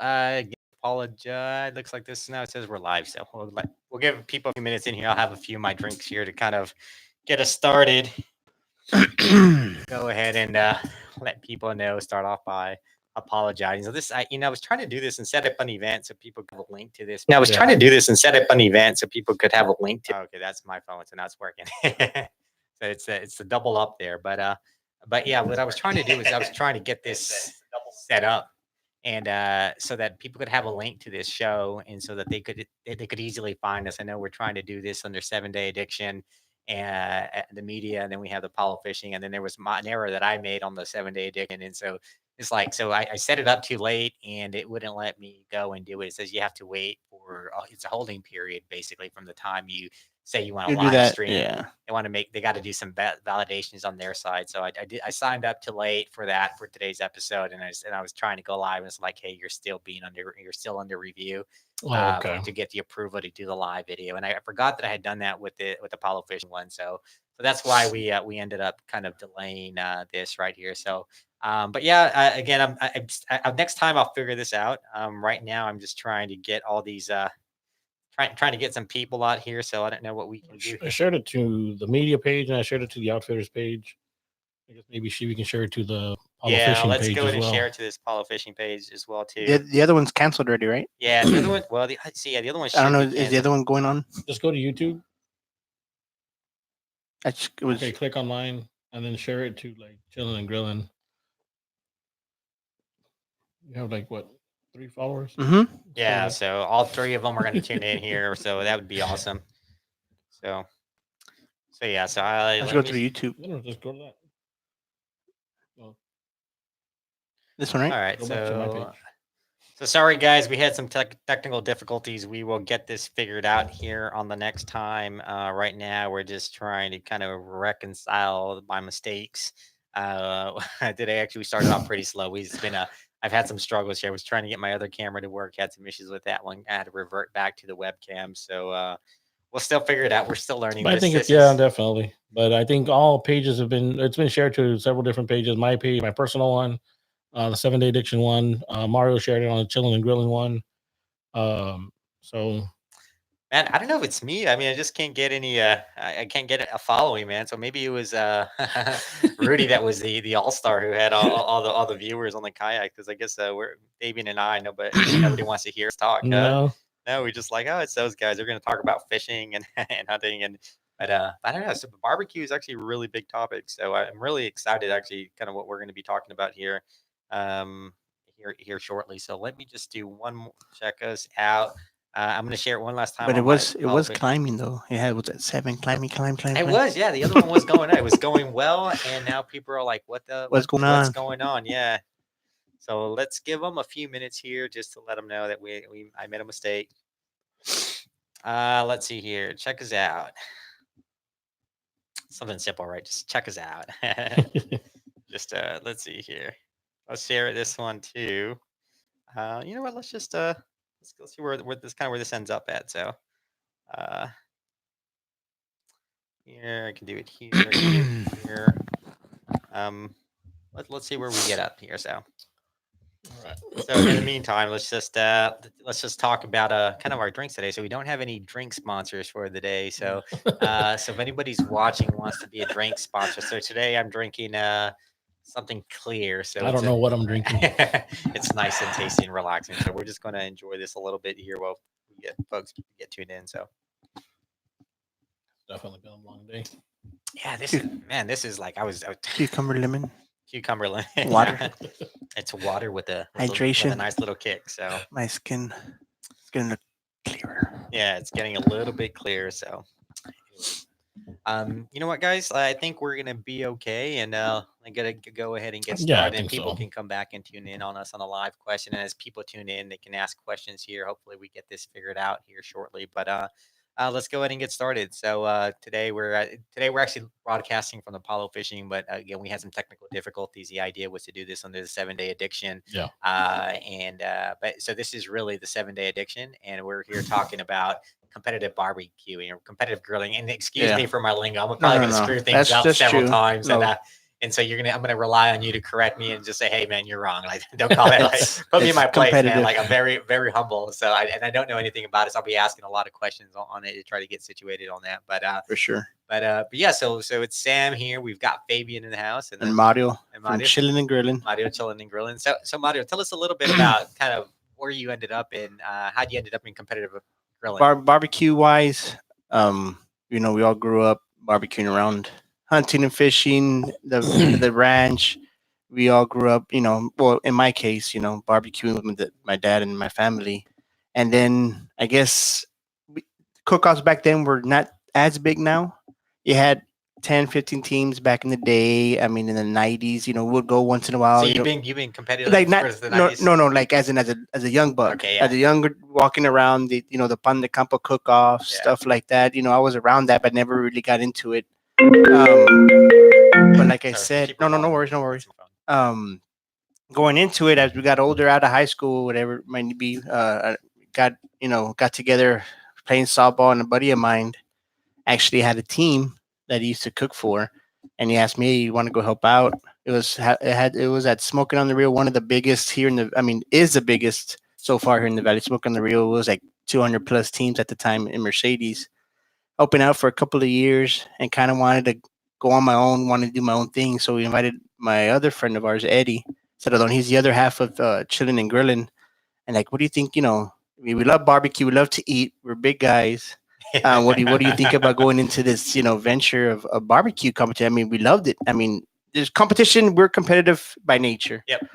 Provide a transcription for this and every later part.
Apologize. Looks like this now. It says we're live, so we'll give people a few minutes in here. I'll have a few of my drinks here to kind of get us started. Go ahead and let people know. Start off by apologizing. So I was trying to do this and set up an event so people could have a link to this. I was trying to do this and set up an event so people could have a link to. Okay, that's my phone, so now it's working. So it's the double up there, but yeah, what I was trying to do is I was trying to get this set up and so that people could have a link to this show and so that they could easily find us. I know we're trying to do this under 7 Day Addiction and the media, and then we have the Apollo fishing, and then there was an error that I made on the 7 Day Addiction, and so it's like I set it up too late and it wouldn't let me go and do it. It says you have to wait for it's a holding period basically from the time you say you want to You do live that, stream. yeah. They got to do some validations on their side. So I signed up too late for that for today's episode, and I was trying to go live, and it's like, hey, you're still under review to get the approval to do the live video. And I forgot that I had done that with the Apollo fishing one. So that's why we ended up kind of delaying this right here. So but yeah, again, next time I'll figure this out. Right now I'm just trying to get all these trying to get some people out here, so I don't know what we can do. I shared it to the media page and I shared it to the Outfitters page. I guess maybe we can share it to the Apollo fishing let's page go ahead as and well. share it to this Apollo fishing page as well too. The other one's canceled already, right? Yeah, the other one. Well, the other one. I don't know. Is the other one going on? Just go to YouTube. Okay, click on mine and then share it to like Chillin N Grillin. You have like what, 3 followers? Mm-hmm. Yeah, so all 3 of them are going to tune in here, so that would be awesome. So yeah, so let's go to the YouTube. No, just go to that. Well, this one, right? All right, so sorry guys, we had some technical difficulties. We will get this figured out here on the next time. Right now, we're just trying to kind of reconcile my mistakes. Today actually we started off pretty slow. I've had some struggles here. I was trying to get my other camera to work. Had some issues with that one. I had to revert back to the webcam. So we'll still figure it out. We're still learning. But I think definitely. But I think all pages it's been shared to several different pages. My page, my personal one, the 7 Day Addiction one. Mario shared it on the Chillin N Grillin one. So man, I don't know if it's me. I mean, I just can't get any. I can't get a following, man. So maybe it was Rudy that was the all-star who had all the viewers on the kayak. Because I guess we're Davian and I. Nobody wants to hear us talk. No, we just like, it's those guys. They're going to talk about fishing and hunting but I don't know. So barbecue is actually a really big topic. So I'm really excited. Actually, kind of what we're going to be talking about here, here shortly. So let me just do one more. Check us out. I'm going to share it one last time. But it was climbing though. It was at 7 climbing. It was, yeah. The other one was going. It was going well, and now people are like, "What's going on? What's going on?" Yeah. So let's give them a few minutes here just to let them know that I made a mistake. Let's see here. Check us out. Something simple, right? Just check us out. Just let's see here. I'll share this one too. You know what? Let's just let's go see where this ends up at. So here I can do it here. Here. Let's see where we get up here. So all right. So in the meantime, let's just talk about kind of our drinks today. So we don't have any drink sponsors for the day. So so if anybody's watching wants to be a drink sponsor, so today I'm drinking something clear. So I don't know what I'm drinking. It's nice and tasty and relaxing. So we're just going to enjoy this a little bit here while we get folks get tuned in. So definitely been a long day. Yeah, this is like I was cucumber lemon water. It's water with hydration, with a nice little kick. So my skin is gonna look clearer. Yeah, it's getting a little bit clearer. So you know what, guys? I think we're gonna be okay, and I'm gonna go ahead and get started. And people can come back and tune in on us on a live question. And as people tune in, they can ask questions here. Hopefully, we get this figured out here shortly. But let's go ahead and get started. So today we're actually broadcasting from the Apollo fishing, but again, we had some technical difficulties. The idea was to do this under the 7 Day Addiction. Yeah. But so this is really the 7 Day Addiction, and we're here talking about competitive barbecuing or competitive grilling. And excuse me for my lingo. I'm probably going to screw things up several times. And And so I'm gonna rely on you to correct me and just say, hey man, you're wrong. Like don't call it like put me in It's my place, man. competitive. Like I'm very, very humble. So I don't know anything about it. So I'll be asking a lot of questions on it to try to get situated on that. For sure. But yeah, so it's Sam here. We've got Fabian in the house, and And then Mario from Mario. Chillin N Grillin. Mario Chillin and Grillin. So Mario, tell us a little bit about kind of where you ended up in, how you ended up in competitive grilling. Barbecue wise, we all grew up barbecuing around hunting and fishing, the ranch. We all grew up, well, in my case, barbecuing with my dad and my family. And then I guess cookouts back then were not as big now. You had 10, 15 teams back in the day. I mean, in the 90s, we'd go once in a while. So you've been competitive like not towards the no 90s? no like as a young buck. Okay, yeah. As a younger walking around the pan de campo cook off Yeah. stuff like that. I was around that but never really got into it. But like I Sorry, said, keep no rolling. worries. That's my phone. Going into it as we got older out of high school, whatever it might be, got together playing softball, and a buddy of mine actually had a team that he used to cook for, and he asked me, "You want to go help out?" It was at Smoking on the Reel, one of the biggest here is the biggest so far here in the Valley. Smoking on the Reel was like 200 plus teams at the time in Mercedes, helping out for a couple of years, and kind of wanted to go on my own, wanted to do my own thing. So we invited my other friend of ours, Eddie Celadon. He's the other half of Chillin and Grillin. And like, what do you think? We love barbecue, we love to eat. We're big guys. What do you think about going into this venture of a barbecue competition? I mean, we loved it. I mean, there's competition. We're competitive by nature. Yep.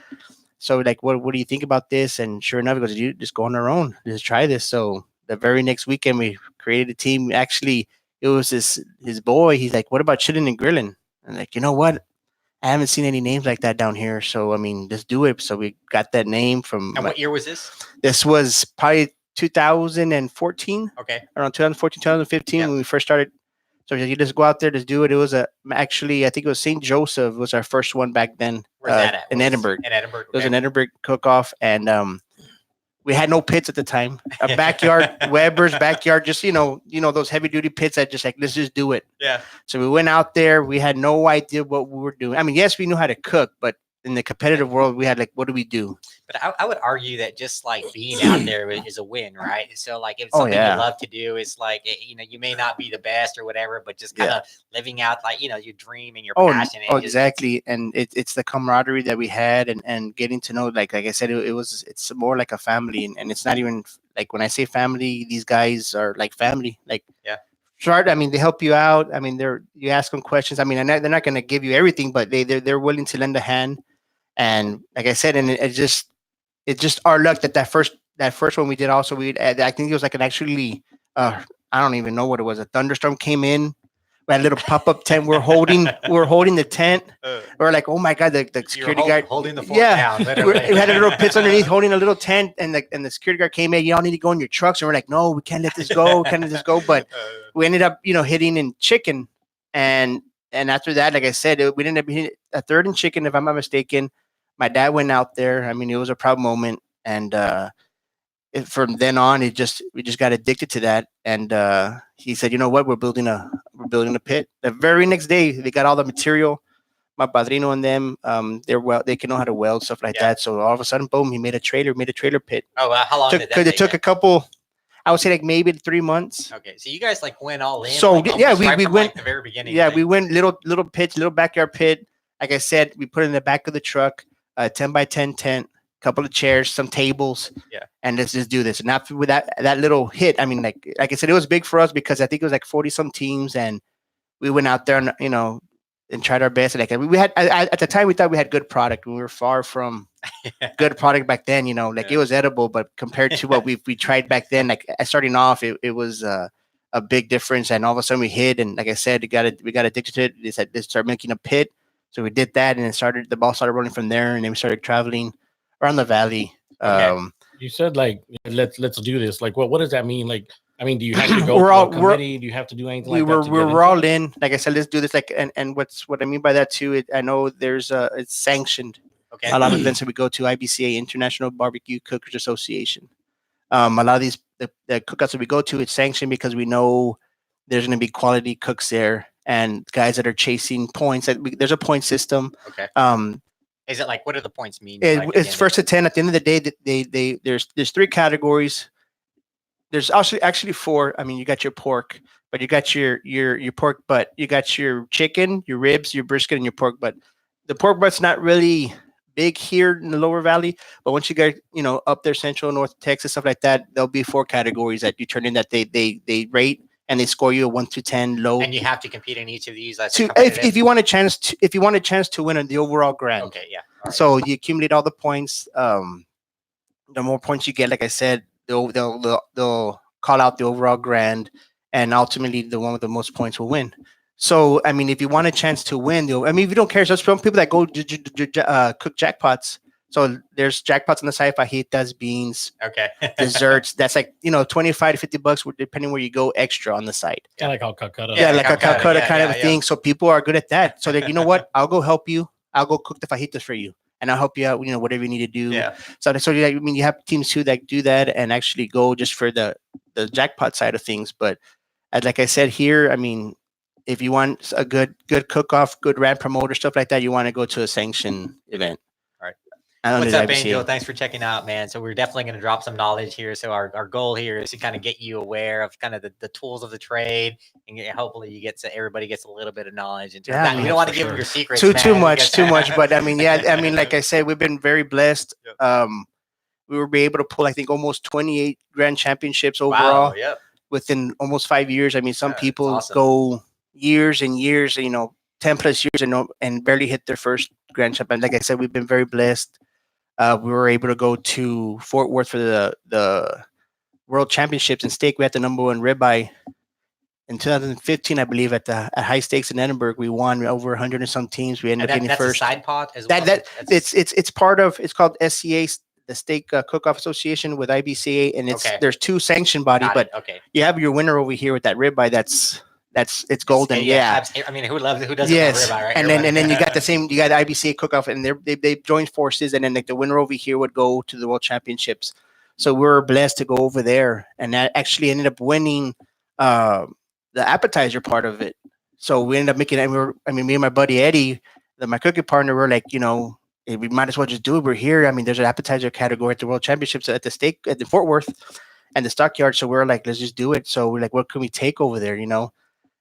So like, what do you think about this? And sure enough, he goes, "You just go on our own. Just try this." So the very next weekend, we created a team. Actually, it was his boy. He's like, "What about Chillin and Grillin?" And like, you know what? I haven't seen any names like that down here. So I mean, let's do it. So we got that name from. And what year was this? This was probably 2014. Okay. Around 2014, 2015 Yeah. when we first started. So you just go out there, just do it. It was actually, I think it was St. Joseph was our first one back then. Where's that at? In Edinburgh. In Edinburgh. It was Okay. an Edinburgh cook-off, and we had no pits at the time. A backyard, Weber's backyard, just those heavy-duty pits that just like, let's just do it. Yeah. So we went out there. We had no idea what we were doing. I mean, yes, we knew how to cook, but in the competitive world, we had like, what do we do? But I would argue that just like being out there is a win, right? So like if it's Oh, something yeah. you love to do, it's like you may not be the best or whatever, but just kind of living out like your dream and your passion. Oh, exactly. And it's the camaraderie that we had, and getting to know, like I said, it's more like a family, and it's not even like when I say family, these guys are like family. Like Short, I mean, they help you out. I mean, you ask them questions. I mean, they're not going to give you everything, but they're willing to lend a hand. And like I said, and it's just our luck that first one we did. Also, I think it was like an actually, I don't even know what it was. A thunderstorm came in. We had a little pop up tent. We're holding the tent. We're like, oh my god, the security guard holding the fort down. We had a little pits underneath, holding a little tent, and the security guard came in. Y'all need to go in your trucks, and we're like, no, we can't let this go. Can't let this go. But we ended up, hitting in chicken, and after that, like I said, we ended up hitting a third in chicken, if I'm not mistaken. My dad went out there. I mean, it was a proud moment, and from then on, we just got addicted to that. And he said, "You know what? We're building a pit." The very next day, they got all the material. My padrino and them, they can know how to weld stuff like that. So all of a sudden, boom, he made a trailer pit. Oh, how long did that take? It took a couple. I would say like maybe 3 months. Okay, so you guys like went all in. So like, yeah, we went like the very beginning. Yeah, we went little pits, little backyard pit. Like I said, we put it in the back of the truck, 10 by 10 tent, couple of chairs, some tables. Yeah. And let's just do this. And after with that little hit, I mean, like I said, it was big for us because I think it was like 40 some teams, and we went out there and and tried our best. Like we had at the time, we thought we had good product. We were far from good product back then. It was edible, but compared to what we tried back then, like starting off, it was a big difference. And all of a sudden we hit, and like I said, we got addicted to it. They said, let's start making a pit. So we did that, and the ball started rolling from there, and then we started traveling around the valley. Okay. You said like let's do this. Like what does that mean? Like, I mean, do you have to go We're to all- a committee? Do you have to do anything like that? We're all in. Like I said, let's do this. Like, and what I mean by that too, I know there's it's sanctioned. Okay. A lot of events that we go to, IBCA, International Barbecue Cookers Association. A lot of these the cookouts that we go to, it's sanctioned because we know there's going to be quality cooks there, and guys that are chasing points. There's a point system. Okay. Um, Is it like, what do the points mean? it, like, at the it's end of first to 10. At the end of the day, there's 3 categories. There's actually 4. I mean, you got your pork, but you got your pork butt. You got your chicken, your ribs, your brisket, and your pork butt. The pork butt's not really big here in the lower valley, but once you get up there, central, north Texas, stuff like that, there'll be 4 categories that you turn in that they rate and they score you a 1 to 10 low. And you have to compete in each of these. If you want a chance to win in the overall grand. Okay, yeah. All right. So you accumulate all the points. The more points you get, like I said, they'll call out the overall grand, and ultimately the one with the most points will win. So I mean, if you want a chance to win, if you don't care, there's some people that go cook jackpots. So there's jackpots on the side, fajitas, beans, okay, desserts. That's like $25 to $50, depending where you go, extra on the side. Kind of like how Calcutta. Yeah, like a Calcutta kind of a thing. So people are good at that. So they're, you know what? I'll go help you. I'll go cook the fajitas for you, and I'll help you out. Whatever you need to do. Yeah. So you have teams too that do that and actually go just for the jackpot side of things. But like I said here, I mean, if you want a good cook-off, good rant promoter, stuff like that, you want to go to a sanctioned event. All right. What's up, Angel? Thanks for checking out, man. So we're definitely going to drop some knowledge here. So our goal here is to kind of get you aware of kind of the tools of the trade, and hopefully everybody gets a little bit of knowledge. We don't want to give them your secrets. Too much. But I mean, like I said, we've been very blessed. Yep. We were able to pull, I think, almost 28 grand championships overall. Wow, yep. Within almost 5 years. I mean, some people go years and years, 10 plus years and barely hit their first grand champion. Like I said, we've been very blessed. We were able to go to Fort Worth for the World Championships in steak. We had the #1 ribeye in 2015, I believe, at high stakes in Edinburgh. We won over 100 and some teams. We ended up getting first. That's a side pot as well. It's part of. It's called SCA, the Steak Cook-Off Association with IBCA, and there's 2 sanctioned body. But you have your winner over here with that ribeye. It's golden. Yeah. I mean, who doesn't love ribeye, right? And then you got the IBCA cook-off, and they joined forces, and then like the winner over here would go to the World Championships. So we were blessed to go over there, and that actually ended up winning the appetizer part of it. So we ended up making it. Me and my buddy Eddie, my cooking partner, were like, we might as well just do it. We're here. I mean, there's an appetizer category at the World Championships at the Fort Worth and the Stockyard. So we're like, let's just do it. So we're like, what can we take over there?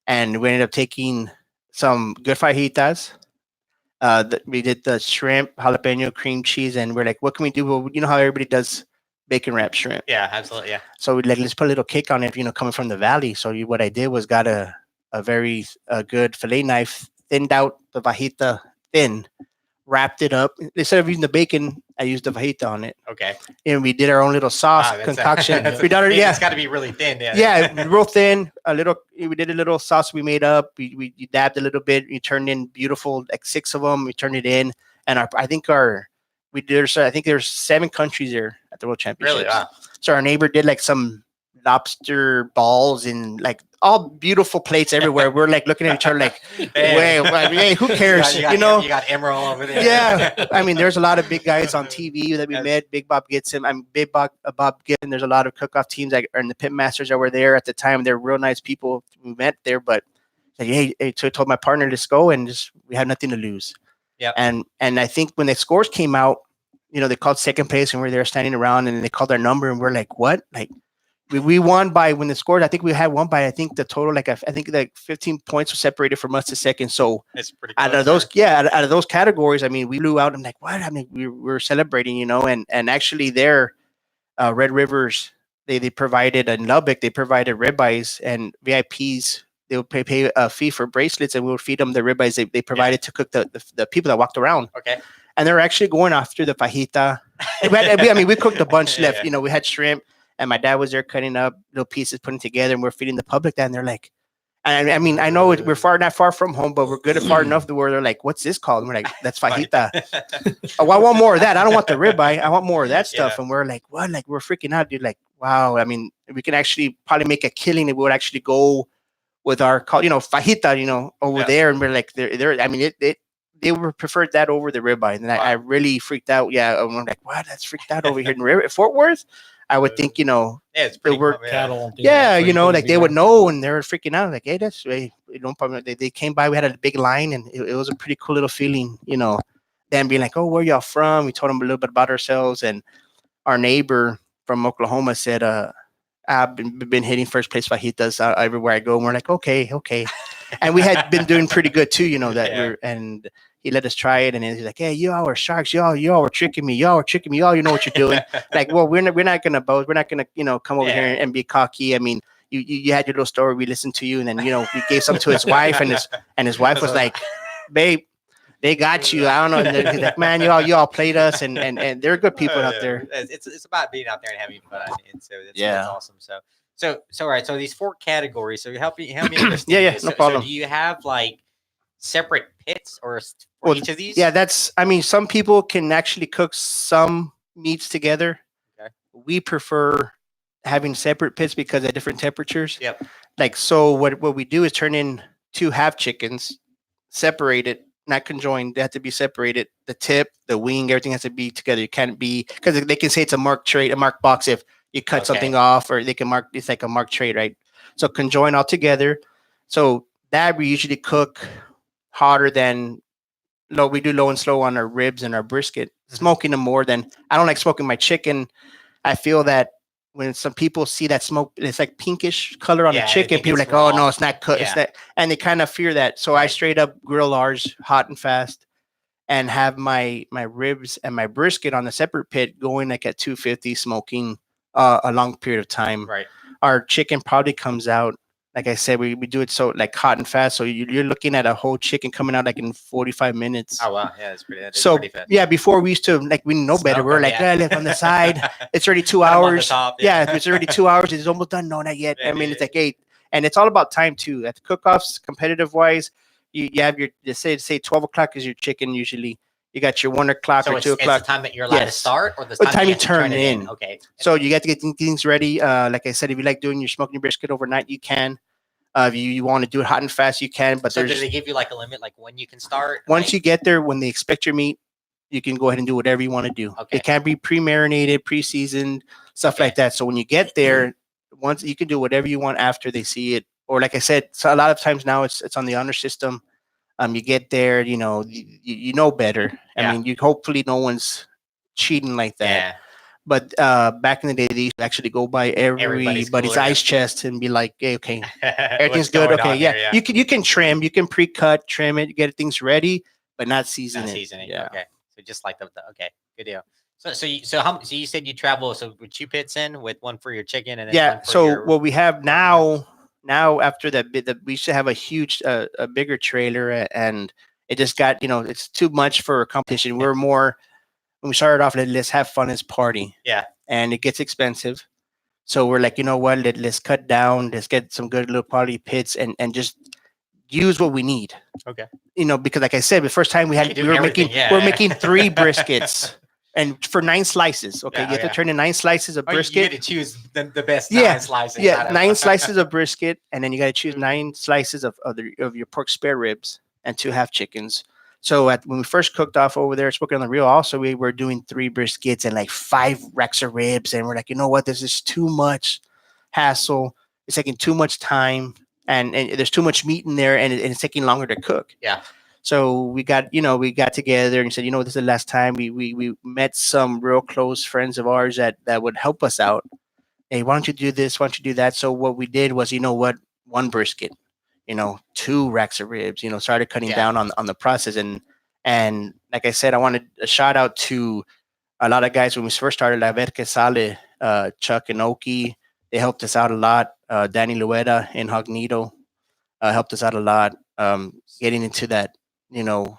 And we ended up taking some good fajitas. We did the shrimp, jalapeno, cream cheese, and we're like, what can we do? Well, you know how everybody does bacon wrapped shrimp. Yeah, absolutely. Yeah. So let's put a little kick on it, coming from the valley. So what I did was got a very good fillet knife, thinned out the fajita thin, wrapped it up. Instead of using the bacon, I used the fajita on it. Okay. And we did our own little sauce concoction. We done it. Yeah. It's got to be really thin. Yeah. Yeah, real thin. We did a little sauce we made up. We dabbed a little bit. We turned in beautiful, like 6 of them. We turned it in, and I think there's 7 countries there at the World Championships. Really? Wow. So our neighbor did like some lobster balls and like all beautiful plates everywhere. We're like looking at each other like, hey, who cares? You got Emerald over there. Yeah. I mean, there's a lot of big guys on TV that we met. Big Bob Gibson. Bob Gibson. There's a lot of cook-off teams that are in the pit masters that were there at the time. They're real nice people we met there, but like, hey, so I told my partner, let's go, and we had nothing to lose. Yeah. And I think when the scores came out, they called second place and we're there standing around and they called our number and we're like, what? Like, we won by, when the scores, I think we had won by, I think the total, like, I think like 15 points were separated from us to second. So it's pretty out of those categories, I mean, we blew out. I'm like, what? I mean, we were celebrating, and actually there, Red Rivers, they provided, in Lubbock, they provided ribeyes and VIPs. They would pay a fee for bracelets and we would feed them the ribeyes they provided to cook the people that walked around. Okay. And they're actually going after the fajita. We cooked a bunch left. We had shrimp. And my dad was there cutting up little pieces, putting together, and we're feeding the public that. And they're like, I mean, I know we're not far from home, but we're good at far enough to where they're like, what's this called? And we're like, that's fajita. Oh, I want more of that. I don't want the ribeye. I want more of that stuff. Yeah. And we're like, what? Like, we're freaking out, dude. Like, wow. I mean, we can actually probably make a killing if we would actually go with our call, fajita, over there. And we're like, they were preferred that over the ribeye. And I really freaked out. Yeah. And we're like, what? That's freaked out over here in Fort Worth. I would think, you know, Yeah, it's the pretty word cool, Cattle. And things yeah, so you know, couldn't like be they there. would know, and they were freaking out. Like, hey, that's hey, no problem. They came by. We had a big line, and it was a pretty cool little feeling, you know. Them being like, oh, where y'all from? We told them a little bit about ourselves, and our neighbor from Oklahoma said, I've been hitting first place fajitas everywhere I go. And we're like, okay. And we had been doing pretty good too, you know, that Yeah. we're, and he let us try it. And he's like, hey, y'all are sharks. Y'all were tricking me. Y'all you know what you're doing. Like, well, we're not going to boast. We're not going to, you know, come over Yeah. here and be cocky. I mean, you had your little story. We listened to you. And then, you know, we gave some to his wife, and his wife was like, babe, they got you. I don't know. And he's like, man, y'all played us, and they're good people out there. It's about being out there and having fun, and so that's Yeah. awesome. So all right. So these 4 categories. So help me understand. Yeah, this. no So problem. do you have like separate pits or for Well, each of these? Yeah, I mean, some people can actually cook some meats together. Okay. We prefer having separate pits because at different temperatures. Yep. Like, so what we do is turn in 2 half chickens, separated, not conjoined. They have to be separated. The tip, the wing, everything has to be together. You can't be, because they can say it's a marked tray, a marked box if you cut Okay. something off, or they can mark, it's like a marked tray, right? So conjoin all together. So that we usually cook hotter than low. We do low and slow on our ribs and our brisket, smoking them more than, I don't like smoking my chicken. I feel that when some people see that smoke, it's like pinkish color on Yeah, the they chicken. think People are it's like, oh raw. no, it's not cooked. Yeah. It's that, and they kind of fear that. So I Right. straight up grill ours hot and fast, and have my ribs and my brisket on a separate pit going like at 250, smoking a long period of time. Right. Our chicken probably comes out, like I said, we do it so like hot and fast. So you're looking at a whole chicken coming out like in 45 minutes. Oh wow, yeah, that's pretty. So pretty fast. yeah, before we used to, like, we know better. Smoke We're 'em, like, yeah. look on the side. It's already 2 Put 'em on the hours. top, yeah. It's already 2 hours. It's almost done. No, not yet. Yeah, I mean, yeah, it's like 8, and it's all about time too. At the cook-offs, competitive wise, you have your, say 12 o'clock is your chicken usually. You got your 1 o'clock So or it's, 2 it's o'clock. the time that you're allowed to Yes. start, or the What time, time that you have to turn it in. Okay. So you got to get things ready. Like I said, if you like doing your smoking brisket overnight, you can. If you want to do it hot and fast, you can. But So do there's, they give you like a limit, like when you can start? once Like, you get there, when they expect your meat, you can go ahead and do whatever you want to do. Okay. It can be pre-marinated, pre-seasoned, stuff Okay. like that. So when you get there, once you can do whatever you want after they see it. Or like I said, so a lot of times now it's on the honor system. You get there, you know, you know better. Yeah. I mean, you hopefully no one's cheating like that. yeah. But back in the day, they used to actually go by everybody's cooler, ice chest and be like, hey, okay, What's everything's good. going Okay, on yeah. here? You can trim, you can pre-cut, trim it, get things ready, but not season Not it. seasoning. Yeah. Okay. So just like the okay, good deal. So you said you travel with 2 pits in, with one for your chicken and then Yeah. one for So your, what we have now after that bit, that we used to have a huge, a bigger trailer, and it just got, you know, it's too much for a competition. We're more, when we started off, let's have fun, as party. Yeah. And it gets expensive. So we're like, you know what, let's cut down, let's get some good little quality pits, and just use what we need. Okay. You know, because like I said, the first time we You had, can do we were everything, making, yeah. we're making 3 briskets, and for 9 slices. Okay, Yeah, you have yeah. to turn in 9 slices of Oh, you brisket. get to choose the best Yeah, 9 slices. Yeah, out of- 9 slices of brisket, and then you got to choose 9 slices of your pork spare ribs and 2 half chickens. So when we first cooked off over there, smoking on the grill, also we were doing 3 briskets and like 5 racks of ribs, and we're like, you know what, this is too much hassle. It's taking too much time, and there's too much meat in there, and it's taking longer to cook. Yeah. So we got together and said, you know, this is the last time. We met some real close friends of ours that would help us out. Hey, why don't you do this? Why don't you do that? So what we did was, you know what, 1 brisket, you know, 2 racks of ribs, you know, started cutting Yeah. down on the process. And like I said, I wanted a shout out to a lot of guys when we first started, La Ver Que Sale, Chuck and Oki. They helped us out a lot. Danny Lueda, Incognito, helped us out a lot. Getting into that, you know,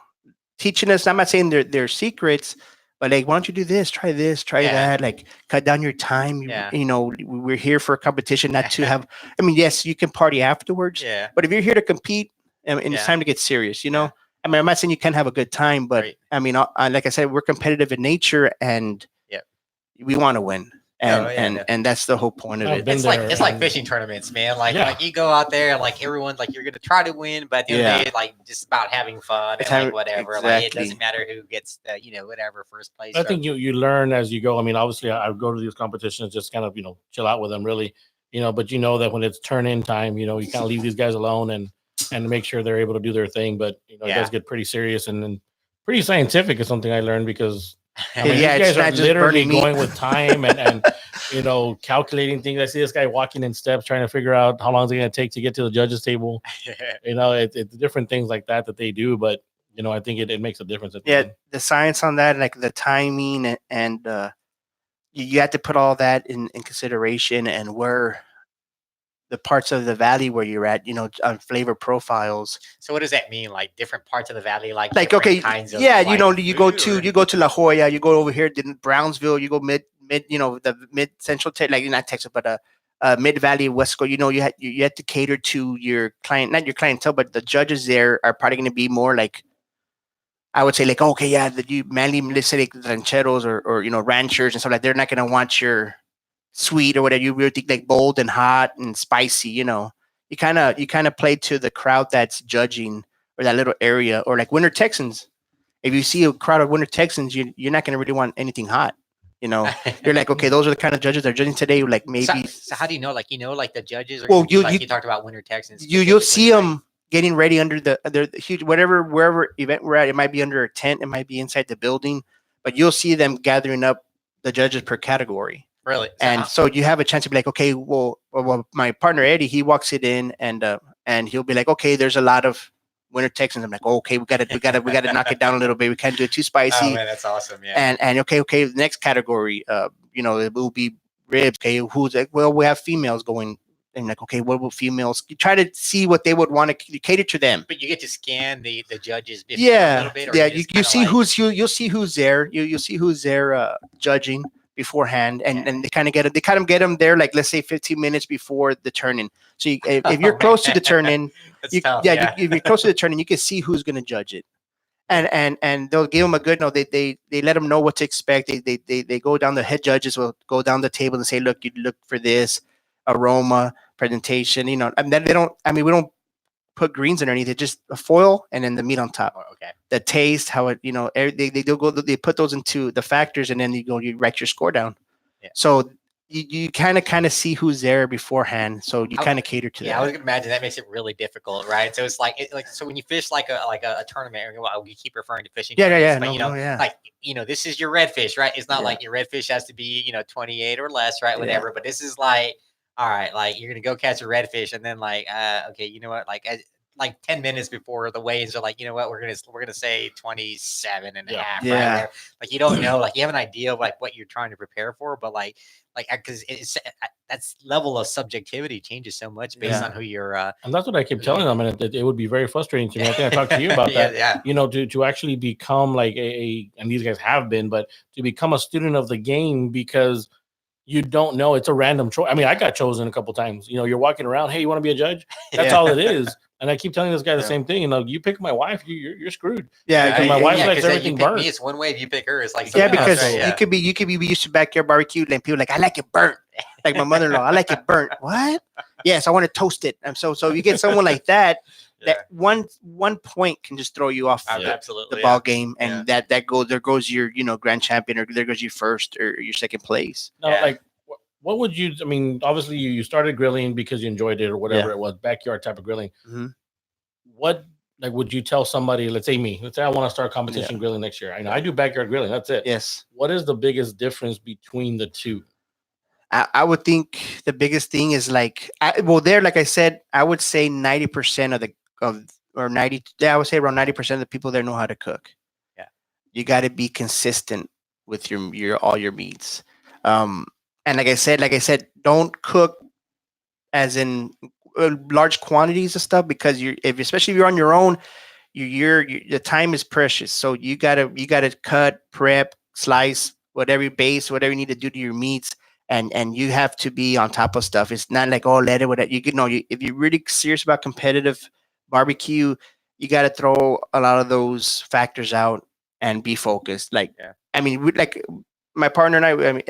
teaching us. I'm not saying they're secrets, but like, why don't you do this? Try Yeah. that. Like, cut down your time. Yeah. You know, we're here for a competition, not to have. I mean, yes, you can party afterwards, Yeah. but if you're here to compete, and it's Yeah. time to get serious, you know. Yeah. I mean, I'm not saying you can't have a good time, but Right. I mean, like I said, we're competitive in nature, and Yep. we want to win. and yeah, no. and that's the whole point of I've it. been It's like there, it's like and- fishing tournaments, man. Like Yeah. like you go out there, and like everyone, like you're gonna try to win, but at the end of Yeah. the day, like just about having fun It's and like having- whatever. Like it exactly. doesn't matter who gets the, whatever first place. I or- think you learn as you go. I mean, obviously, I go to these competitions just kind of chill out with them, really. But you know that when it's turn in time, you kind of leave these guys alone and make sure they're able to do their thing. But it Yeah. does get pretty serious and pretty scientific is something I learned because I mean, Yeah, these it's guys are not just literally burning meat. going with time and calculating things. I see this guy walking in steps, trying to figure out how long it's going to take to get to the judges' table. It's different things like that they do, but I think it makes a difference. At the Yeah, end. the science on that, like the timing and you have to put all that in consideration, and where the parts of the valley where you're at, on flavor profiles. So what does that mean? Like different parts of the valley, like Like, different okay, kinds of, yeah, like, you go food, or- to La Jolla, you go over here to Brownsville, you go mid, the mid central, like not Texas, but mid valley, West Coast. You have to cater to your client, not your clientele, but the judges there are probably going to be more like, I would say, like, okay, yeah, you mainly, let's say, like rancheros or ranchers and stuff like. They're not going to want your sweet or whatever. You really think like bold and hot and spicy. You kind of play to the crowd that's judging, or that little area, or like Winter Texans. If you see a crowd of Winter Texans, you're not going to really want anything hot. You're like, okay, those are the kind of judges that are judging today. Like maybe. So how do you know? Like like the judges are. Well, Gonna be, like you talked about Winter Texans. You'll see specifically, them getting ready under the huge wherever event we're at. It might be under a tent, it might be inside the building, but you'll see them gathering up the judges per category. Really? And so you have a chance to be like, okay, well, my partner Eddie, he walks it in, and he'll be like, okay, there's a lot of Winter Texans. I'm like, oh, okay, we gotta knock it down a little bit. We can't do it too spicy. Oh man, that's awesome. Yeah. And okay, the next category, it will be ribs. Okay, who's like, well, we have females going. And like, okay, what will females? You try to see what they would want to cater to them. But you get to scan the judges. A Yeah, little bit, or yeah. just You kinda see like- you'll see who's there. You'll see who's there judging beforehand, and they kind of get them there, like let's say 15 minutes before the turn-in. So if you're close to the turn-in, That's tough. if you're close to the turn-in, you can see who's going to judge it, and they'll give them a good. No, they let them know what to expect. They go down. The head judges will go down the table and say, look, you look for this aroma, presentation. And then they don't. I mean, we don't put greens underneath it, just a foil and then the meat on top. Oh, okay. The taste, how it, they put those into the factors, and then you write your score down. Yeah. So you kind of see who's there beforehand, so you kind of cater to that. Yeah, I would imagine that makes it really difficult, right? So it's like so when you fish like a tournament, well, we keep referring to fishing. Yeah, tournaments, but yeah. this is your redfish, right? It's not Yeah. like your redfish has to be 28 or less, right? Whatever. But this is like, all right, like you're gonna go catch a redfish, and then like, okay, you know what, like 10 minutes before the weigh-ins are like, you know what, we're gonna say 27 and a half, right? Yeah. Whatever. Like you don't know, like you have an idea of like what you're trying to prepare for, but like because it's that's level of subjectivity changes so much based Yeah. on who you're. And that's what I keep telling them, and it would be very frustrating to me. I think I talked to you about that. Yeah. To actually become like and these guys have been, but to become a student of the game, because you don't know, it's a random choice. I mean, I got chosen a couple times. You're walking around, hey, you want to be a judge? That's all it is. And I keep telling this guy the same thing. You pick my wife, you're screwed. Yeah, Because my wife likes 'cause everything you pick burnt. me, it's one way. If you pick her, it's like yeah, something else, because right? Yeah. you could be used to backyard barbecue, and people are like, I like it burnt. Like my mother-in-law, I like it burnt. What? Yes, I want to toast it. And so you get someone like that. That one point can just throw you off Absolutely the ball game, and there goes your grand champion, or there goes your first or your second place. No, Yeah. like what would you? I mean, obviously you started grilling because you enjoyed it or whatever it was, backyard type of grilling. Mhm. What would you tell somebody? Let's say I want to start competition grilling next year. I know I do backyard grilling. That's it. Yes, What is the biggest difference between the two? I would think the biggest thing is like, like I said, I would say 90% I would say around 90% of the people there know how to cook. Yeah, you got to be consistent with your all your meats. And like I said, don't cook as in large quantities of stuff, because especially if you're on your own, the time is precious. So you gotta cut, prep, slice, whatever you base, whatever you need to do to your meats, and you have to be on top of stuff. It's not like, oh, let it, whatever. If you're really serious about competitive barbecue, you got to throw a lot of those factors out and be focused. Like, I mean, like my partner and I mean,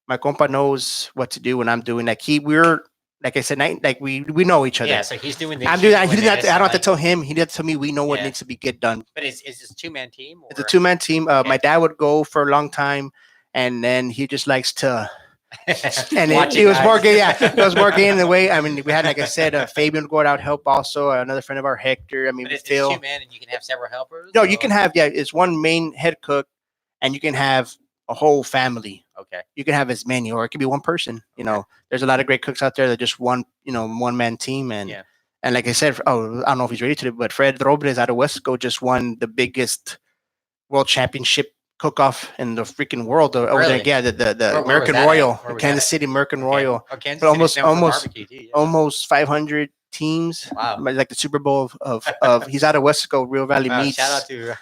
my compa knows what to do when I'm doing. Like we're like I said, like we know each other. Yeah, so he's doing the. I'm doing that. He didn't. I don't have to tell him. He didn't tell me. We know what needs to be get done. But is this a 2-man team? Or? It's a 2-man team. My dad would go for a long time, and then he just likes to. And it was more gay. Yeah, it was more gay in the way. I mean, we had, like I said, Fabian go out help also. Another friend of our, Hector. I mean, it's Phil. 2-man, and you can have several helpers. No, you can have it's one main head cook, and you can have a whole family. Okay. You can have as many, or it could be one person. You know, there's a lot of great cooks out there that just one man team, and like I said, I don't know if he's ready to, but Fred Robles out of Wesco just won the biggest world championship cook-off in the freaking world over there. Yeah, the American Royal, Kansas City American Royal. Oh, Kansas almost 500 teams. Wow. Like the Super Bowl of he's out of Wesco, Rio Valley Meats. Shout out to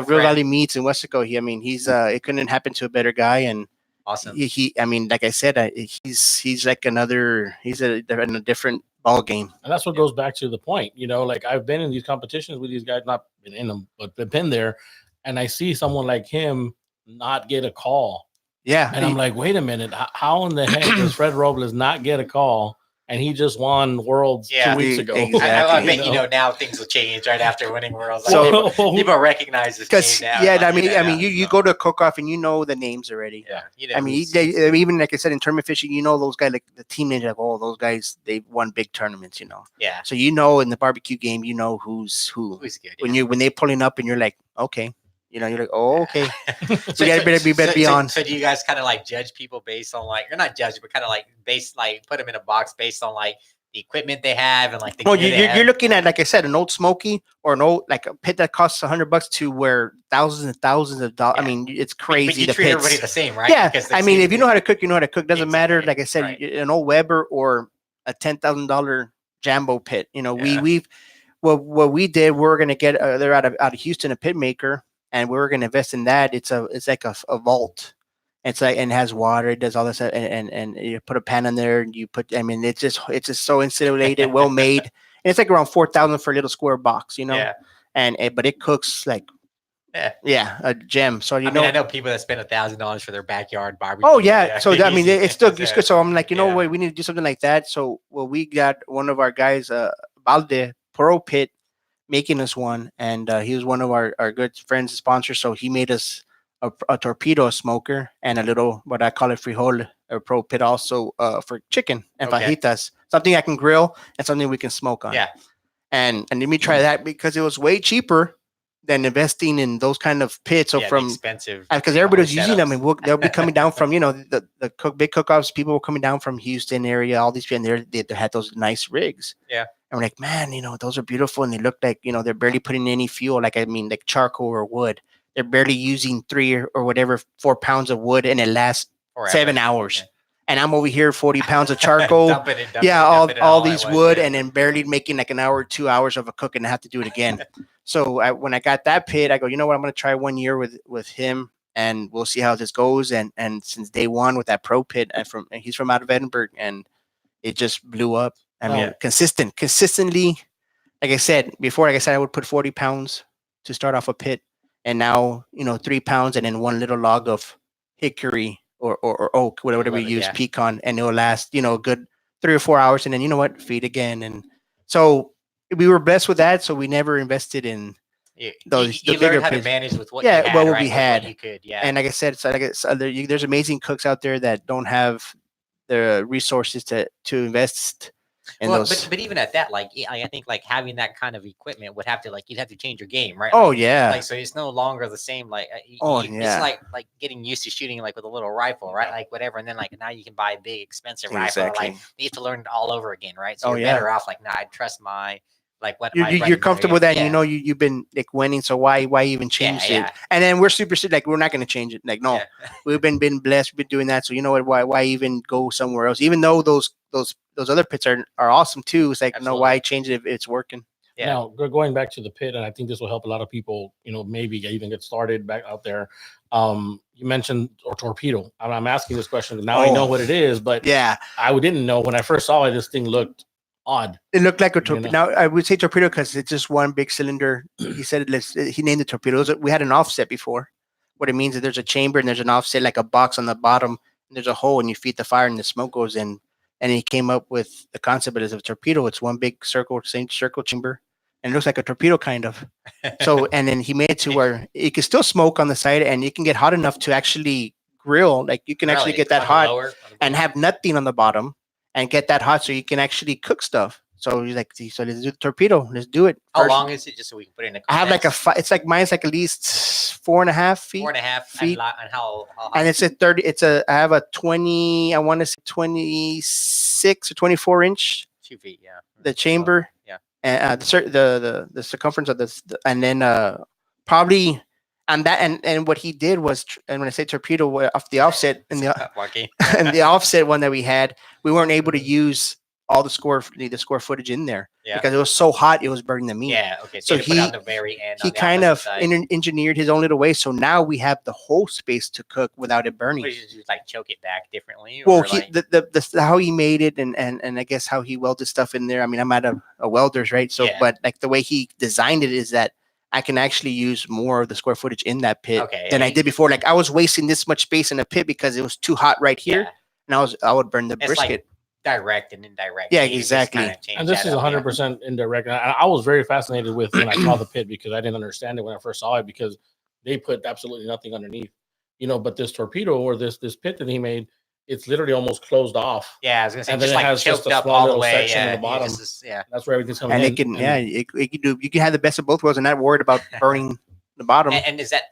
Real Valley Meats in Wesco. He's it couldn't happen to a better guy, and awesome. He I mean, like I said, he's like in a different ball game. And that's what goes back to the point, like I've been in these competitions with these guys, not been in them, but been there. And I see someone like him not get a call. Yeah. And I'm like, wait a minute. How in the heck does Fred Robles not get a call? And he just won Worlds 2 weeks ago. Exactly. I bet now things will change right after winning Worlds. So people recognize this name now. Yeah, I mean, you go to a cook-off and you know the names already. Yeah. I mean, even like I said in tournament fishing, those guys, like the team names, like, oh, those guys, they won big tournaments, Yeah. So in the barbecue game, who's who. Who's good. When they pulling up and you're like, okay. You're like, oh, okay. So you better be on. So do you guys kind of like judge people based on like, or not judge, but kind of like put them in a box based on like the equipment they have and like the. Well, you're looking at, like I said, an old Smoky or an old like a pit that costs $100 to where thousands and thousands of dollars. Yeah. I mean, it's crazy. But you treat everybody the same, right? Yeah. I mean, if you know how to cook, you know how to cook. Doesn't matter. Like I said, an old Weber or a $10,000 Jambo pit. What we did, we're gonna get they're out of Houston, a pit maker. And we were going to invest in that. It's like a vault. It's like, and it has water. It does all this, and you put a pan in there. And it's just so insulated, well made. And it's like around $4,000 for a little square box, Yeah. But it cooks like, a gem. So I know people that spend $1,000 for their backyard barbecue. Oh yeah. So I mean, it's still good. So I'm like, what, we need to do something like that. So we got one of our guys, Balde Pro Pit, making us one, and he was one of our good friends and sponsors, so he made us a torpedo smoker and a little, what I call it, frijol or pro pit also for chicken and fajitas, something I can grill and something we can smoke on. And let me try that because it was way cheaper than investing in those kind of pits. So from expensive, because everybody's using them, and they'll be coming down from the big cook-offs. People were coming down from Houston area, all these people, and they had those nice rigs. Yeah. And we're like, man, those are beautiful. And they look like, they're barely putting any fuel. Like charcoal or wood. They're barely using 4 pounds of wood and it lasts 7 hours. Okay. And I'm over here, 40 pounds of charcoal. All these wood and then barely making like an hour or 2 hours of a cook and I have to do it again. So when I got that pit, I go, you know what? I'm going to try 1 year with him and we'll see how this goes. And since day one with that pro pit, he's from out of Edinburgh and it just blew up. I mean, consistently, like I said before, I would put 40 pounds to start off a pit. And now, 3 pounds and then one little log of hickory or oak, whatever we use, pecan, and it'll last, a good 3 or 4 hours. And then, feed again. And so we were blessed with that. So we never invested in those. You learned how to manage with what you had, what we had. What you could, And like I said, there's amazing cooks out there that don't have the resources to invest. But even at that, I think having that kind of equipment would have to you'd have to change your game, right? Oh yeah. So it's no longer the same. It's like getting used to shooting with a little rifle, right? Like whatever, and then now you can buy a big expensive rifle. You have to learn it all over again, right? So you're better off I trust my you're comfortable with that. And you've been winning, so why even change it? And then we're super we're not going to change it. We've been blessed. We've been doing that, so you know what? Why even go somewhere else? Even though those other pits are awesome too. It's Absolutely. Why change it if it's working? Yeah. Now going back to the pit, and I think this will help a lot of people. Maybe even get started back out there. You mentioned torpedo. I'm asking this question now. I know what it is, but I didn't know when I first saw it. This thing looked odd. It looked like a torpedo. Now I would say torpedo because it's just one big cylinder. He said he named it torpedoes. We had an offset before. What it means is there's a chamber and there's an offset, like a box on the bottom, There's a hole, and you feed the fire, and the smoke goes in. And he came up with the concept of a torpedo. It's one big circle, same circle chamber, and it looks like a torpedo kind of. So, and then he made it to where it can still smoke on the side, and it can get hot enough to actually grill. Like you can actually Really? get that On the hot lower- on the and have nothing on the bottom, and get that hot, so you can actually cook stuff. So he's like, so let's do the torpedo. Let's do it. How First, long is it, just so we can put it in the I have like a context? it's like mine's like at least 4.5 feet. 4.5 feet. and how And it's a 30, I have a 20, I want to say 26 or 24 inch, 2 feet, yeah. the chamber, Yeah. and the circumference of this, and then probably, and that, and what he did was, and when I say torpedo, off the offset, in the, Marky. and the offset one that we had, we weren't able to use all the score footage in there Yeah. because it was so hot, it was burning the meat. Yeah, okay. So So he put it he- on the very end. He on the kind opposite of side. engineered his own little way, so now we have the whole space to cook without it burning. What did you just like choke it back differently? Well, or, he like, the how he made it, and I guess how he welded stuff in there. I mean, I'm at a welder's, right? So, Yeah. but like the way he designed it is that I can actually use more of the square footage in that pit Okay, than yeah, I did before. Like I was wasting this much space in a pit because it was too hot right here, yeah, and I would burn the it's brisket. like direct and indirect. Yeah, You just exactly. kinda change And this that is up, yeah. 100% indirect. And I was very fascinated with when I saw the pit because I didn't understand it when I first saw it because they put absolutely nothing underneath, But this torpedo or this pit that he made, it's literally almost closed off. Yeah, I was gonna say And then just it like has just choked a up small all the little way. section in Yeah, the bottom. yeah. That's where everything's coming And in. it can, yeah, you can have the best of both worlds and not worried about burning the bottom. And is that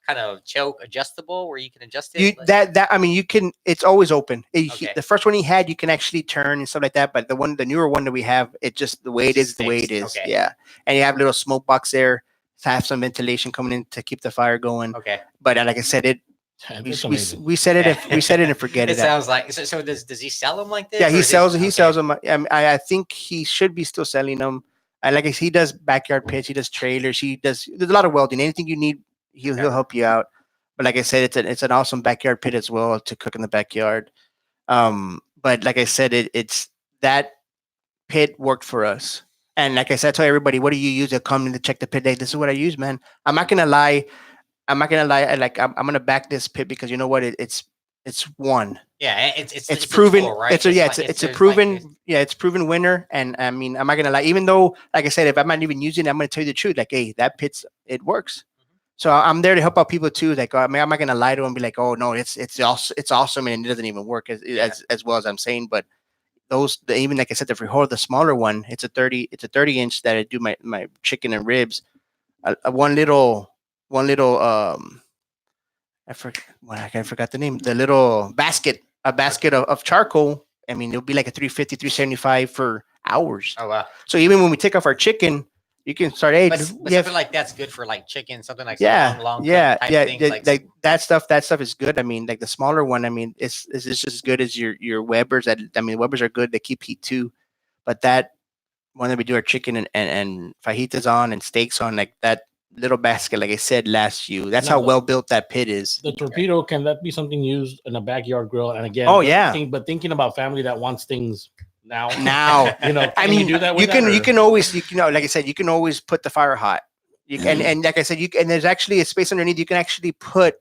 kind of choke adjustable where you can adjust it? You Like- that I mean, you can. It's always open. Okay. The first one he had, you can actually turn and stuff like that. But the newer one that we have, it just the way it Just is, the way it fixed, is. okay. Yeah, and you have a little smoke box there to have some ventilation coming in to keep the fire going. Okay. But like I said, It's amazing. we said it. We said it and forget It it. sounds like so. Does he sell them like this? Yeah, or he is sells. this- He okay. sells them. I think he should be still selling them. I like he does backyard pits. He does trailers. There's a lot of welding. Anything you need, he'll help you out. But like I said, it's an awesome backyard pit as well to cook in the backyard. But like I said, it's that pit worked for us. And like I said, I tell everybody, what do you use to come in to check the pit? Hey, this is what I use, man. I'm not gonna lie. I'm gonna back this pit because you know what? It's one. Yeah, it's a proven. tool, right? It's a like- it's a there's proven. like- It's proven winner. And I mean, I'm not gonna lie. Even though, like I said, if I'm not even using it, I'm gonna tell you the truth. Like, hey, that it works. So I'm there to help out people too. Like, I mean, I'm not gonna lie to them and be like, oh no, it's awesome and it doesn't even work as well as I'm saying. But even like I said, the Frijol, the smaller one, it's a 30 inch that I do my chicken and ribs. One little I forgot the name. The little basket, a basket of charcoal. I mean, it'll be like a 350, 375 for hours. Oh wow. So even when we take off our chicken, you can start. Hey, But yeah, something like that's good for like chicken, something like some yeah, long yeah, type yeah. things, Like that stuff is good. I mean, like the smaller one. I mean, it's just as good as your Weber's. Weber's are good. They keep heat too, but that one that we do our chicken and fajitas on and steaks on, like that little basket, like I said, lasts you. That's how No, well built that pit is. The torpedo, can that be something used in a backyard grill? And again, Oh, yeah. Thinking about family that wants things now. Now, I mean, do that. With you can always like I said, you can always put the fire hot. And like I said, and there's actually a space underneath. You can actually put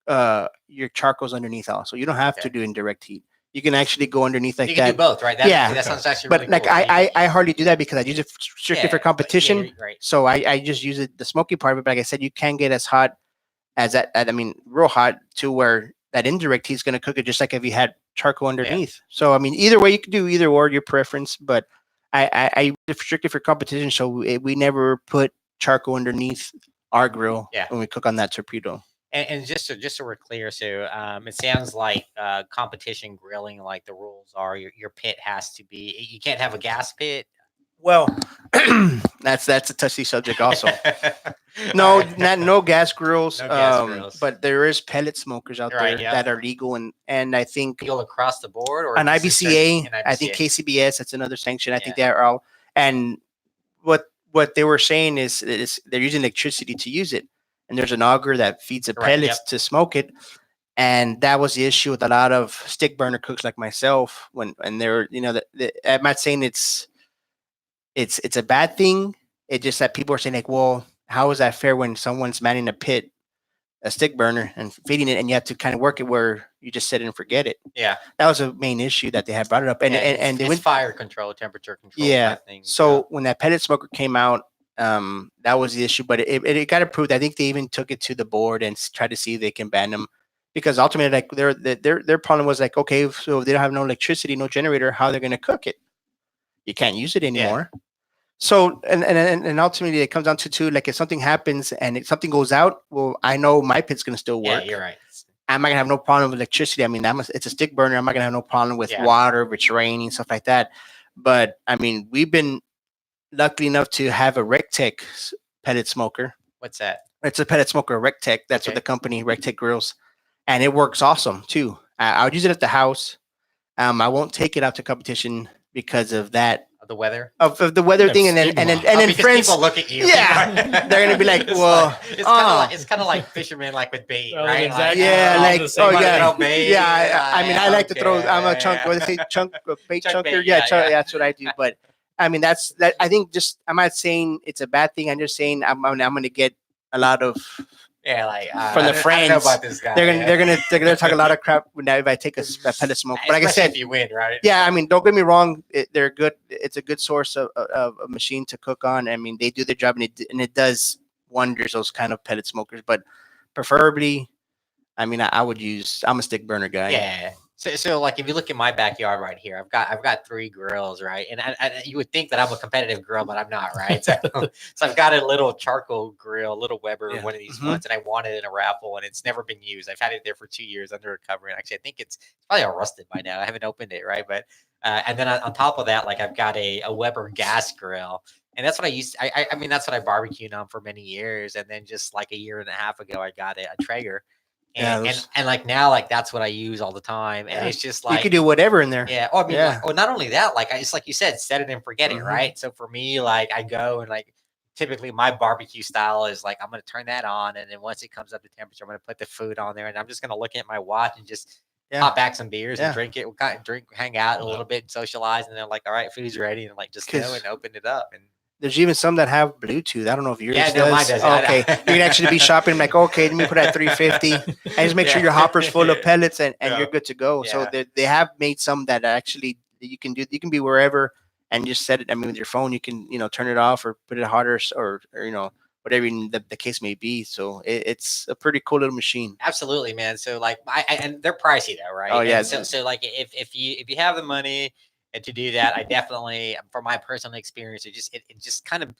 your charcoals underneath also. You don't have to Okay. do indirect heat. You can actually go underneath like you can that. do both, right? Yeah. That sounds actually But really like cool. I hardly do that because I use it strictly for competition. Right. So I just use it the smoky part of it. But like I said, you can get as hot as that. I mean, real hot to where that indirect heat's going to cook it just like if you had charcoal underneath. So I mean, either way you can do either or your preference. But I strictly for competition. So we never put charcoal underneath our grill when we cook on that torpedo. And just so we're clear, so it sounds like competition grilling, like the rules are your pit has to be, you can't have a gas pit. Well, that's a touchy subject also. No, All right. no gas grills. No gas grills. But there is pellet smokers out Right, there yeah. that are legal and I think Legal across the board, or an is this IBCA, an I think IBCA? KCBS, that's another sanction. I think they are all. And what they were saying is they're using electricity to use it, and there's an auger that feeds the Right, pellets to smoke it, and that was the issue with a lot of stick burner cooks like myself when they're I'm not saying it's a bad thing. It's just that people are saying like, well, how is that fair when someone's manning a pit a stick burner and feeding it, and you have to kind of work it where you just set it and forget it. Yeah. That was a main issue that they had brought it up, and Yeah, and they it's went fire control, temperature control yeah. type thing. So when that pellet smoker came out, that was the issue, but it got approved. I think they even took it to the board and tried to see if they can ban them, because ultimately, like their problem was like, okay, so if they don't have no electricity, no generator, how they're going to cook it? You can't use it anymore. So and ultimately, it comes down to like, if something happens and if something goes out, well, I know my pit's going to still yeah, work. you're right. I'm not gonna have no problem with electricity. I mean, it's a stick burner. I'm not gonna have no problem with Yeah. water if it's raining, stuff like that. But I mean, we've been lucky enough to have a RecTech pellet smoker. What's that? It's a pellet smoker, RecTech. That's what Okay. the company RecTech grills, and it works awesome too. I would use it at the house. I won't take it out to competition because of that, Of the weather. of the weather Yeah, thing, and then Because friends. people look at you. Yeah. They're gonna be like, It's well, it's kind of like fishermen, like with bait, Well, right? exactly. Yeah, all like the same. oh Wanna yeah, throw bait? yeah. I mean, I like to throw. I'm a chunk. Yeah. What do they say? Chunk bait Chunk chunker. bait, Yeah, yeah. that's what I do. But I mean, that's that. I think just I'm not saying it's a bad thing. I'm just saying I'm going to get a lot of. Yeah, like From the I don't know friends, about this guy. They're gonna talk a lot of crap now if I take a pellet smoke. But like I Especially said, if you win, right? yeah, I mean, don't get me wrong. They're good. It's a good source of a machine to cook on. I mean, they do their job, and it does wonders. Those kind of pellet smokers, but preferably, I mean, I would use. I'm a stick burner guy. Yeah. So like if you look at my backyard right here, I've got 3 grills, right? And you would think that I'm a competitive grill, but I'm not, right? So I've got a little charcoal grill, a little Weber, Yeah. one of these Mhm. ones, and I won it in a raffle, and it's never been used. I've had it there for 2 years under a cover, and actually I think it's probably all rusted by now. I haven't opened it, right? But and then on top of that, like I've got a Weber gas grill. And that's what I used. I mean, that's what I barbecued on for many years. And then just like a year and a half ago, I got a Traeger. Yeah, And, those- and like now, like that's what I use all the time. And Yeah. it's just You like, could do whatever in there. yeah. Oh, I mean, Yeah. well, not only that, like it's like you said, set it and forget it, Mhm. right? So for me, like I go and like typically my barbecue style is like I'm gonna turn that on, and then once it comes up to temperature, I'm gonna put the food on there, and I'm just gonna look at my watch and just Yeah. pop back some beers and Yeah. drink it. We kind of drink, hang out a Yeah. little bit, socialize, and then like, all right, food's ready, and like just go 'Cause- and open it up. And There's even some that have Bluetooth. I don't know if yours Yeah, does. no, mine doesn't. Oh, okay, you can actually be shopping like, okay, let me put at 350, and just make sure Yeah. your hopper's full of pellets, and Yeah. you're good to go. So Yeah. they have made some that actually you can do. You can be wherever and just set it. I mean, with your phone, you can turn it off or put it hotter, or whatever the case may be. So it's a pretty cool little machine. Absolutely, man. So like, and they're pricey though, right? Oh, yeah. And so like, if you have the money and to do that, I definitely, from my personal experience, it just kind of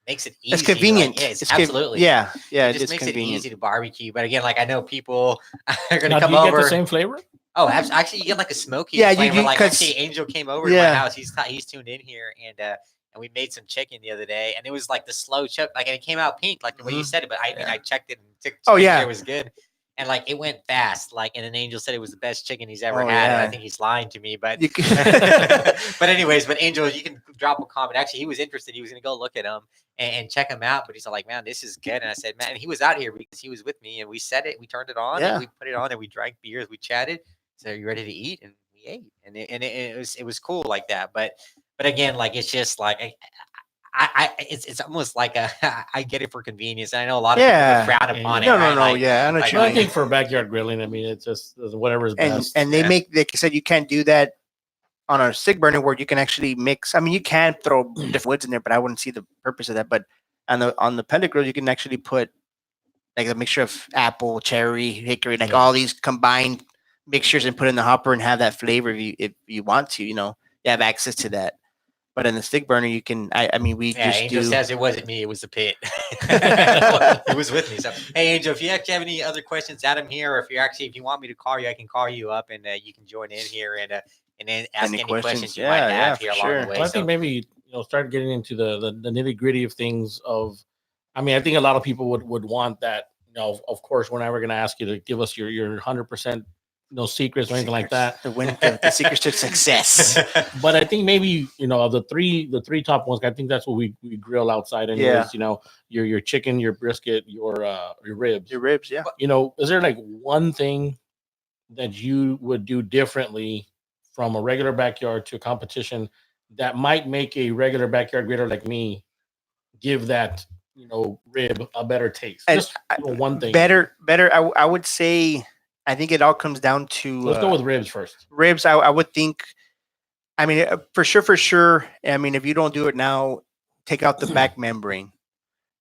makes it easy. It's convenient. Like, yeah, it's conv- absolutely. Yeah, It it's just makes convenient. it easy to barbecue. But again, like I know people are gonna Now, come do you over. get the same flavor? Oh, actually, you get like a smoky Yeah, you flavor. do, Like 'cause- actually, Angel came over to my Yeah. house. He's tuned in here, and we made some chicken the other day, and it was like the slow choke, like, and it came out pink, like the way you Mhm. said it. But I mean, Yeah. I checked it and Oh, made sure yeah. it was good, and like it went fast. Like, and then Angel said it was the best chicken he's ever Oh, had, and I yeah. think he's lying to me. But You can- but anyways, but Angel, you can drop a comment. Actually, he was interested. He was gonna go look at them and check them out. But he's like, man, this is good. And I said, man, and he was out here because he was with me, and we set it, we turned it on, Yeah. and we put it on, and we drank beers, we chatted. So you ready to eat? And we ate, and it was cool like that. But again, like it's just like it's almost like a I get it for convenience, and I know a lot of Yeah. people would frown upon Yeah. it. Right? Like, Yeah, I know what like, you I mean. think for backyard grilling, I mean, it's just whatever's and best. and they Yeah. make, like I said, you can't do that on a stick burner where you can actually mix. I mean, you can throw different woods in there, but I wouldn't see the purpose of that. But on the pellet grill, you can actually put like a mixture of apple, cherry, hickory, like Yeah. all these combined mixtures, and put in the hopper and have that flavor if you want to. You have access to that. But in the stick burner, you can. I mean, we yeah, just Angel do. says it wasn't me; it was the pit. It was with me. So, hey, Angel, if you actually have any other questions, Adam here, or if you want me to call you, I can call you up, and you can join in here and then ask Any any questions questions? you might Yeah, have yeah, here for along sure. the way. Well, I So, think maybe start getting into the nitty gritty of things. I mean, I think a lot of people would want that. Of course, we're never going to ask you to give us your 100% secrets or anything like that. The secrets to success. But I think maybe the three top ones. I think that's what we grill outside. Anyways, your chicken, your brisket, your ribs. Your ribs, yeah. Is there like one thing that you would do differently from a regular backyard to a competition that might make a regular backyard griller like me give that rib a better taste. And Just one thing. Better. I would say. I think it all comes down to. Let's go with ribs first. Ribs. I would think. I mean, for sure. I mean, if you don't do it now, take out the back membrane.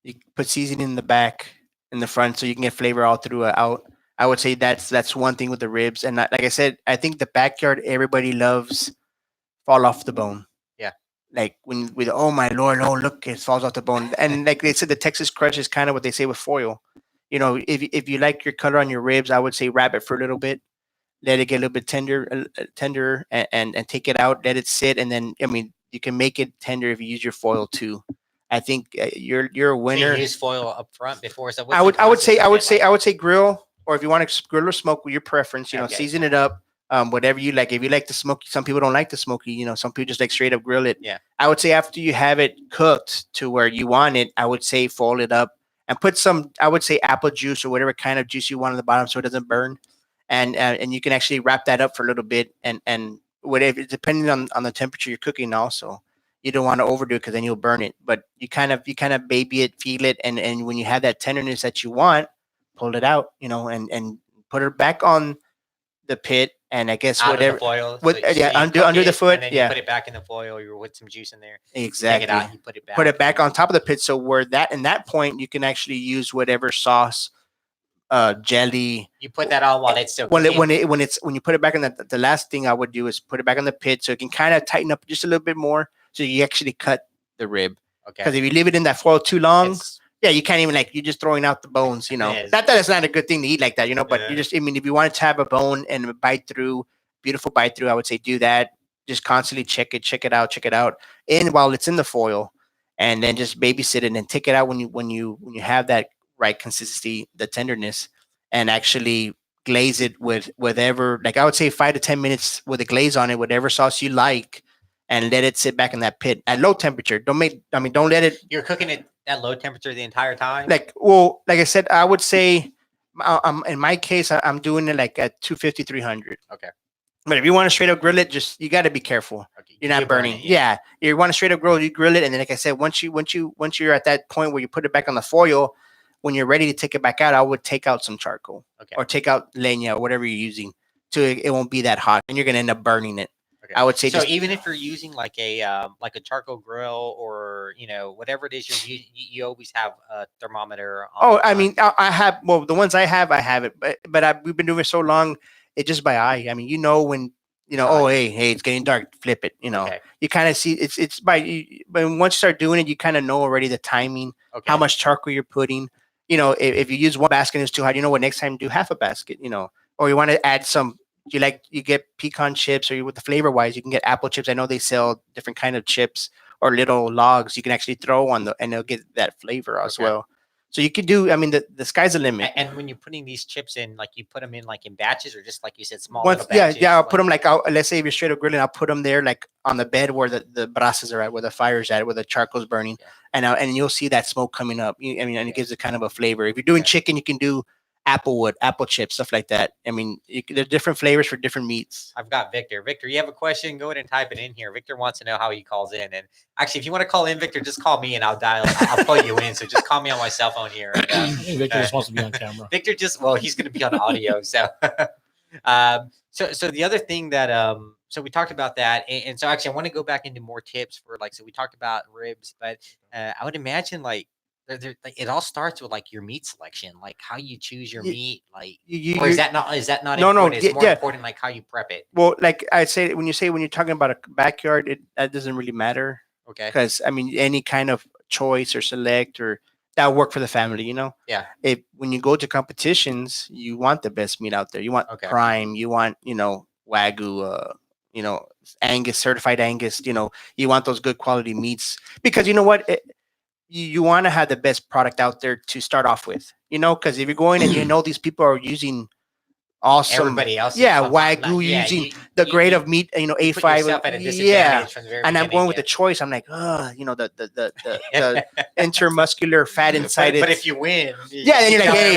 You put seasoning in the back, in the front, so you can get flavor all throughout. I would say that's one thing with the ribs, and like I said, I think the backyard everybody loves fall off the bone. Yeah. Like when with oh my lord, oh look, it falls off the bone, and like they said, the Texas crunch is kind of what they say with foil. If you like your color on your ribs, I would say wrap it for a little bit, let it get a little bit tender, and take it out, let it sit, and then I mean you can make it tender if you use your foil too. I think you're a So you winner. use foil up front before. So I would say grill, or if you want to grill or smoke with your preference, Okay. season it up. Whatever you like. If you like the smoky, some people don't like the smoky. Some people just like straight up grill it. Yeah. I would say after you have it cooked to where you want it, I would say fold it up and put some. I would say apple juice or whatever kind of juice you want on the bottom so it doesn't burn, and you can actually wrap that up for a little bit and whatever depending on the temperature you're cooking also. You don't want to overdo it because then you'll burn it. But you kind of baby it, feel it, and when you have that tenderness that you want, pull it out, and put it back on the pit, and I guess Out whatever of the foil. with- So yeah, you under cook the it, foot, and then yeah. you put it back in the foil. You with some juice in there. exactly Take it out. You put it back. put it back on top of the pit. So where that in that point you can actually use whatever sauce, jelly. You put that on while it's still When cooking. when you put it back in the last thing I would do is put it back on the pit so it can kind of tighten up just a little bit more. So you actually cut the rib. Because Okay. if you leave it in that foil too long, It's- yeah, you can't even you're just throwing out the bones, Yes. Not that it's not a good thing to eat like that, but Yeah. you just, I mean, if you wanted to have a bone and a bite through, beautiful bite through, I would say do that. Just constantly check it out, and while it's in the foil, and then just babysit it and then take it out when you have that right consistency, the tenderness, and actually glaze it with whatever, like I would say 5 to 10 minutes with a glaze on it, whatever sauce you like, and let it sit back in that pit at low temperature. Don't let it You're cooking it at low temperature the entire time. like I said, I would say in my case I'm doing it like at 250 300. Okay. But if you want to straight up grill it, just you got to be careful. Okay. You're not You burn burning. it, Yeah. You want to straight up grill, you grill it, and then like I said, once you're at that point where you put it back on the foil, when you're ready to take it back out, I would take out some charcoal Okay. or take out leña or whatever you're using, so it won't be that hot, and you're gonna end up burning it. Okay. I would say So just even if you're using like a charcoal grill or whatever it is you always have a thermometer. Oh, I mean, I have the ones I have it, but we've been doing it so long, it just by eye. I mean, when oh hey, it's getting dark, flip it. Okay. You kind of see it's but once you start doing it, you kind of know already the timing, Okay. how much charcoal you're putting. If you use one basket and it's too hot, next time do half a basket. Or you want to add some. You get pecan chips, or with the flavor wise, you can get apple chips. I know they sell different kind of chips or little logs you can actually throw on and they'll get that flavor as Okay. well. So you could do. I mean, the sky's the limit. And when you're putting these chips in, like you put them in like in batches, or just like you said, small Once, little batches. I'll put them let's say if you're straight up grilling, I'll put them there like on the bed where the brasas are at, where the fire's at, where the charcoal's burning, Yeah. and you'll see that smoke coming up. And Yeah. it gives it kind of a flavor. If you're doing Yeah. chicken, you can do applewood, apple chips, stuff like that. I mean, there's different flavors for different meats. I've got Victor. Victor, you have a question? Go ahead and type it in here. Victor wants to know how he calls in. And actually, if you want to call in, Victor, just call me and I'll plug you in. So just call me on my cell phone here. And, I think Victor just wants to be on camera. Victor he's going to be on audio. So, so the other thing that, so we talked about that. And so actually I want to go back into more tips for so we talked about ribs, but I would imagine it all starts with your meat selection, like how you choose your meat, or is that not No, important? It's more yeah. important how you prep it. Well, like I say, when you're talking about a backyard, that doesn't really matter, Okay. because I mean, any kind of choice or select or that'll work for the family. Yeah. When you go to competitions, you want the best meat out there. You want Okay. prime. You want Wagyu. Angus, certified Angus. You want those good quality meats, because you know what. You want to have the best product out there to start off with, because if you're going and these people are using awesome, Everybody else, Wagyu, using the grade of meat, A5, and I'm going with the choice. I'm like, the intermuscular fat inside it. But if you win, then you're like, hey,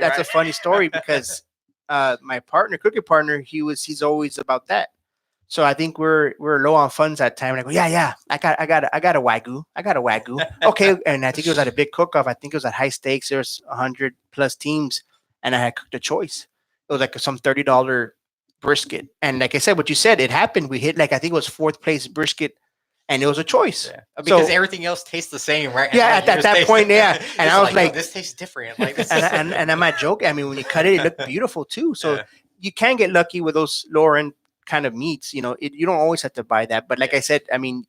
that's a funny story, because my cooking partner, he's always about that. So I think we're low on funds that time. And I go, yeah, I got a wagyu. Okay, and I think it was at a big cook-off. I think it was at high stakes. There was 100+ teams, and I had cooked a choice. It was like some $30 brisket, and like I said, what you said, it happened. We hit like I think it was fourth place brisket, and it was a choice. Yeah. Because So- everything else tastes the same, right? Yeah, And at yours that tastes- point, yeah. And it's I was "No, like- this tastes different. Like this, and I'm not joking. I mean, when you cut it, it looked beautiful too. So Yeah. you can get lucky with those lower end kind of meats. You know, you don't always have to buy that. But like I said, I mean,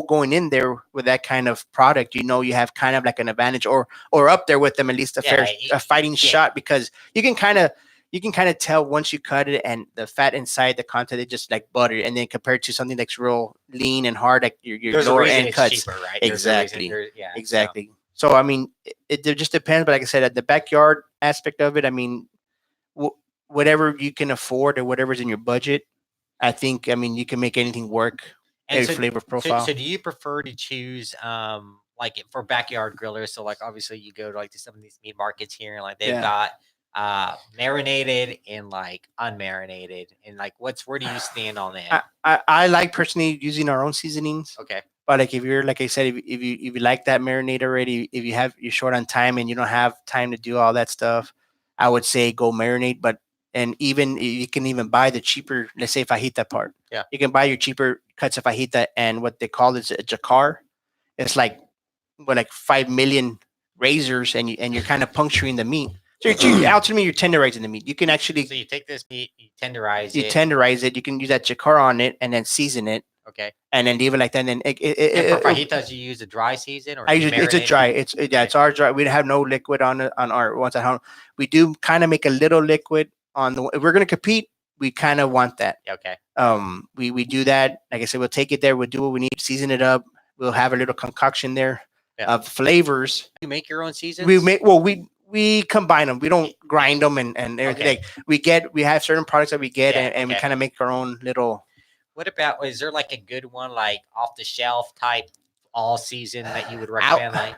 going in there with that kind of product, you have kind of like an advantage, or up there with them, at least a fighting shot, because you can kind of tell once you cut it and the fat inside the content, it just like butter, and then compared to something that's real lean and hard, like your There's a lower reason end it's cuts. cheaper, right? There's a reason Exactly. yeah, Exactly. So I mean, it just depends. But like I said, at the backyard aspect of it, I mean, whatever you can afford or whatever's in your budget, I think. I mean, you can make anything work. And A flavor profile. So do you prefer to choose like for backyard grillers? So like obviously you go to like to some of these meat markets here and like they've Yeah. got marinated and like unmarinated, and like where do you stand on that? I like personally using our own seasonings. Okay. But like if you're like I said, if you like that marinade already, if you're short on time and you don't have time to do all that stuff, I would say go marinate. But and even you can even buy the cheaper, let's say fajita part. Yeah. You can buy your cheaper cuts of fajita, and what they call is a jacar. It's like 5 million razors, and you're kind of puncturing the meat. So ultimately you're tenderizing the meat. You can actually So you take this meat, you tenderize you it. tenderize it. You can use that jacar on it and then season it. Okay. And then leave it like that. And then And for fajitas, you use a dry season, or I do you usually it's a marinate it? dry. It's our dry. We have no liquid on our ones at home. We do kind of make a little liquid on the. If we're gonna compete, we kind of want that. Yeah, okay. We do that. Like I said, we'll take it there. We'll do what we need. Season it up. We'll have a little concoction there of flavors. You make your own seasons? We combine them. We don't grind them and everything. Okay. Like we have certain products that we get Yeah, and we okay. kind of make our own little. What about, is there like a good one, like off the shelf type all season that you would recommend?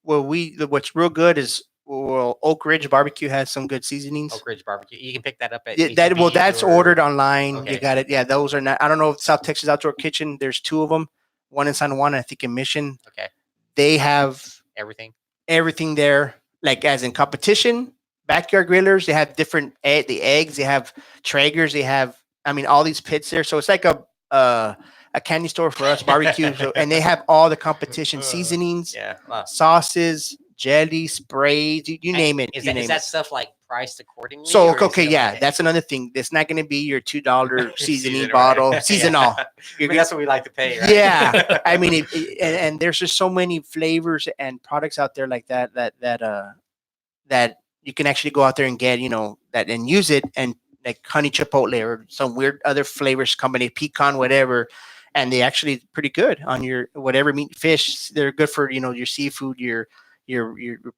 What's real good is Oak Ridge Barbecue has some good seasonings. Oak Ridge Barbecue. You can pick that up at That's H-E-B's ordered online. Okay. You got it. Yeah, those are not. I don't know if South Texas Outdoor Kitchen. There's two of them. One in San Juan, I think in Mission. Okay. They have everything there, like as in competition. Backyard grillers. They have different the eggs. They have Traegers. They have. I mean, all these pits there. So it's like a candy store for us, barbecue. And they have all the competition seasonings, sauces, jelly, sprays, you name it. Is that stuff like priced accordingly? So okay, that's another thing. It's not going to be your $2 seasoning bottle, right? seasonal. I mean, that's what we like to pay, right? Yeah, I mean, and there's just so many flavors and products out there like that you can actually go out there and get, that and use it, and like honey chipotle or some weird other flavors company, pecan, whatever, and they actually pretty good on your whatever meat, fish. They're good for your seafood, your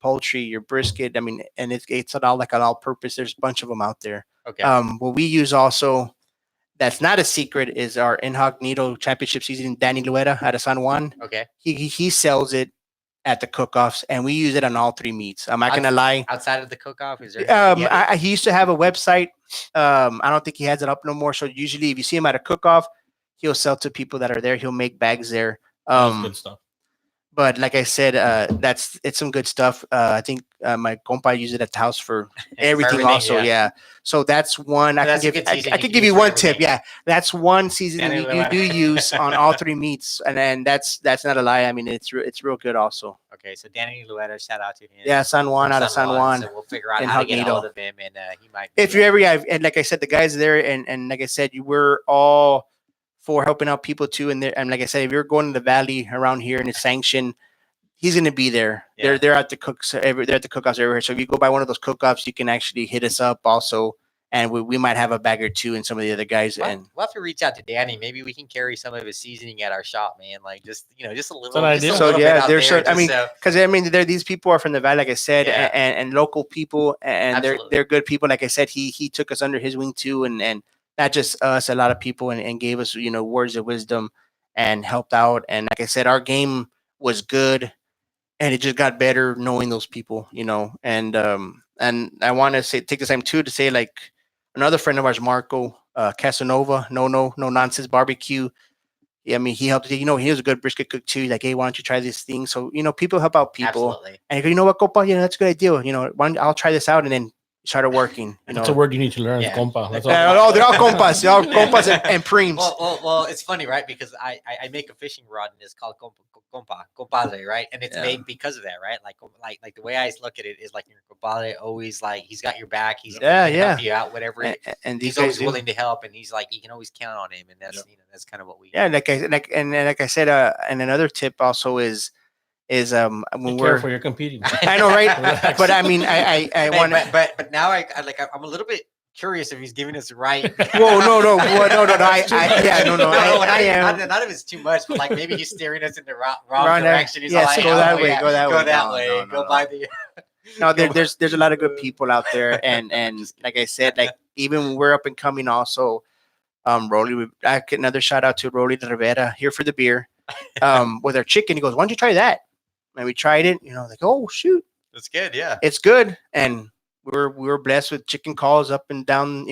poultry, your brisket. I mean, and it's all like an all purpose. There's a bunch of them out there. Okay. What we use also that's not a secret is our Incognito Championship seasoning. Danny Lueta out of San Juan. Okay. He sells it at the cook-offs, and we use it on all three meats. I'm not gonna lie. Outside of the cook-off, is there? He used to have a website. I don't think he has it up no more. So usually, if you see him at a cook-off, he'll sell to people that are there. He'll make bags there. That's good stuff. But like I said, it's some good stuff. I think my compa used it at the house for everything also. Yeah. So that's one. I can give you one tip. Yeah. That's one seasoning you do use on all three meats. And then that's not a lie. I mean, it's real good also. Okay. So Danny Lueta, shout out to him. Yeah. San Juan, out of San Juan. So we'll figure out how to get hold of him, and he might. If you ever, and like I said, the guys there, and like I said, we're all for helping out people too. And like I said, if you're going to the valley around here and it's sanctioned, he's going to be there. Yeah. They're at the cooks. They're at the cook-offs everywhere. So if you go by one of those cook-offs, you can actually hit us up also, and we might have a bag or two and some of the other guys. We'll have to reach out to Danny. Maybe we can carry some of his seasoning at our shop, man. Like just a little. So yeah, there's because these people are from the valley, like I said, and local people, and they're good people. Like I said, he took us under his wing too, and not just us, a lot of people, and gave us words of wisdom and helped out. And like I said, our game was good, and it just got better knowing those people, and I want to take this time too to say, like, another friend of ours, Marco, Casanova, no nonsense barbecue. Yeah, I mean, he helped. He was a good brisket cook too. He's like, hey, why don't you try this thing? So people help out people. Absolutely. And I go, you know what, compa, that's a good idea. I'll try this out, and then started working. That's a word you need to learn, compa. That's all. They're all compas. They're all compas and preems. Well, it's funny, right? Because I make a fishing rod and it's called compadre, right? And it's made because of that, right? Like the way I look at it is like your compadre always like he's got your back. He can help you out, whatever. And he's always willing to help, and he's like you can always count on him, and that's that's kind of what we. Yeah, like I said, and another tip also is when we're for you're competing. I know, right? But I mean, I want. But now I'm a little bit curious if he's giving us the right. Whoa, no. I am. None of it's too much, but like maybe he's steering us in the wrong direction. He's like, go that way. Go that way. Go by the. No, there's a lot of good people out there, and like I said, like even when we're up and coming, also, Rolly. Another shout out to Rolly de Rivera here for the beer, with our chicken. He goes, "Why don't you try that?" And we tried it. Like, oh shoot, that's good. Yeah, it's good, and we were blessed with chicken calls up and down,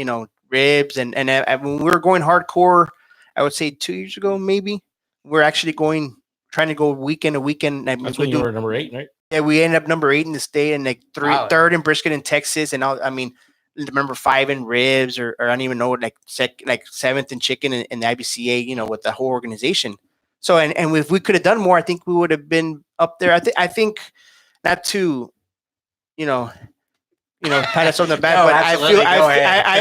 ribs, and when we were going hardcore, I would say 2 years ago, maybe we're actually trying to go weekend to weekend. That's when you were number 8, right? Yeah, we ended up number 8 in the state, and like third in brisket in Texas, and number 5 in ribs, or I don't even know, like 7th in chicken in the IBCA, with the whole organization. So and if we could have done more, I think we would have been up there. I think not to, pat us on the back, No, but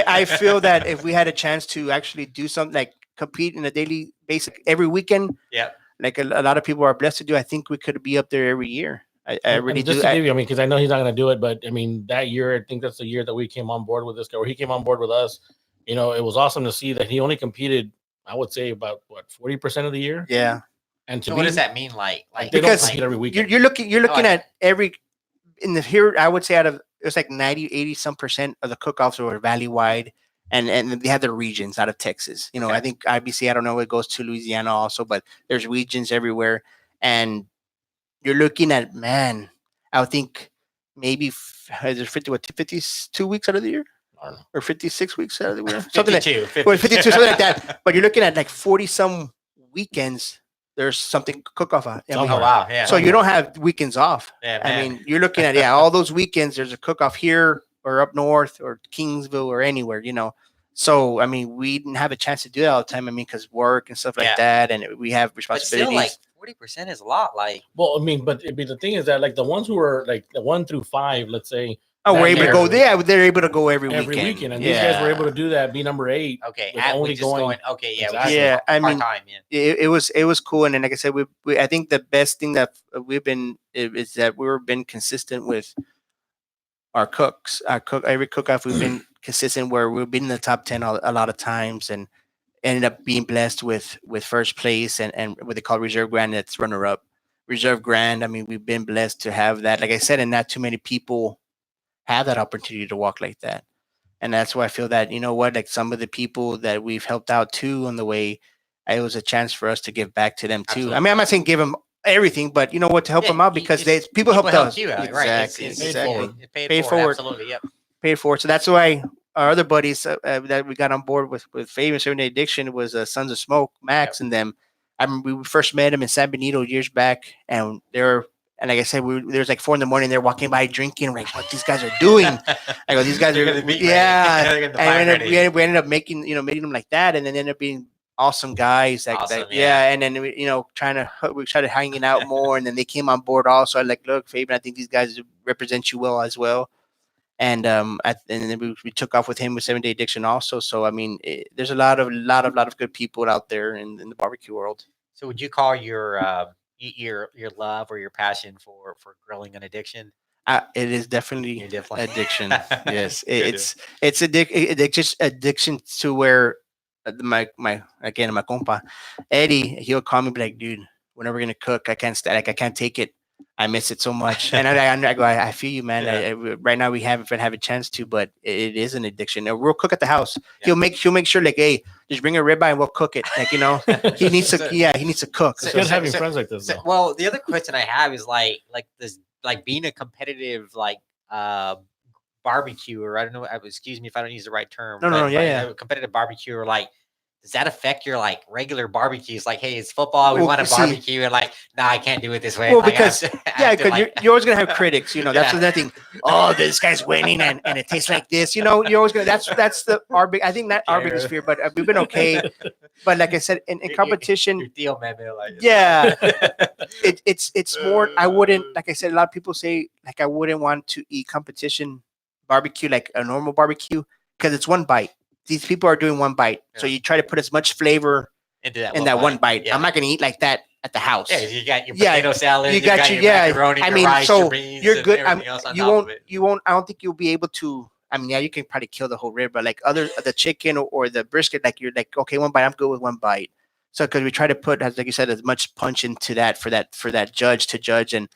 I feel that if we had a chance to actually do something like compete in a daily basis every weekend, like a lot of people are blessed to do, I think we could be up there every year. I really do. Because I know he's not going to do it, but that year, I think that's the year that we came on board with this guy, or he came on board with us. It was awesome to see that he only competed, I would say, about 40% of the year. Yeah. And so what does that mean? Like because every weekend. You're looking at every in the here. I would say out of it was like 90, 80% of the cook-offs were valley-wide, and they have their regions out of Texas. I think IBC, I don't know, it goes to Louisiana also, but there's regions everywhere. And you're looking at, man, I would think maybe is it 52 weeks out of the year? I don't know. Or 56 weeks out of the year? 52, 52, something like that. But you're looking at like 40-some weekends. There's something cook-off. Wow, yeah. So you don't have weekends off. Yeah, I mean, you're looking at all those weekends. There's a cook-off here or up north or Kingsville or anywhere, So I mean, we didn't have a chance to do that all the time. I mean, because work and stuff like that, and we have responsibilities. But still, like 40% is a lot. Like, well, I mean, but the thing is that like the ones who are like the 1 through 5, let's say. Oh, we're able to go. Yeah, they're able to go every weekend. And these guys were able to do that. Be number 8. Okay, only going. Okay, yeah, exactly. Yeah. I mean, time, it was cool, and then like I said, we I think the best thing that we've been is that we've been consistent with our cooks. Every cook-off we've been consistent where we've been in the top 10 a lot of times, and ended up being blessed with first place and what they call reserve grand. That's runner-up reserve grand. I mean, we've been blessed to have that. Like I said, and not too many people have that opportunity to walk like that. And that's why I feel that, like some of the people that we've helped out too on the way, it was a chance for us to give back to them too. Absolutely. I mean, I'm not saying give them everything, but you know what, to help them out, because people helped us. You out, exactly. Right. Exactly. Paid forward. Absolutely. Yep. Paid forward. So that's why our other buddies that we got on board with Famous 7-Day Addiction was Sons of Smoke, Max, and them. I remember we first met them in San Benito years back, and and like I said, there was like 4 a.m. They're walking by drinking. We're like, what these guys are doing? I go, these guys are, and we ended up making them like that, and then ended up being awesome guys. And then we started hanging out more, and then they came on board also. I like, look, Fabian, I think these guys represent you well as well. And and then we took off with him with 7-Day Addiction also. So I mean, there's a lot of good people out there in the barbecue world. So would you call your love or your passion for grilling an addiction? It is definitely addiction. Yes, it's addiction to where my compa Eddie, he'll call me, be like, dude, whenever we're gonna cook, I can't take it. I miss it so much. And I go, I feel you, man. Yeah. Right now we haven't had a chance to, but it is an addiction. We'll cook at the house. Yeah. He'll make sure, like, hey, just bring a ribeye and we'll cook it. Like, he needs to he needs to cook. It's good having friends like this, though. Well, the other question I have is like this, like being a competitive barbecue, or I don't know, excuse me if I don't use the right term. No, but, yeah, but yeah. a competitive barbecue, or like, does that affect your like regular barbecues? Like, hey, it's football, we Well, want to see- barbecue, and like, nah, I can't do it this way. Well, Like, I have because to- I yeah, have to, because like- you're always gonna have critics. That's Yeah. another thing. Oh, this guy's winning, and it tastes like this. You're always gonna. That's our big. I think that our Yeah, biggest right. fear. But we've been okay. But like I said, in Your competition, deal, man, like, yeah, it's more. I wouldn't, like I said. A lot of people say like I wouldn't want to eat competition barbecue like a normal barbecue because it's one bite. These people are doing one bite, so Yeah. you try to put as much flavor into that in that one bite. Yeah. I'm not gonna eat like that at the house. Yeah, you got your Yeah, potato salad, you got your macaroni, I your mean, rice, so your beans, you're and good. everything else on You top won't. of it. You won't. I don't think you'll be able to. I mean, yeah, you can probably kill the whole rib, but like the chicken or the brisket, like you're like, okay, one bite, I'm good with one bite. So because we try to put, as like you said, as much punch into that for that judge to judge and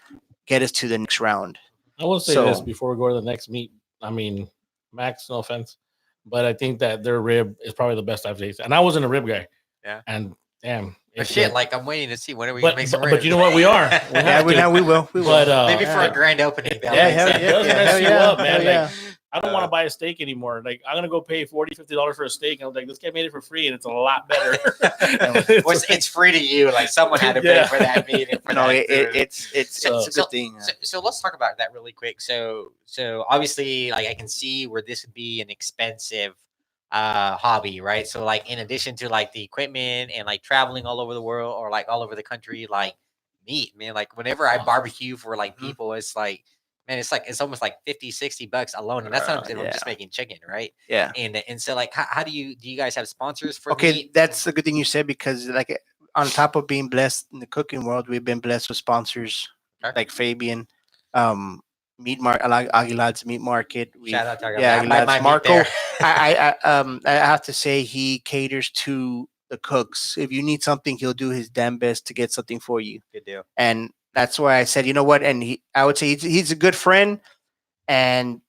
get us to the next round. I will say this So- before we go to the next meet. I mean, Max, no offense, but I think that their rib is probably the best I've tasted. And I wasn't a rib guy. Yeah. And damn, But it's shit, good. like I'm waiting to see whenever you make some ribs. But you know what? We are. We Yeah, have we to. now we will. We will. But maybe for yeah. a grand opening. That Yeah, makes hell sense. It does yeah, mess hell you yeah, up, man. hell yeah. Like, I don't want to buy a steak anymore. Like, I'm gonna go pay $40-$50 for a steak, and I'm like, this guy made it for free, and it's a lot better. Well, it's free to you. Like someone had to pay Yeah. for that meat. And for No, that it's So- a good thing. So let's talk about that really quick. So obviously, like I can see where this would be an expensive hobby, right? So like in addition to like the equipment and like traveling all over the world or like all over the country, like meat, man. Like whenever I barbecue for like Mhm. people, it's like, man, it's almost like $50-$60 alone, and that's not I'm Yeah. just making chicken, right? Yeah. And so like how do you guys have sponsors for Okay, meat? that's a good thing you said because like on top of being blessed in the cooking world, we've been blessed with sponsors Okay. like Fabian, Meat Market, Aguilar's Meat Market. Shout out to our yeah, guy. I buy my Aguilar's meat Marco. there. I have to say he caters to the cooks. If you need something, he'll do his damn best to get something for you. Good deal. And that's why I said, you know what? And I would say he's a good friend, and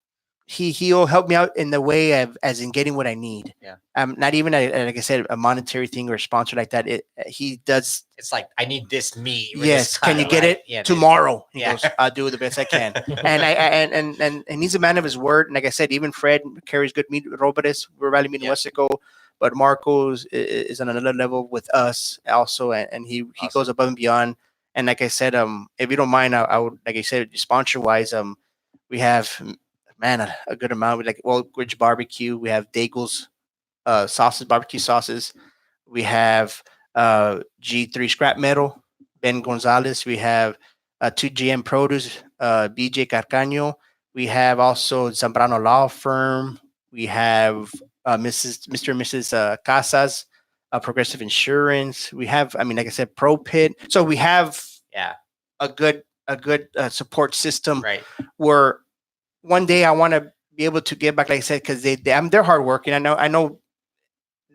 he'll help me out in the way of as in getting what I need. Yeah. Not even like I said, a monetary thing or a sponsor like that. He does. It's like I need this meat. with Yes, this can you cut, get right? it Yeah, tomorrow? He Yeah. goes, I'll do the best I can. And and he's a man of his word. And like I said, even Fred carries good meat. Roberts, we're rally meat in Yeah. Westico, but Marcos is on another level with us also, and he Awesome. goes above and beyond. And like I said, if you don't mind, I would, like I said, sponsor wise, we have a good amount. We like Old Ridge Barbecue. We have Daigle's sauces, barbecue sauces. We have G3 Scrap Metal, Ben Gonzalez. We have 2GM Produce, BJ Carcaño. We have also Zambrano Law Firm. We have Mr. and Mrs. Casas, Progressive Insurance. We have, I mean, like I said, Pro Pit. So we have Yeah. a good support system Right. where one day I want to be able to give back, like I said, because they're hardworking. I know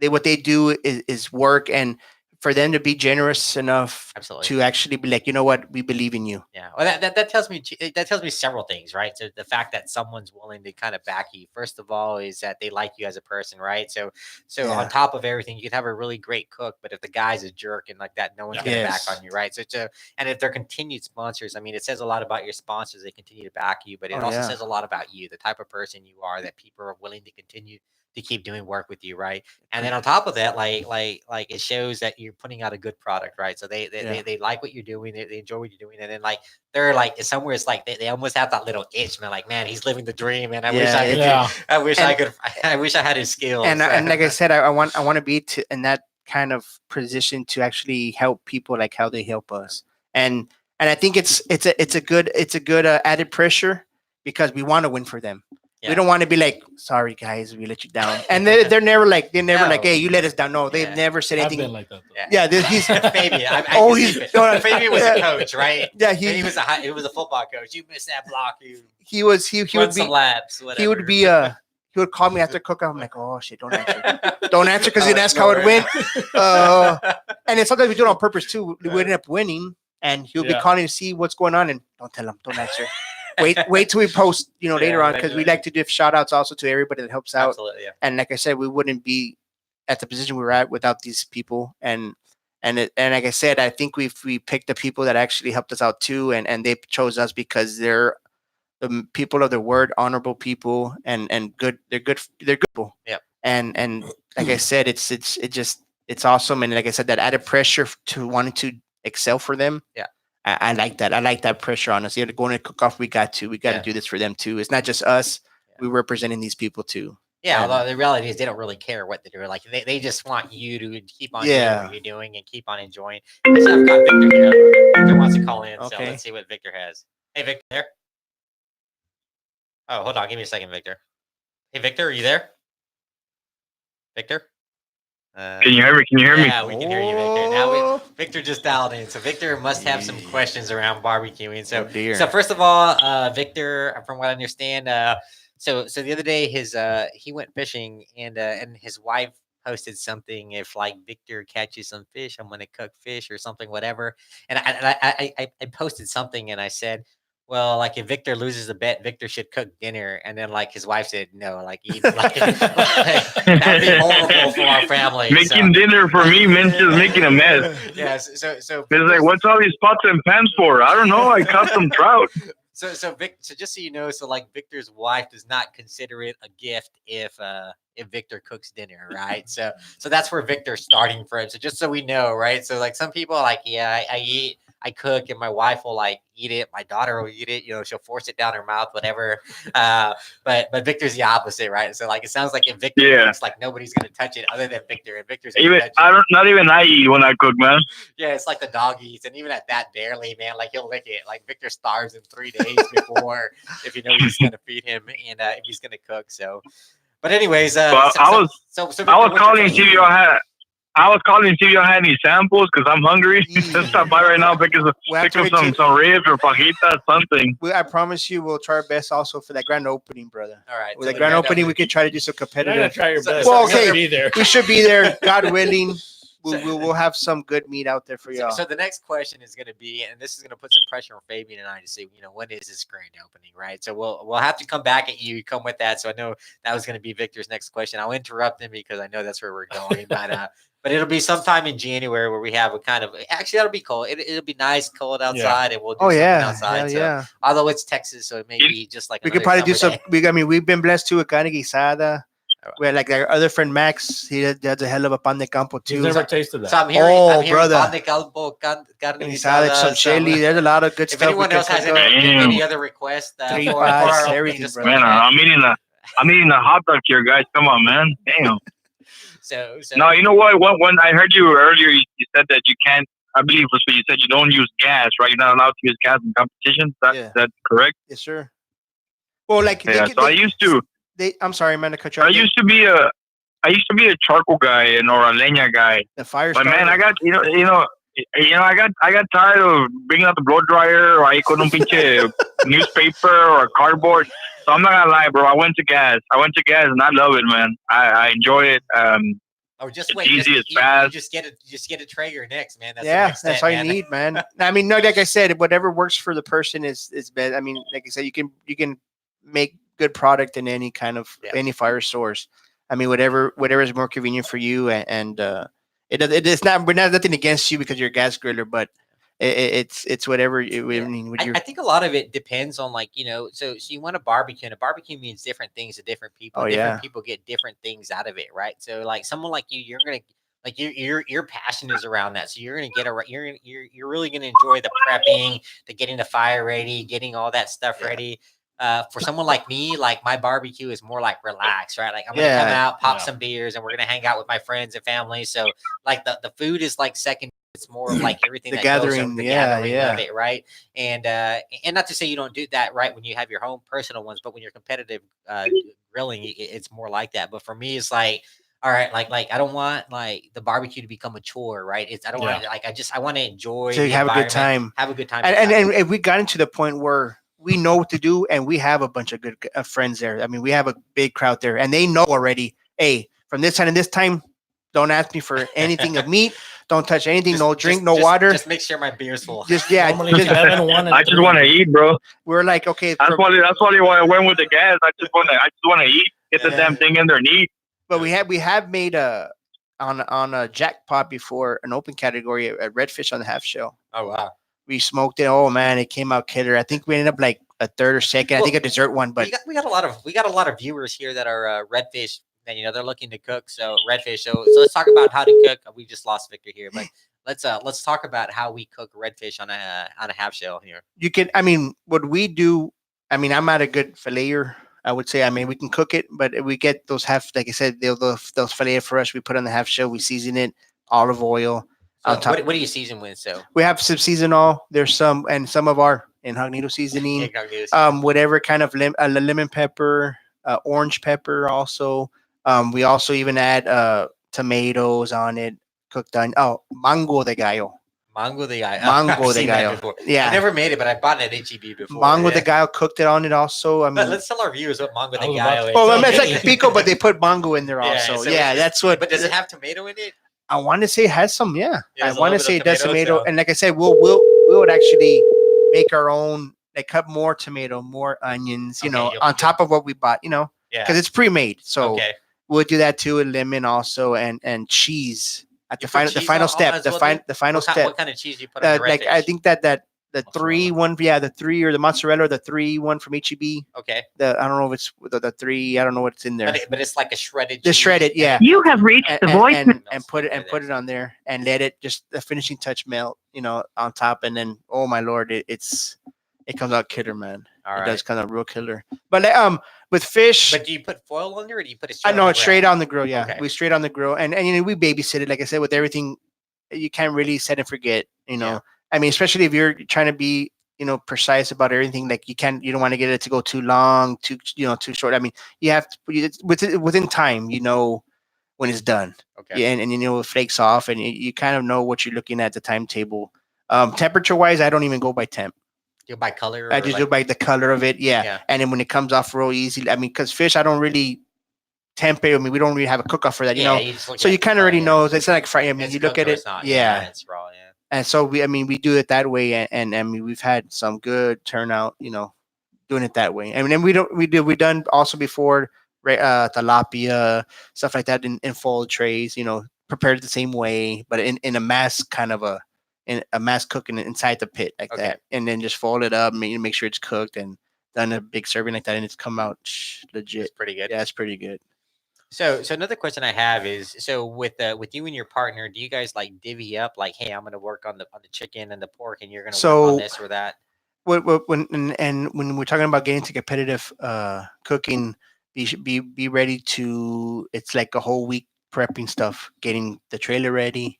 what they do is work, and for them to be generous enough Absolutely. to actually be like, you know what, we believe in you. Yeah. Well, that tells me several things, right? So the fact that someone's willing to kind of back you, first of all, is that they like you as a person, right? So Yeah. on top of everything, you can have a really great cook, but if the guy's a jerk and like that, no one's gonna Yes. back on you, right? And if they're continued sponsors, I mean, it says a lot about your sponsors. They continue to back you, but it Oh, also yeah. says a lot about you, the type of person you are, that people are willing to continue to keep doing work with you, right? And then on top of that, like it shows that you're putting out a good product, right? So they Yeah. they like what you're doing, they enjoy what you're doing, and then like they're like somewhere it's like they almost have that little itch, man. Like, man, he's living the dream, and I wish Yeah, I could. yeah. I wish I And- could. I wish I had his skills. And like I said, I want to be in that kind of position to actually help people like how they help us. And I think it's a good added pressure because we want to win for them. Yeah. We don't want to be like, sorry guys, we let you down. And they're never like, No. hey, you let us down. No, they've Yeah. never said I've anything. been like that. Though. Yeah. Yeah, he's Fabian. I Oh, can see he's- it. Fabian was a coach, right? yeah, And he he was he was a football coach. You missed that block. You he would some be laps. he Whatever. would be he would call me after cook. I'm like, oh shit, don't answer because he'd ask how it went. And then sometimes we do it on purpose too. We end up winning, and he'll be Yeah. calling to see what's going on, and don't tell him, don't answer. wait till we post, later on, because we like to give shout outs also to everybody that helps out. Absolutely, yeah. And like I said, we wouldn't be at the position we're at without these people. And like I said, I think we picked the people that actually helped us out too, and they chose us because they're people of their word, honorable people, and good. They're good. They're good people. Yep. And like I said, it's awesome. And like I said, that added pressure to wanting to excel for them. Yeah. I like that. I like that pressure on us. Going to cook off, we got to do this for them too. It's not just us. Yeah. We're representing these people too. Yeah, And- although the reality is they don't really care what they do. Like they just want you to keep on doing Yeah. what you're doing and keep on enjoying. Actually, I've got Victor here. Victor wants to call in, so Okay. let's see what Victor has. Hey, Victor, there? Oh, hold on. Give me a second, Victor. Hey, Victor, are you there? Victor? Can you hear me? Can you hear me? Yeah, we can hear you, Victor. Now Oh. Victor just dialed in, so Victor must have some questions around barbecuing. So, Oh, dear. so first of all, Victor, from what I understand, so the other day he went fishing and his wife posted something. If like Victor catches some fish, I'm gonna cook fish or something, whatever. And I posted something and I said, well, like if Victor loses the bet, Victor should cook dinner. And then like his wife said, no, like eat like, that'd be horrible for our family. Making dinner for me means just making a mess. Yeah. So It's like, what's all these pots and pans for? I don't know. I caught some trout. So just so you know, so like Victor's wife does not consider it a gift if Victor cooks dinner, right? So that's where Victor's starting from. So just so we know, right? So like some people are like, yeah, I cook and my wife will like eat it. My daughter will eat it. You know, she'll force it down her mouth, whatever. But Victor's the opposite, right? So like it sounds like if Victor cooks, like nobody's gonna touch it other than Victor, and Victor's gonna touch it. Not even I eat when I cook, man. Yeah, it's like the dog eats, and even at that, barely, man. Like he'll lick it. Like Victor starves in 3 days before if you know he's gonna feed him and if he's gonna cook. So, but anyways, I was calling to see if y'all had. I was calling to see if y'all had any samples because I'm hungry. Let's stop by right now, pick up some ribs or fajitas, something. I promise you, we'll try our best also for that grand opening, brother. All right. With the grand opening, we could try to do some You're gonna competitive. try your best. Well, You're okay. gonna be there. We should be there, God willing. We'll have some good meat out there for y'all. So the next question is going to be, and this is going to put some pressure on Fabian and I to say, you know, when is this grand opening, right? So we'll have to come back at you, come with that. So I know that was going to be Victor's next question. I'll interrupt him because I know that's where we're going, but it'll be sometime in January where we have a kind of actually that'll be cold. It'll be nice, cold outside, and we'll do something outside. Yeah. Although it's Texas, so it may be just like we could probably do some. We've been blessed too with carne guisada. Where like our other friend Max, he does a hell of a pan de campo too. You've never tasted that. So I'm hearing brother. Pan de campo, carne guisada, some chili. There's a lot of good if stuff. If anyone else has any other requests, for everything, bro. Man, I'm eating a hot dog here, guys. Come on, man. Damn. So no, you know what? When I heard you earlier, you said that you can't. I believe was what you said. You don't use gas, right? You're not allowed to use gas in competitions. That's correct. Yes, sir. Well, like I used to. I'm sorry, man, to cut you off. I used to be a charcoal guy or a leña guy. The fire. But man, I got I got tired of bringing out the blow dryer or I con un pinche newspaper or cardboard. So I'm not gonna lie, bro. I went to gas and I love it, man. I enjoy it. Just wait. Easy, it's fast. Just get a Traeger next, man. That's all you need, man. I mean, no, like I said, whatever works for the person is best. I mean, like I said, you can make good product in any kind of any fire source. I mean, whatever is more convenient for you, and it's not. We're not nothing against you because you're a gas griller, but it's whatever. I think a lot of it depends on like So you want a barbecue, and a barbecue means different things to different people. Different people get different things out of it, right? So like someone like you're gonna. Like your passion is around that, so you're gonna get you're really gonna enjoy the prepping, the getting the fire ready, getting all that stuff ready. For someone like me, like my barbecue is more like relaxed, right? Like I'm gonna come out, pop some beers, and we're gonna hang out with my friends and family. So like the food is like second. It's more of like everything the that gathering, goes the gathering of it, right? And not to say you don't do that right when you have your home personal ones, but when you're competitive grilling, it's more like that. But for me, it's like. All right, like I don't want like the barbecue to become a chore, right? I don't want I want to enjoy. So have a good time. Have a good time. And if we got into the point where we know what to do, and we have a bunch of good friends there. I mean, we have a big crowd there, and they know already. Hey, from this time and this time, don't ask me for anything of meat. Don't touch anything. No drink. No water. Just make sure my beer's full. I just want to eat, bro. We're like, okay. That's why I went with the gas. I just want to eat. Get the damn thing in there and eat. But we have made on a jackpot before an open category at Redfish on the half shell. Oh wow. We smoked it. Oh man, it came out killer. I think we ended up like a third or second. I think a dessert one, but we got a lot of viewers here that are redfish, and they're looking to cook. So redfish. So let's talk about how to cook. We just lost Victor here, but let's talk about how we cook redfish on a half shell here. you can. I mean, what we do. I mean, I'm not a good filleter. I would say. I mean, we can cook it, but we get those half. Like I said, those fillet for us. We put on the half shell. We season it, olive oil. So On top. what do you season with? So We have some seasonal. There's some of our incognito seasoning. incognito seasoning. Whatever kind of lemon pepper, orange pepper. Also, we also even add tomatoes on it, cooked on. Oh, mango de gallo. Mango de gallo. Mango I've de seen that gallo. before. Yeah. I never made it, but I bought it at HEB before. Mango yeah. de gallo, cooked it on it also. I mean, Let's tell our viewers what mango I de was about gallo to- is. well, I mean, it's like pico, but they put mango in there Yeah, also. so Yeah, it's- that's what. But does it have tomato in it? I want to say it has some. Yeah, Yeah, I there's a want to little say bit it of does tomato, tomato. so- And like I said, we would actually make our own. Like cut more tomato, more onions. You Okay, know, you'll- on top of what we bought. You know, Yeah. because it's pre-made. So Okay. we'll do that too, and lemon also, and cheese at You the put final cheese final on step. as The well, final too? the final What kind, step. what kind of cheese do you put on the Like redfish? I think that the three Mozzarella. one, yeah, the 3 or the mozzarella, or the 3 one from HEB. Okay. I don't know if it's the 3. I don't know what's in there. But it's like a shredded The cheese. shredded, yeah. You have reached And, the and, voice. and put it on there and let it just the finishing touch melt, you know, on top, and then oh my lord, it comes out killer, man. All It right. does come out real killer. But with fish, But do you put foil on there, or do you put it I straight know on the it's straight grill? on the grill. Yeah, Okay. we straight on the grill, and you know we babysit it. Like I said, with everything, you can't really set and forget. You know, Yeah. I mean, especially if you're trying to be precise about everything. Like you don't want to get it to go too long, too short. I mean, you have to within time. You know when it's done. Okay. Yeah, and you know it flakes off, and you kind of know what you're looking at the timetable. Temperature wise, I don't even go by temp. You by color. I or just like, do by the color of it. Yeah. Yeah. And then when it comes off real easy, I mean, because fish, I don't really temp it. I mean, we don't really have a cook off for that, you know. you just look So at you the kind of already color, know. It's not like fry. I mean, It's you look cooked at or it. it's not. Yeah. It's raw. Yeah. And so we do it that way, and I mean, we've had some good turnout, you know, doing it that way. I mean, and we done also before tilapia, stuff like that in foil trays, you know, prepared the same way, but in a mass kind of in a mass cooking inside the pit like Okay. that, and then just fold it up, make sure it's cooked, and done a big serving like that, and it's come out legit. It's pretty good. Yeah, it's pretty good. So another question I have is, so with you and your partner, do you guys like divvy up, like, hey, I'm going to work on the chicken and the pork, and you're going to work So- on this or that? When we're talking about getting to competitive cooking, be ready to. It's like a whole week prepping stuff, getting the trailer ready,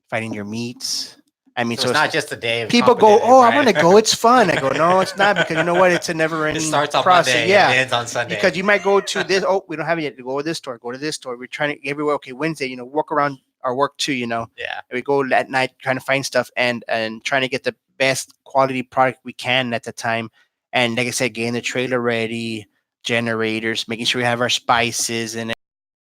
finding your meats. I mean, So it's not just a day of people go, competitive, "Oh, I right? want to go. It's fun." I go, "No, it's not," because you know what? It's a never-ending It starts on process. Monday Yeah, and it ends on Sunday. because you might go to this. Oh, we don't have it yet. Go to this store. Go to this store. We're trying to everywhere. Okay, Wednesday. You know, walk around our work too. You know, yeah. and we go at night trying to find stuff and trying to get the best quality product we can at the time. And like I said, getting the trailer ready, generators, making sure we have our spices, and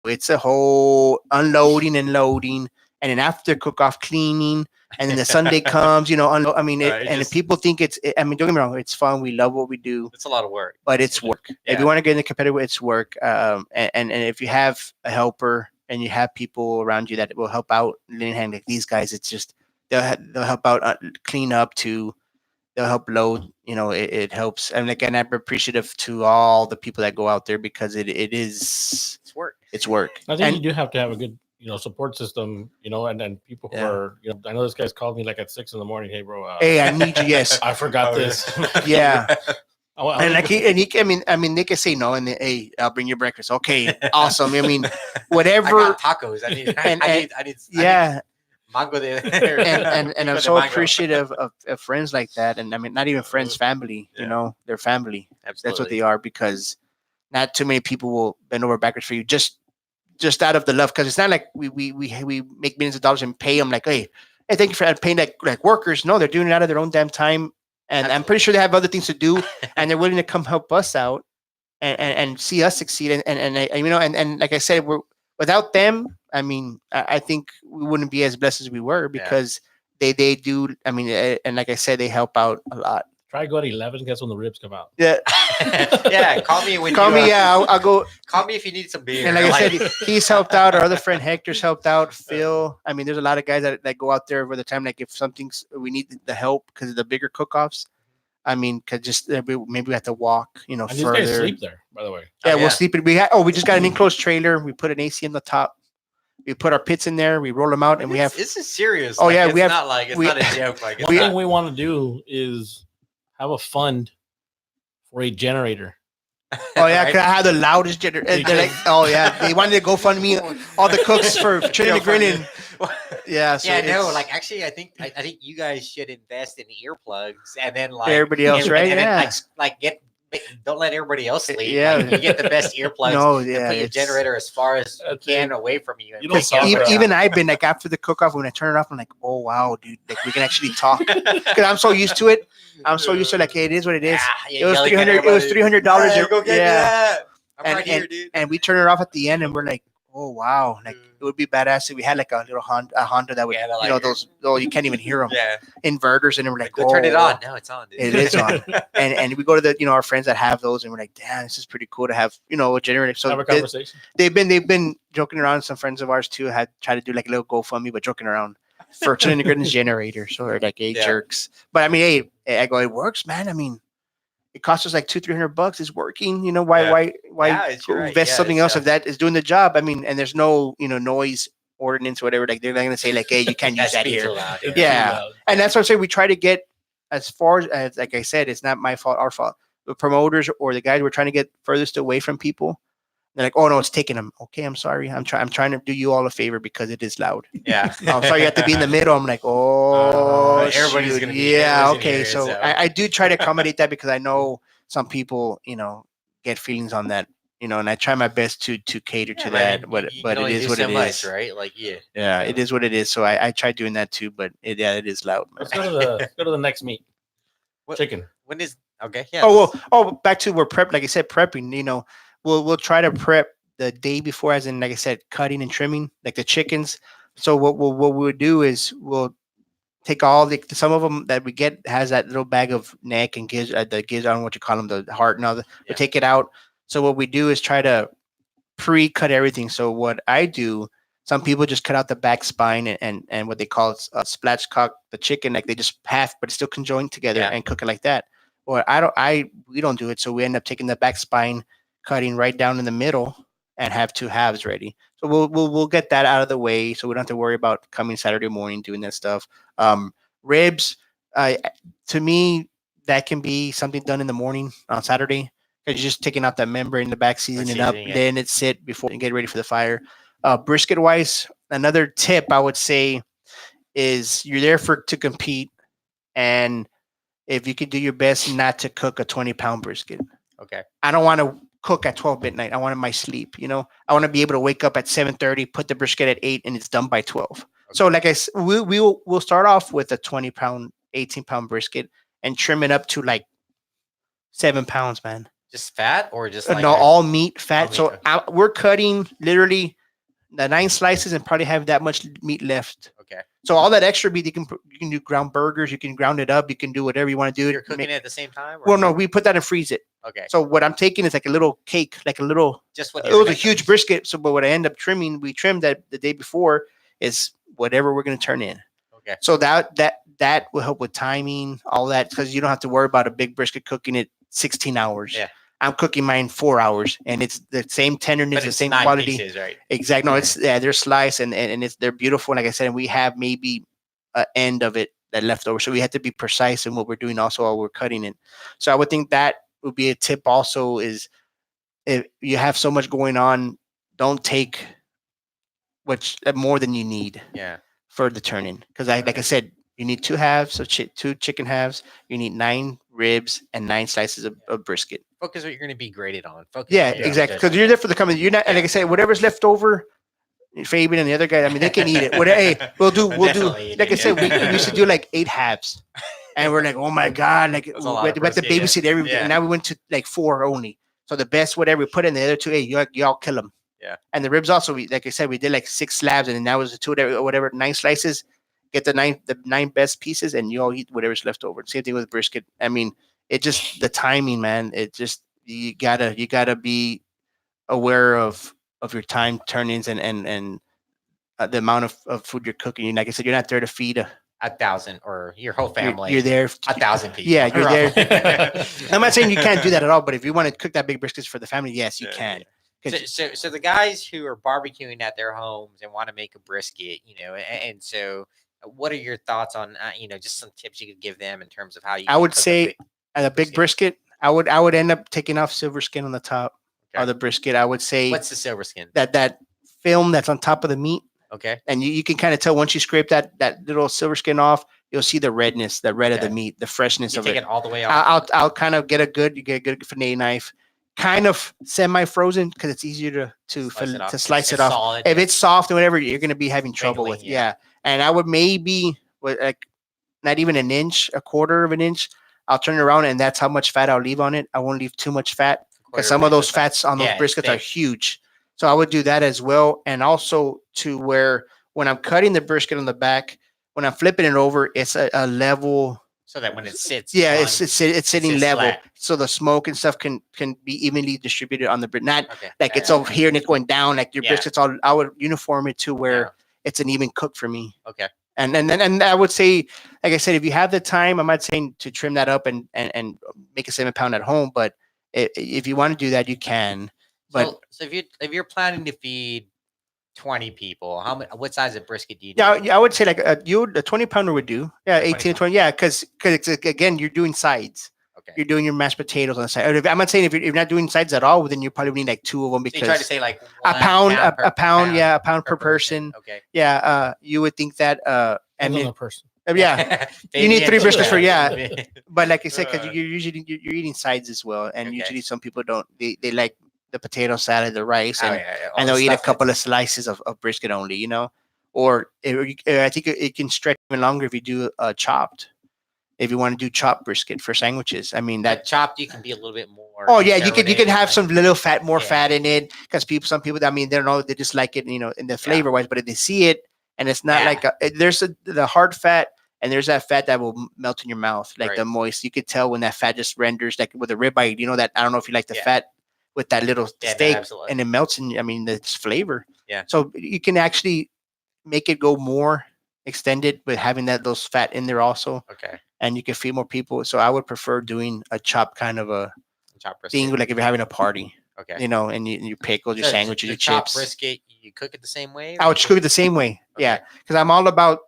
it's a whole unloading and loading, and then after cook off cleaning, and then the Sunday comes, you know. I mean, Right, and just- if people think I mean, don't get me wrong, it's fun. We love what we do, It's a lot of work. but it's work. If Yeah. you want to get in the competitive, it's work. And if you have a helper and you have people around you that will help out, hand like these guys, it's just they'll help out, clean up too. They'll help load. You know, it helps. And again, I'm appreciative to all the people that go out there because it is It's work. it's work. I think And you do have to have a good, support system, and then people who Yeah. are, I know this guy's called me like at 6 a.m. Hey, bro. hey, I need you. Yes, I forgot Oh, this. yeah. I And like like I mean, they can say no, and hey, I'll bring you breakfast. Okay, awesome. I mean, I whatever. got tacos. I need. And- I need. Yeah, Mango de. and I'm Pico de so mango. appreciative of friends like that, and I mean, not even friends, family. Yeah. You know, they're family. That's what Absolutely. they are, because not too many people will bend over backwards for you just out of the love. Because it's not like we make millions of dollars and pay them like, hey, thank you for paying like workers. No, they're doing it out of their own damn time, and I'm pretty sure they have other things to do, and they're willing to come help us out and see us succeed. And like I said, without them, I mean, I think we wouldn't be as blessed as we were, because they do. I mean, and like I said, they help out a lot. try go at 11. Guess when the ribs come out. Yeah, Yeah, call me when call you. me. Yeah, I'll go. Call me if you need some beer. And like I said, he's helped out. Our other friend Hector's helped out. Phil. I mean, there's a lot of guys that go out there over the time. Like if something's we need the help because of the bigger cook-offs. I mean, cause just maybe we have to walk, And these further. guys sleep there, by the way. Yeah, Oh, we'll yeah. sleep. We just got an enclosed trailer. We put an AC on the top. We put our pits in there. We roll them out, and we have. This is serious. Oh, like, yeah, it's we have- not like it's we- not a joke. Like it's One not, thing we want to do is have a fund for a generator. Oh yeah, right? cause I have the loudest generator. And they're like, oh yeah, they wanted to go fund me all the cooks for Chillin N Grillin. Yeah, so yeah, no. it's- Like actually, I think you guys should invest in earplugs and then like Everybody else, right? and then, Yeah. like don't let everybody else sleep. Yeah. Like, you get the best earplugs. No, and yeah, put your it's- generator as far as you That's can it. away from you. And You don't wake solve everybody it. even I've been like after the cook off when I turn it off, I'm like, oh wow, dude, like we can actually talk up. because I'm so used to it. I'm so used to like, hey, it is what it is. Yeah, It was yelling at $300. It was everybody. $300. Hey, go get me that. I'm And- right here, dude. And we turn it off at the end, and we're like, oh wow, like it would be badass if we had like a little Honda that would, Yeah, they're like- those. Oh, you can't even hear them. Yeah, Inverters, and we're like, go turn it oh. on. No, it's on, dude. It is on. And we go to the our friends that have those, and we're like, damn, this is pretty cool to have a generator. Have So a conversation. they've been joking around. Some friends of ours too had tried to do like a little GoFundMe, but joking around for Chillin N Grillin's generator. So they're like, hey, Yeah. jerks. But I mean, hey, I go, it works, man. I mean, it costs us like $200-300. It's working. Why Yeah. why Yeah, it's right. invest Yeah, something it's, else if that is doing the job? I mean, and there's no noise ordinance or whatever. Like they're not gonna say like, hey, you can't use that speaks here. too loud, It's Yeah. too loud. And that's what I'm saying. We try to get as far as like I said, it's not my fault, our fault. The promoters or the guys we're trying to get furthest away from people. They're like, oh no, it's taking them. Okay, I'm sorry. I'm trying to do you all a favor because it is loud. Yeah. I'm sorry you have to be in the middle. I'm like, oh, Everybody's shoot. gonna be- Yeah, everybody's gonna okay. hear it, So so. I do try to accommodate that because I know some people, get feelings on that, and I try my best to cater to that. But it is what it is. right? Like, yeah. Yeah, it is what it is. So I try doing that too. But it is loud. Let's go to the next meat. What- Chicken. When is okay? Yeah. Oh well. Back to where prep. Like I said, prepping. We'll try to prep the day before, as in like I said, cutting and trimming, like the chickens. So what we'll do is we'll take all some of them that we get has that little bag of neck and giz, the giz. I don't know what you call them, the heart and all that. We Yeah. take it out. So what we do is try to pre-cut everything. So what I do, some people just cut out the back spine and what they call spatchcock the chicken, like they just half, but it's still conjoined together Yeah. and cook it like that. Or we don't do it. So we end up taking the back spine, cutting right down in the middle, and have two halves ready. So we'll get that out of the way, so we don't have to worry about coming Saturday morning doing that stuff. Ribs, to me, that can be something done in the morning on Saturday. Because you're just taking out that membrane in the back, seasoning it up, seasoning it. letting it sit before and get ready for the fire. Brisket wise, another tip I would say is you're there to compete, and if you could do your best not to cook a 20-pound brisket. Okay. I don't want to cook at 12 midnight. I want my sleep. I want to be able to wake up at 7:30, put the brisket at 8, and it's done by 12. So like we'll start off with a 20-pound, 18-pound brisket and trim it up to like 7 pounds, man. Just fat or just like No, all meat, fat. meat, So okay. we're cutting literally the 9 slices and probably have that much meat left. okay. So all that extra meat, you can do ground burgers, you can ground it up, you can do whatever you want to do. You're cooking it at the same time? Or Well, no, we put that and freeze it. Okay. So what I'm taking is like a little cake, like a little. Just what It was a huge brisket. So, but what I end up trimming, we trimmed that the day before is whatever we're going to turn in. Okay. So that will help with timing, all that, because you don't have to worry about a big brisket cooking it 16 hours. Yeah. I'm cooking mine 4 hours, and it's the same tenderness, But the it's same 9 quality. pieces, right? Exactly. No, it's they're sliced and they're beautiful. Like I said, and we have maybe an end of it that left over. So we have to be precise in what we're doing also while we're cutting it. So I would think that would be a tip also is if you have so much going on, don't take more than you need Yeah. for the turn-in. Because like I said, you need 2 halves, so 2 chicken halves. You need 9 ribs and 9 slices of brisket. Focus what you're going to be graded on. Focus. Yeah, what you're exactly. judged Because on. you're there for the coming. You're not, and like I said, whatever's left over, Fabian and the other guy, I mean, they can eat it. Hey, we'll do. Definitely eat Like I it, said, yeah. we used to do like 8 halves, and we're like, oh my god, like we That's a lot had of to brisket, yeah. babysit everything. Yeah. And now we went to like 4 only. So the best whatever we put in the other 2, hey, y'all kill them. Yeah. And the ribs also, like I said, we did like 6 slabs, and then that was the 2 or whatever 9 slices. Get the 9 best pieces, and you all eat whatever's left over. Same thing with brisket. I mean, it just the timing, man. It just you gotta be aware of your time turn-ins and the amount of food you're cooking. Like I said, you're not there to feed 1,000 or your whole family. You're there. 1,000 people. Yeah, you're there. there. I'm not saying you can't do that at all, but if you want to cook that big briskets for the family, yes, you Yeah, can. So the guys who are barbecuing at their homes and want to make a brisket, and so what are your thoughts on just some tips you could give them in terms of how you? I can would cook say at a big brisket, I would end up taking off silver skin on the top Okay. of the brisket. I would say What's the silver skin? that film that's on top of the meat, Okay. and you can kind of tell once you scrape that little silver skin off, you'll see the redness, the red of the Okay. meat, the freshness You of take it. it all the way off. I'll kind of you get a good fillet knife, kind of semi-frozen because it's easier to slice it off. Solid, If it's soft or whatever, you're going to be having trouble Wriggling, with. yeah. Yeah. And I would maybe with like not even an inch, a quarter of an inch. I'll turn it around, and that's how much fat I'll leave on it. I won't leave too much fat because some of those fats on those briskets are huge. So I would do that as well, and also to where when I'm cutting the brisket on the back, when I'm flipping it over, it's a level. So that when it sits, it's sitting level, flat. so the smoke and stuff can be evenly distributed on the brisket. Not Okay. like it's over here and it's going down. Like your Yeah. brisket's all. I would uniform it to where Yeah. it's an even cook for me. Okay. And I would say, like I said, if you have the time, I'm not saying to trim that up and make a 7-pound at home, but if you want to do that, you can. But So if you're planning to feed 20 people, what size of brisket do you? yeah, I would say like a 20-pounder would do. Yeah, 18 to 20. Yeah, because again, you're doing sides. Okay. You're doing your mashed potatoes on the side. I'm not saying if you're not doing sides at all, then you probably need like 2 of them So because you try to say like a pound, a pound, yeah, a pound per person. person. Okay. Yeah, you would think that. And then a person. Yeah, you need 3 briskets for But like I said, because you're usually you're eating sides as well, and Okay. usually some people don't. They like the potato salad, the rice, Oh, and, yeah, and they'll eat a couple of slices of brisket only, Or I think it can stretch even longer if you do chopped. If you want to do chopped brisket for sandwiches, I mean that chopped, you can be a little bit more. Oh yeah, you could have some little fat, more Yeah. fat in it because some people, I mean, they just like it, in the flavor wise. But if they see it and it's not like there's the hard fat. And there's that fat that will melt in your mouth, like the moist. You could tell when that fat just renders, like with a ribeye. That I don't know if you like the fat with that little steak, and it melts in. I mean, the flavor. Yeah. So you can actually make it go more extended with having those fat in there also. Okay. And you can feed more people. So I would prefer doing a chop kind of a thing, like if you're having a party. Okay. And your pickles, your sandwiches, your chopped chips. Brisket, you cook it the same way. I would cook it the same way. Okay. Yeah, because I'm all about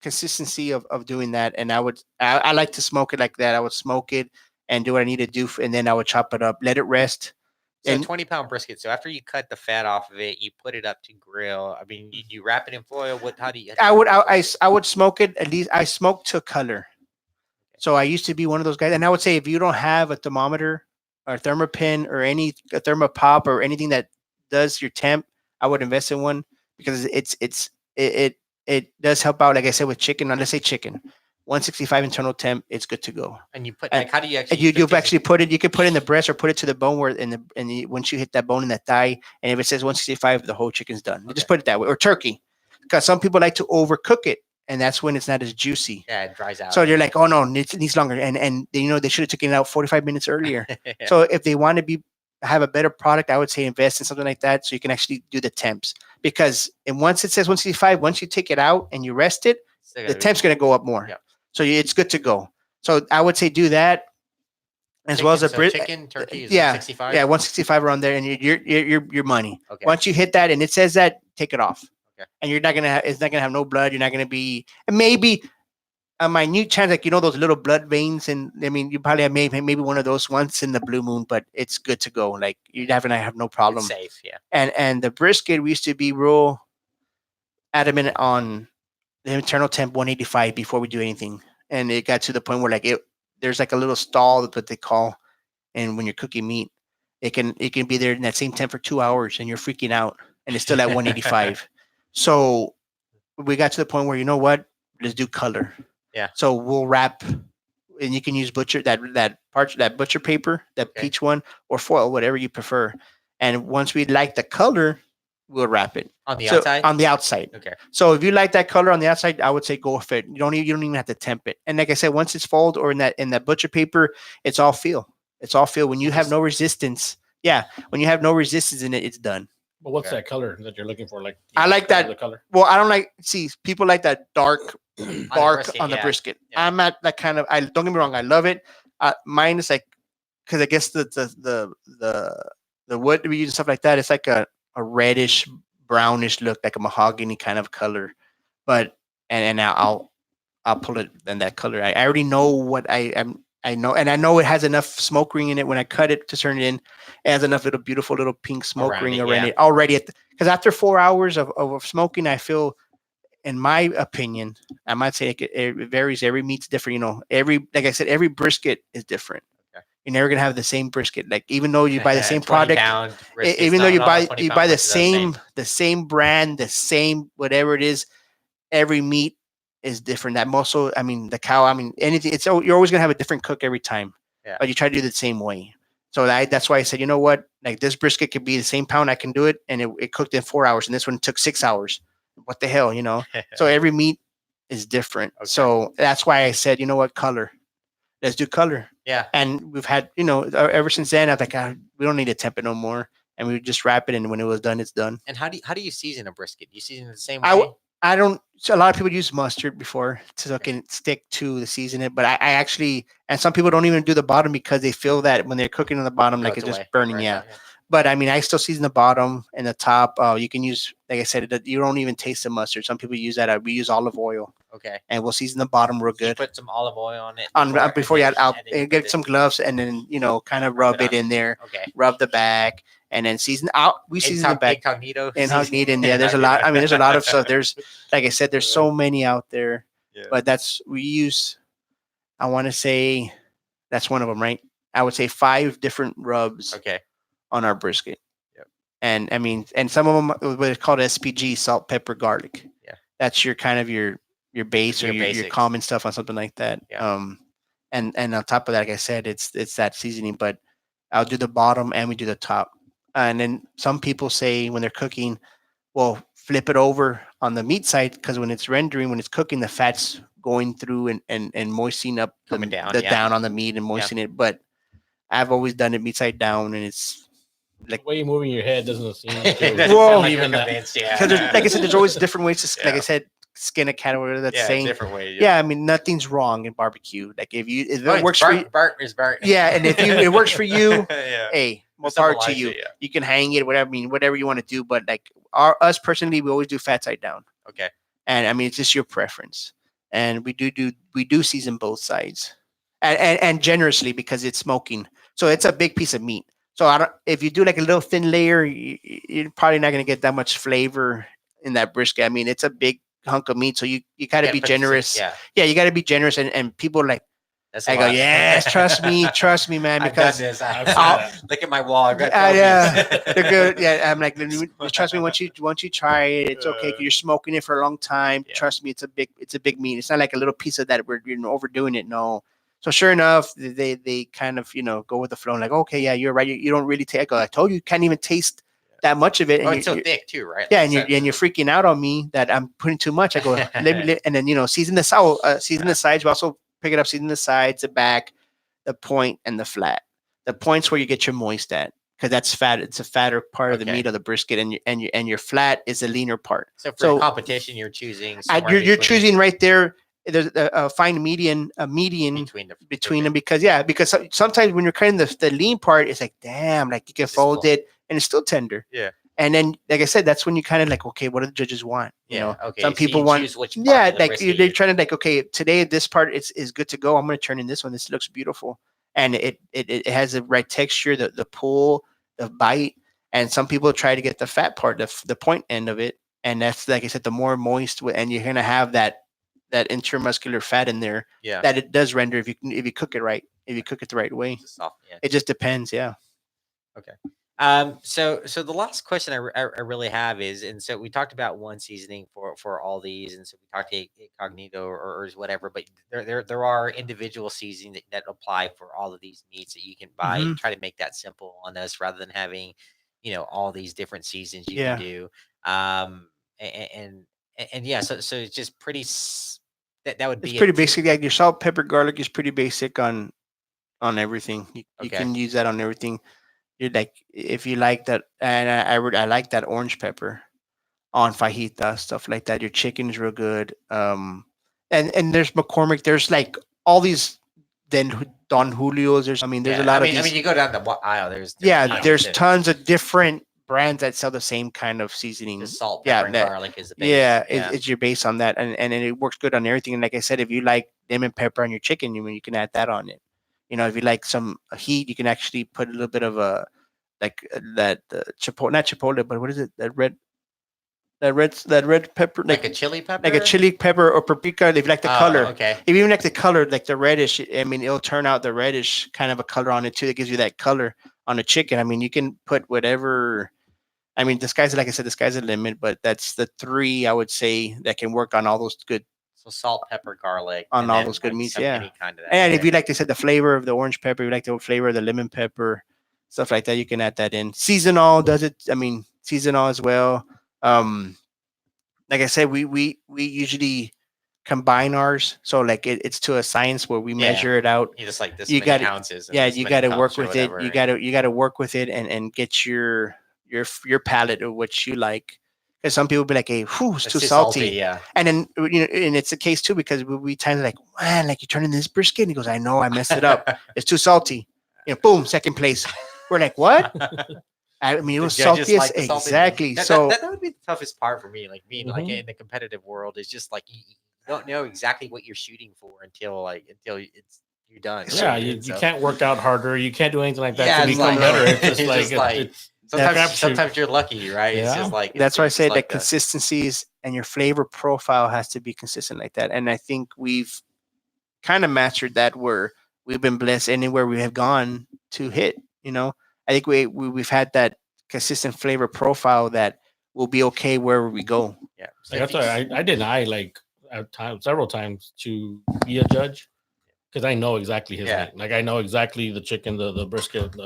consistency of doing that, and I like to smoke it like that. I would smoke it and do what I need to do, and then I would chop it up, let it rest. So 20-pound brisket. So after you cut the fat off of it, you put it up to grill. I mean, you wrap it in foil. How do you? I would smoke it at least. I smoke to color. So I used to be one of those guys, and I would say if you don't have a thermometer or a thermopin or a thermopop or anything that does your temp, I would invest in one because it does help out. Like I said, with chicken, let's say chicken, 165 internal temp, it's good to go. And you put how do you actually? You've actually put it. You could put it in the breast or put it to the bone where once you hit that bone in that thigh, and if it says 165, the whole chicken's done. You just put it that way, or turkey, because some people like to overcook it, and that's when it's not as juicy. Yeah, it dries out. So you're like, oh no, it needs longer, and they should have taken it out 45 minutes earlier. So if they want to have a better product, I would say invest in something like that so you can actually do the temps. Because once it says 165, once you take it out and you rest it, the temp's going to go up more. Yep. So it's good to go. So I would say do that as well as chicken, turkey is 165? Yeah, 165 around there, and your money. Okay. Once you hit that and it says that, take it off. Okay. And you're not going to it's not going to have no blood. You're not going to be maybe a minute chance, like those little blood veins, and I mean you probably have maybe one of those once in the blue moon, but it's good to go. Like you're not gonna have no problem. It's safe, yeah. And the brisket, we used to be real adamant on the internal temp 185 before we do anything, and it got to the point where there's like a little stall, that's what they call, and when you're cooking meat, it can be there in that same temp for 2 hours, and you're freaking out, and it's still at 185. So we got to the point where let's do color. Yeah. So we'll wrap, and you can use butcher butcher paper, peach one, or foil, whatever you prefer. And once we like the color, we'll wrap it on the outside. On the outside. Okay. So if you like that color on the outside, I would say go with it. You don't even have to temp it. And like I said, once it's folded or in that butcher paper, it's all feel. It's all feel. When you have no resistance, when you have no resistance in it, it's done. But what's that color that you're looking for? Like I like that the color. Well, I don't people like that dark bark brisket, on the yeah. brisket. Yeah. I'm not that kind of. I don't get me wrong. I love it. Mine is like because I guess the wood we use and stuff like that. It's like a reddish brownish look, like a mahogany kind of color. But and I'll pull it in that color. I already know what I am. I know, and I know it has enough smoke ring in it when I cut it to turn it in. It has enough little beautiful little pink smoke Around ring it, around yeah. it already. Because after 4 hours of smoking, I feel, in my opinion, I might say it varies. Every meat's different. Every like I said, every brisket is different. Okay. You're never gonna have the same brisket. Like even though you buy the same 20 product, pound briskets, even though not, you not all buy 20 you pound buy the briskets are the same brand, the same whatever it is, every meat is different. That muscle, I mean, the cow, I mean, anything. You're always gonna have a different cook every time, Yeah. but you try to do it the same way. So that's why I said, you know what, like this brisket could be the same pound. I can do it, and it cooked in 4 hours, and this one took 6 hours. What the hell, So every meat is different. Okay. So that's why I said, you know what, color. Let's do color. Yeah. And we've had, ever since then, I'm like, we don't need to temp it no more, and we would just wrap it, and when it was done, it's done. And how do you season a brisket? Do you season it the same I way? I don't. So a lot of people use mustard before so it can stick to the season it, but I actually, and some people don't even do the bottom because they feel that when they're cooking on the bottom, like Melts it's just away. burning. Right, Yeah. right, But I mean, I still season the bottom and the top. You can use, like I said, you don't even taste the mustard. Some people use that. We use olive oil, Okay. and we'll season the bottom real So you good. put some olive oil on it Before you add out, and then you get put some gloves, and then kind of rub rub it it on. in there, Okay. rub the back, and then season out. We season the back. Incognito. Incognito. Yeah, there's a lot. I mean, there's a lot of stuff. There's, like I said, there's so many out there. Yeah. But we use. I want to say that's one of them, right? I would say 5 different rubs Okay. on our brisket. Yep. And I mean, and some of them what it's called SPG, salt, pepper, garlic. Yeah. That's your kind of your base or your basics. common stuff on something like that. Yeah. And on top of that, like I said, it's that seasoning. But I'll do the bottom and we do the top. And then some people say when they're cooking, well, flip it over on the meat side because when it's rendering, when it's cooking, the fat's going through and moistening up Coming down, the yeah. down on the meat and moistening it. But I've always done it meat side down, and it's The way you're moving your head doesn't seem It like doesn't you're Whoa. sound like you're believing that. convinced, yeah. because like I said, there's always different ways to, like I Yeah. said, skin a cat or whatever that's Yeah, saying. different way. Yeah, I mean, nothing's wrong in barbecue. Like if it Oh, it's works for you, burnt is burnt. yeah, and if it works for you, yeah. hey, more Some power to likes you. it, yeah. You can hang it, whatever. I mean, whatever you want to do. But like us personally, we always do fat side down. Okay. And I mean, it's just your preference. And we do season both sides, and generously because it's smoking. So it's a big piece of meat. So if you do like a little thin layer, you're probably not going to get that much flavor in that brisket. I mean, it's a big hunk of meat, so you got to Yeah, be put the same- generous. Yeah. Yeah, you got to be generous, and people are like, That's a I go, lot. yes, trust me, man, I've done because this. I've seen I'll- that. look at my wall. I've got yeah, trophies. they're good. Yeah, I'm like, just trust me. Once you try it, it's okay. 'Cause you're smoking it for a long time. Yeah. Trust me, it's a big meat. It's not like a little piece of that we're overdoing it. No. So sure enough, they kind of go with the flow and like, okay, yeah, you're right. You don't really take. I told you can't even taste that much of it. Oh, And it's so you're, thick too, right? yeah, Like and you're freaking out on me that I'm putting too much. I go, and then season the season the sides. We also pick it up, season the sides, the back, the point, and the flat. The point's where you get your moist at because that's fat. It's a fatter part of the Okay. meat of the brisket, and your flat is the leaner part. So for So- competition, you're choosing. somewhere You're between- choosing right there. There's a fine median, between them because sometimes when you're cutting the lean part, it's like damn, like you can It's fold full. it and it's still tender. Yeah. And then, like I said, that's when you kind of like, okay, what do the judges want? Yeah. Okay. some so you people want, choose which part yeah, of the like brisket they're you- trying to like, okay, today this part is good to go. I'm going to turn in this one. This looks beautiful, and it has the right texture, the pull, the bite. And some people try to get the fat part, the point end of it, and that's like I said, the more moist, and you're going to have that intramuscular fat in there Yeah. that it does render if you cook it right, if you cook it the right way. It's a soft, yeah. It just depends, yeah. So the last question I really have is, and so we talked about one seasoning for all these, and so we talked incognito or whatever, but there are individual seasonings that apply for all of these meats that you can buy. Mhm. And try to make that simple on us rather than having, all these different seasons you Yeah. can do. And yeah, so it's just pretty. That would be It's it pretty too. basic. Like your salt, pepper, garlic is pretty basic on everything. You Okay. can use that on everything. You're like if you like that, and I like that orange pepper on fajita stuff like that. Your chicken is real good. and there's McCormick. There's like all these Don Julio's. There's there's a lot of these. I mean, you go down the aisle. There's There's tons. tons of different brands that sell the same kind of seasoning. The salt, pepper, and garlic is the base. Yeah, it's your base on that, and it works good on everything. And like I said, if you like lemon pepper on your chicken, you can add that on it. If you like some heat, you can actually put a little bit of a that chipotle, not chipotle, but what is it? That red pepper, like a chili pepper, like a chili pepper or paprika. If you like the color, okay. If you even like the color, like the reddish, it'll turn out the reddish kind of a color on it too. That gives you that color on the chicken. You can put whatever. The sky's, like I said, the sky's the limit. But that's the three I would say that can work on all those good. So salt, pepper, garlic, on all those good meats, yeah. Any kind of that. And if you like, they said the flavor of the orange pepper, you like the flavor of the lemon pepper, stuff like that, you can add that in. Seasonal does it. Seasonal as well. Like I said, we usually combine ours, so like it's to a science where we measure it out. You just like this. You got ounces. Yeah, you got to work with it. You got to work with it and get your palate of what you like. Because some people be like, "Hey, it's too salty." Yeah. And then and it's the case too, because we times like, man, like you turn in this brisket, and he goes, "I know, I messed it up. It's too salty." Boom, second place. We're like, what? It was salty. Like exactly. That would be the toughest part for me. Like being like in the competitive world is just like you don't know exactly what you're shooting for until you're done. Yeah, you can't work out harder. You can't do anything like that to become better. It's just like sometimes you're lucky, right? Yeah. It's just like that's why I say that consistencies and your flavor profile has to be consistent like that. And I think we've kind of mastered that, where we've been blessed anywhere we have gone to hit. I think we've had that consistent flavor profile that will be okay wherever we go. Yeah, so that's why I deny several times to be a judge, because I know exactly his name. Like I know exactly the chicken, the brisket.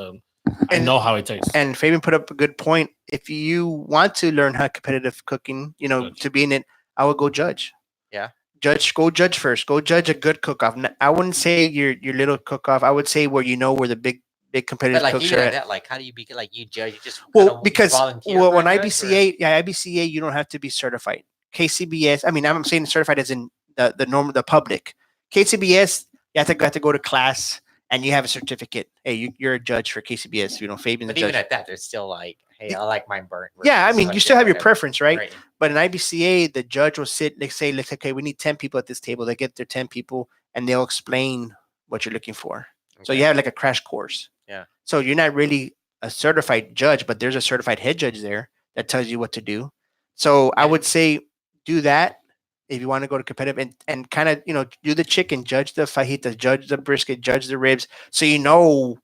I know how it tastes. And Fabian put up a good point. If you want to learn how competitive cooking, to be in it, I would go judge. Yeah. Go judge first. Go judge a good cook-off. I wouldn't say your little cook-off. I would say where the big competitive cooks are at. Like, how do you be like you judge? You just because when IBCA, you don't have to be certified. KCBS, I'm saying certified as in the normal, the public. KCBS, you have to go to class and you have a certificate. Hey, you're a judge for KCBS. Fabian's but a judge. even at that, there's still like, hey, I like mine burnt. Yeah, you still have your preference, right? But in IBCA, the judge will sit. Let's say, okay, we need 10 people at this table. They get their 10 people, and they'll explain what you're looking for. Okay. So you have like a crash course. Yeah. So you're not really a certified judge, but there's a certified head judge there that tells you what to do. So I would say do that if you want to go to competitive and kind of, do the chicken, judge the fajitas, judge the brisket, judge the ribs, so you know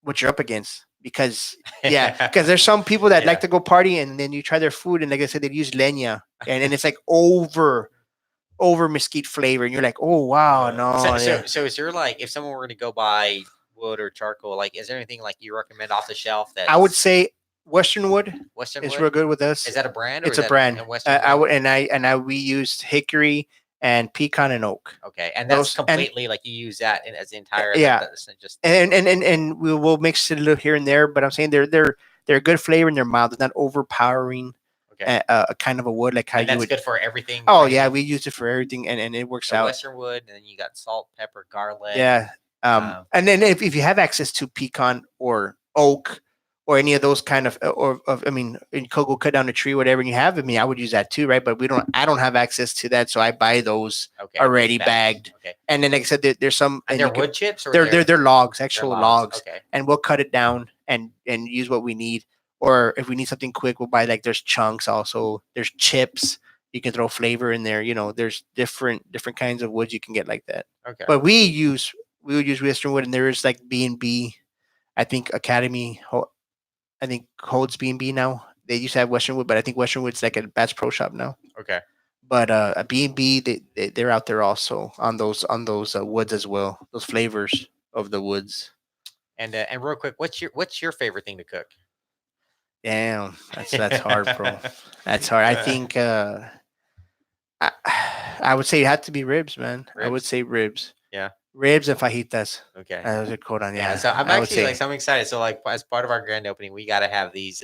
what you're up against. Because there's some people that like to go party and then you try their food and like I said, they use leña and it's like over mesquite flavor and you're like, oh wow, no. So is there like, if someone were to go buy wood or charcoal, like is there anything like you recommend off the shelf that I would say Western Wood is real good with us. Is that a brand? It's a brand. We used hickory and pecan and oak. Okay, and that's completely like you use that as the entire. Yeah, and we'll mix it a little here and there, but I'm saying they're a good flavor and they're mild. It's not overpowering. Okay, a kind of a wood like how and you would. Good for everything. Oh yeah, we use it for everything, and it works out. Western wood, and then you got salt, pepper, garlic. Yeah, and then if you have access to pecan or oak. Or any of those kind of, you go cut down a tree, whatever, and you have. I would use that too, right? But I don't have access to that, so I buy those already bagged. Okay. And then, like I said, there's some. And they're wood chips, or they're logs, actual logs. Okay. And we'll cut it down and use what we need. Or if we need something quick, we'll buy there's chunks. Also, there's chips. You can throw flavor in there. There's different kinds of woods you can get like that. Okay. But we would use Western wood, and there is like B&B. I think Academy. I think holds B&B now. They used to have Western Wood, but I think Western Wood's like a Bass Pro Shop now. Okay. But a B&B, they're out there also on those woods as well. Those flavors of the woods. And real quick, what's your favorite thing to cook? Damn, that's hard, bro. That's hard. I think I would say it had to be ribs, man. Ribs? I would say ribs. Yeah. Ribs and fajitas. Okay. That was a quote on. Yeah. So I'm actually like, so I'm excited. So like as part of our grand opening, we got to have these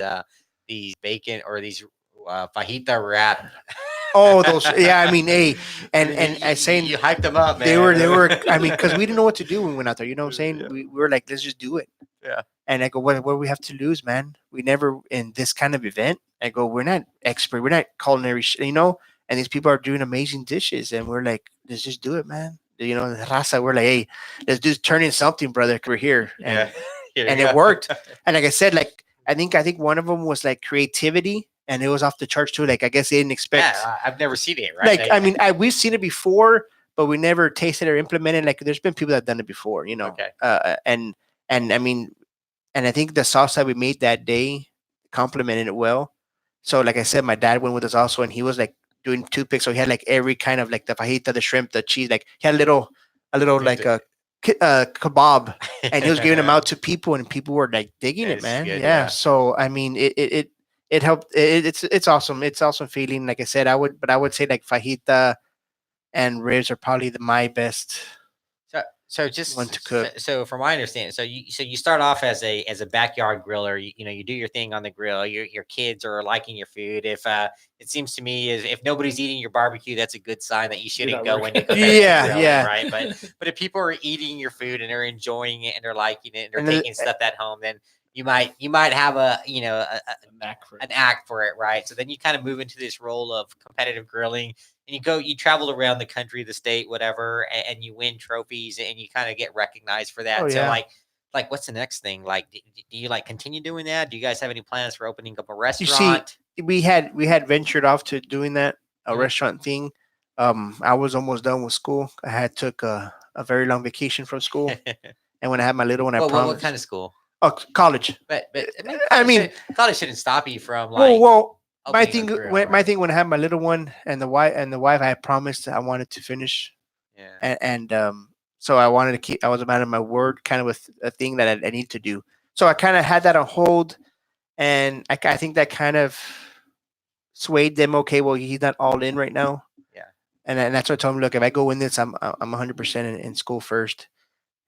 bacon or these fajita wrap Oh, those. Yeah, I mean, hey, and I you saying hyped them up, man. they were. I mean, because we didn't know what to do when we went out there. You know what I'm saying? Yeah. We were like, let's just do it. Yeah. And I go, what do we have to lose, man? We never in this kind of event. I go, we're not expert. We're not culinary, you know. And these people are doing amazing dishes, and we're like, let's just do it, man. You know, raza, we're like, hey, let's just turn in something, brother. 'Cause we're here, and Here and you it go. worked. And like I said, like I think one of them was like creativity, and it was off the charts too. Like I guess they didn't expect. Yeah, I've never seen it. Right? Like I mean, we've seen it before, but we never tasted or implemented. Like there's been people that have done it before, you know. Okay. And I mean, and I think the sauce that we made that day complemented it well. So like I said, my dad went with us also, and he was like doing toothpicks. So he had like every kind of like the fajita, the shrimp, the cheese. Like he had a little like a kebab, and he was giving them out to people, and people were like digging it, It's man. good, yeah. yeah. So I mean, it helped. It's awesome. It's awesome feeling. Like I said, I would say like fajita and ribs are probably my best. So just One to cook. So from my understanding, so you start off as a backyard griller. You know, you do your thing on the grill. Your kids are liking your food. If it seems to me is if nobody's eating your barbecue, that's a good sign that you shouldn't not go working. into competitive Yeah, grilling, yeah. right? But if people are eating your food and they're enjoying it and they're liking it and they're And then- taking stuff at home, then you might have a Knack for it. an act for it, right? So then you kind of move into this role of competitive grilling, and you travel around the country, the state, whatever, and you win trophies, and you kind of get recognized for that. Oh, So yeah. like what's the next thing? Like, do you like continue doing that? Do you guys have any plans for opening up a You see, restaurant? we had ventured off to doing that a Mhm. restaurant thing. I was almost done with school. I had took a very long vacation from school, and when I had my little one, I what promised. kind of school? College. But I mean, college shouldn't stop you from like. well, my opening a thing, grill, my right? thing when I had my little one and the wife, I had promised I wanted to finish, Yeah. and so I wanted to keep. I was a man of my word, kind of with a thing that I need to do. So I kind of had that on hold, and I think that kind of swayed them. Okay, well, he's not all in right now. Yeah. And that's what I told him. Look, if I go in this, I'm 100% in school first.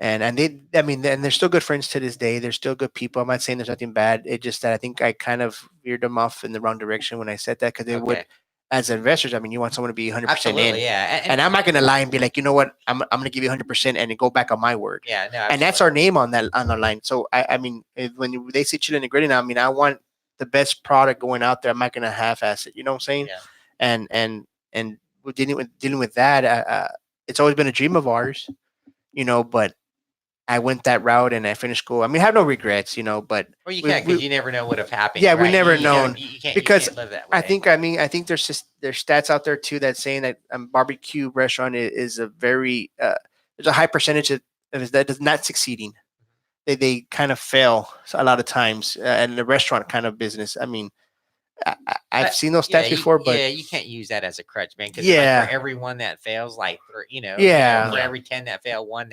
And they, I mean, and they're still good friends to this day. They're still good people. I'm not saying there's nothing bad. It just that I think I kind of veered them off in the wrong direction when I said that, because they would, Okay. as investors, I mean, you want someone to be 100% in. Absolutely. Yeah. And I'm not going to lie and be like, you know what, I'm going to give you 100% and go back on my word. yeah. No. And that's our name on the line. So I mean, when they say Chillin N Grillin, I mean, I want the best product going out there. I'm not going to half-ass it. You know what I'm saying? Yeah. And we're dealing with that. It's always been a dream of ours, you know. But I went that route and I finished school. I mean, I have no regrets, you know. But Well, you can't because you never know what have happened. Yeah, we right? never You know, known, you can't because live that way. I think there's stats out there too that saying that barbecue restaurant is a very there's a high percentage of that is not succeeding. They kind of fail a lot of times, and the restaurant kind of business. I mean, I've seen those stats before, but you can't use that as a crutch, man. Because Yeah. for every one that fails, like Yeah. for every 10 that fail, one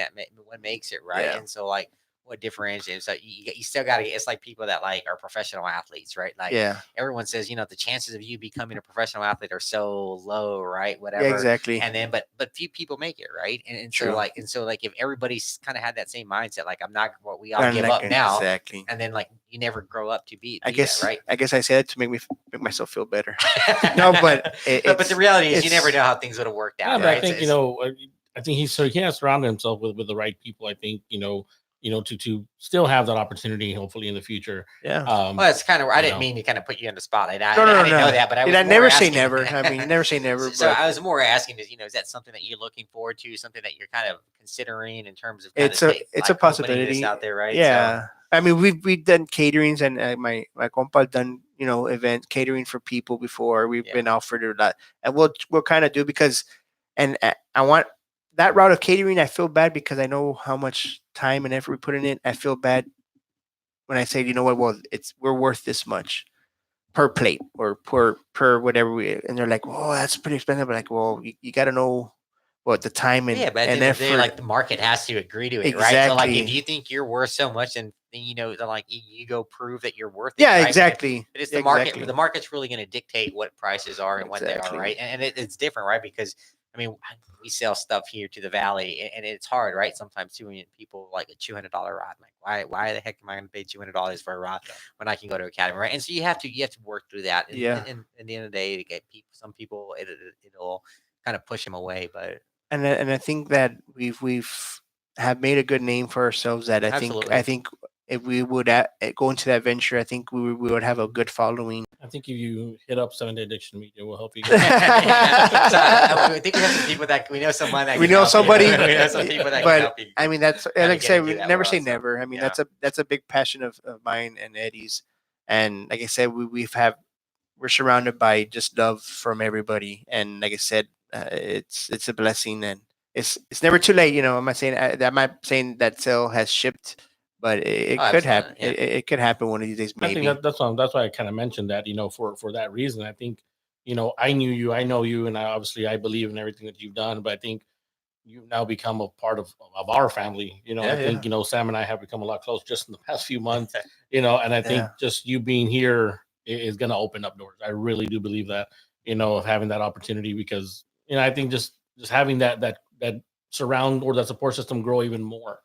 makes it right. Yeah. And so like what differentiates? So you still got to. It's like people that like are professional athletes, right? Like yeah, everyone says, the chances of you becoming a professional athlete are so low, right? Whatever. yeah, exactly. And then, but few people make it, right? And True. so like if everybody's kind of had that same mindset, like I'm not what we all I'm give not up gonna- now, Exactly. and then like you never grow up to be. I guess that, right. I guess I said it to make myself feel better. No, but but the reality is you it's- never know how things would have worked out. Yeah, but right? I think I think he can't surround himself with the right people. I think to still have that opportunity, hopefully in the future. Yeah. Well, it's kind of. I you didn't know. mean to kind of put you in the spotlight. I No, didn't know that, but I was I more never say asking- never. I mean, never say never. So but I was more asking, is that something that you're looking forward to? Something that you're kind of considering in terms of it's a possibility out there, right? Yeah. I mean, we've done caterings, and my compa done event catering for people before. We've Yeah. been offered a lot, and we'll kind of do, because, and I want that route of catering. I feel bad because I know how much time and effort we put in it. I feel bad when I say, you know what, well, we're worth this much per plate or per whatever and they're like, oh, that's pretty expensive. But like, well, you got to know what the time and yeah, but at and the end of the effort. day, like the market has to agree to it, right? So like if Exactly. you think you're worth so much, then then, like you go prove that you're worth it. Yeah, right? But exactly. But it's the market. Exactly. The market's really going to dictate what prices are and what they are, Exactly. right? And it's different, right? Because I mean, we sell stuff here to the valley, and it's hard, right? Sometimes too, when people like a $200 rod. Like, why the heck am I going to pay $200 for a rod when I can go to Academy, right? And so you have to work through that. And, Yeah. and at the end of the day, to get people, some people, it'll kind of push them away, but And I think that we've have made a good name for ourselves. That I Absolutely. think if we would go into that venture, I think we would have a good following. I think if you hit up 7 Day Addiction Media, will help you. So I think we have some people that we know someone that We can know help you. somebody, We know some people that can but help you. I mean, that's kinda like I get said, into we that never world, say so, never. I mean, yeah. that's a big passion of mine and Eddie's. And like I said, we're surrounded by just love from everybody. And like I said, it's a blessing, and it's never too late. I'm not saying that sale has shipped, but it Oh, could happen. absolutely, yeah. It could happen one of these days, I think maybe. that's why I kind of mentioned that, for that reason. I think, I knew you, I know you, and I believe in everything that you've done, but I think you've now become a part of our family. Yeah, I think, Sam and I have become a lot closer just in the past few months, and I think Yeah. just you being here is going to open up doors. I really do believe that, of having that opportunity, because, I think just having that surround or that support system grow even more.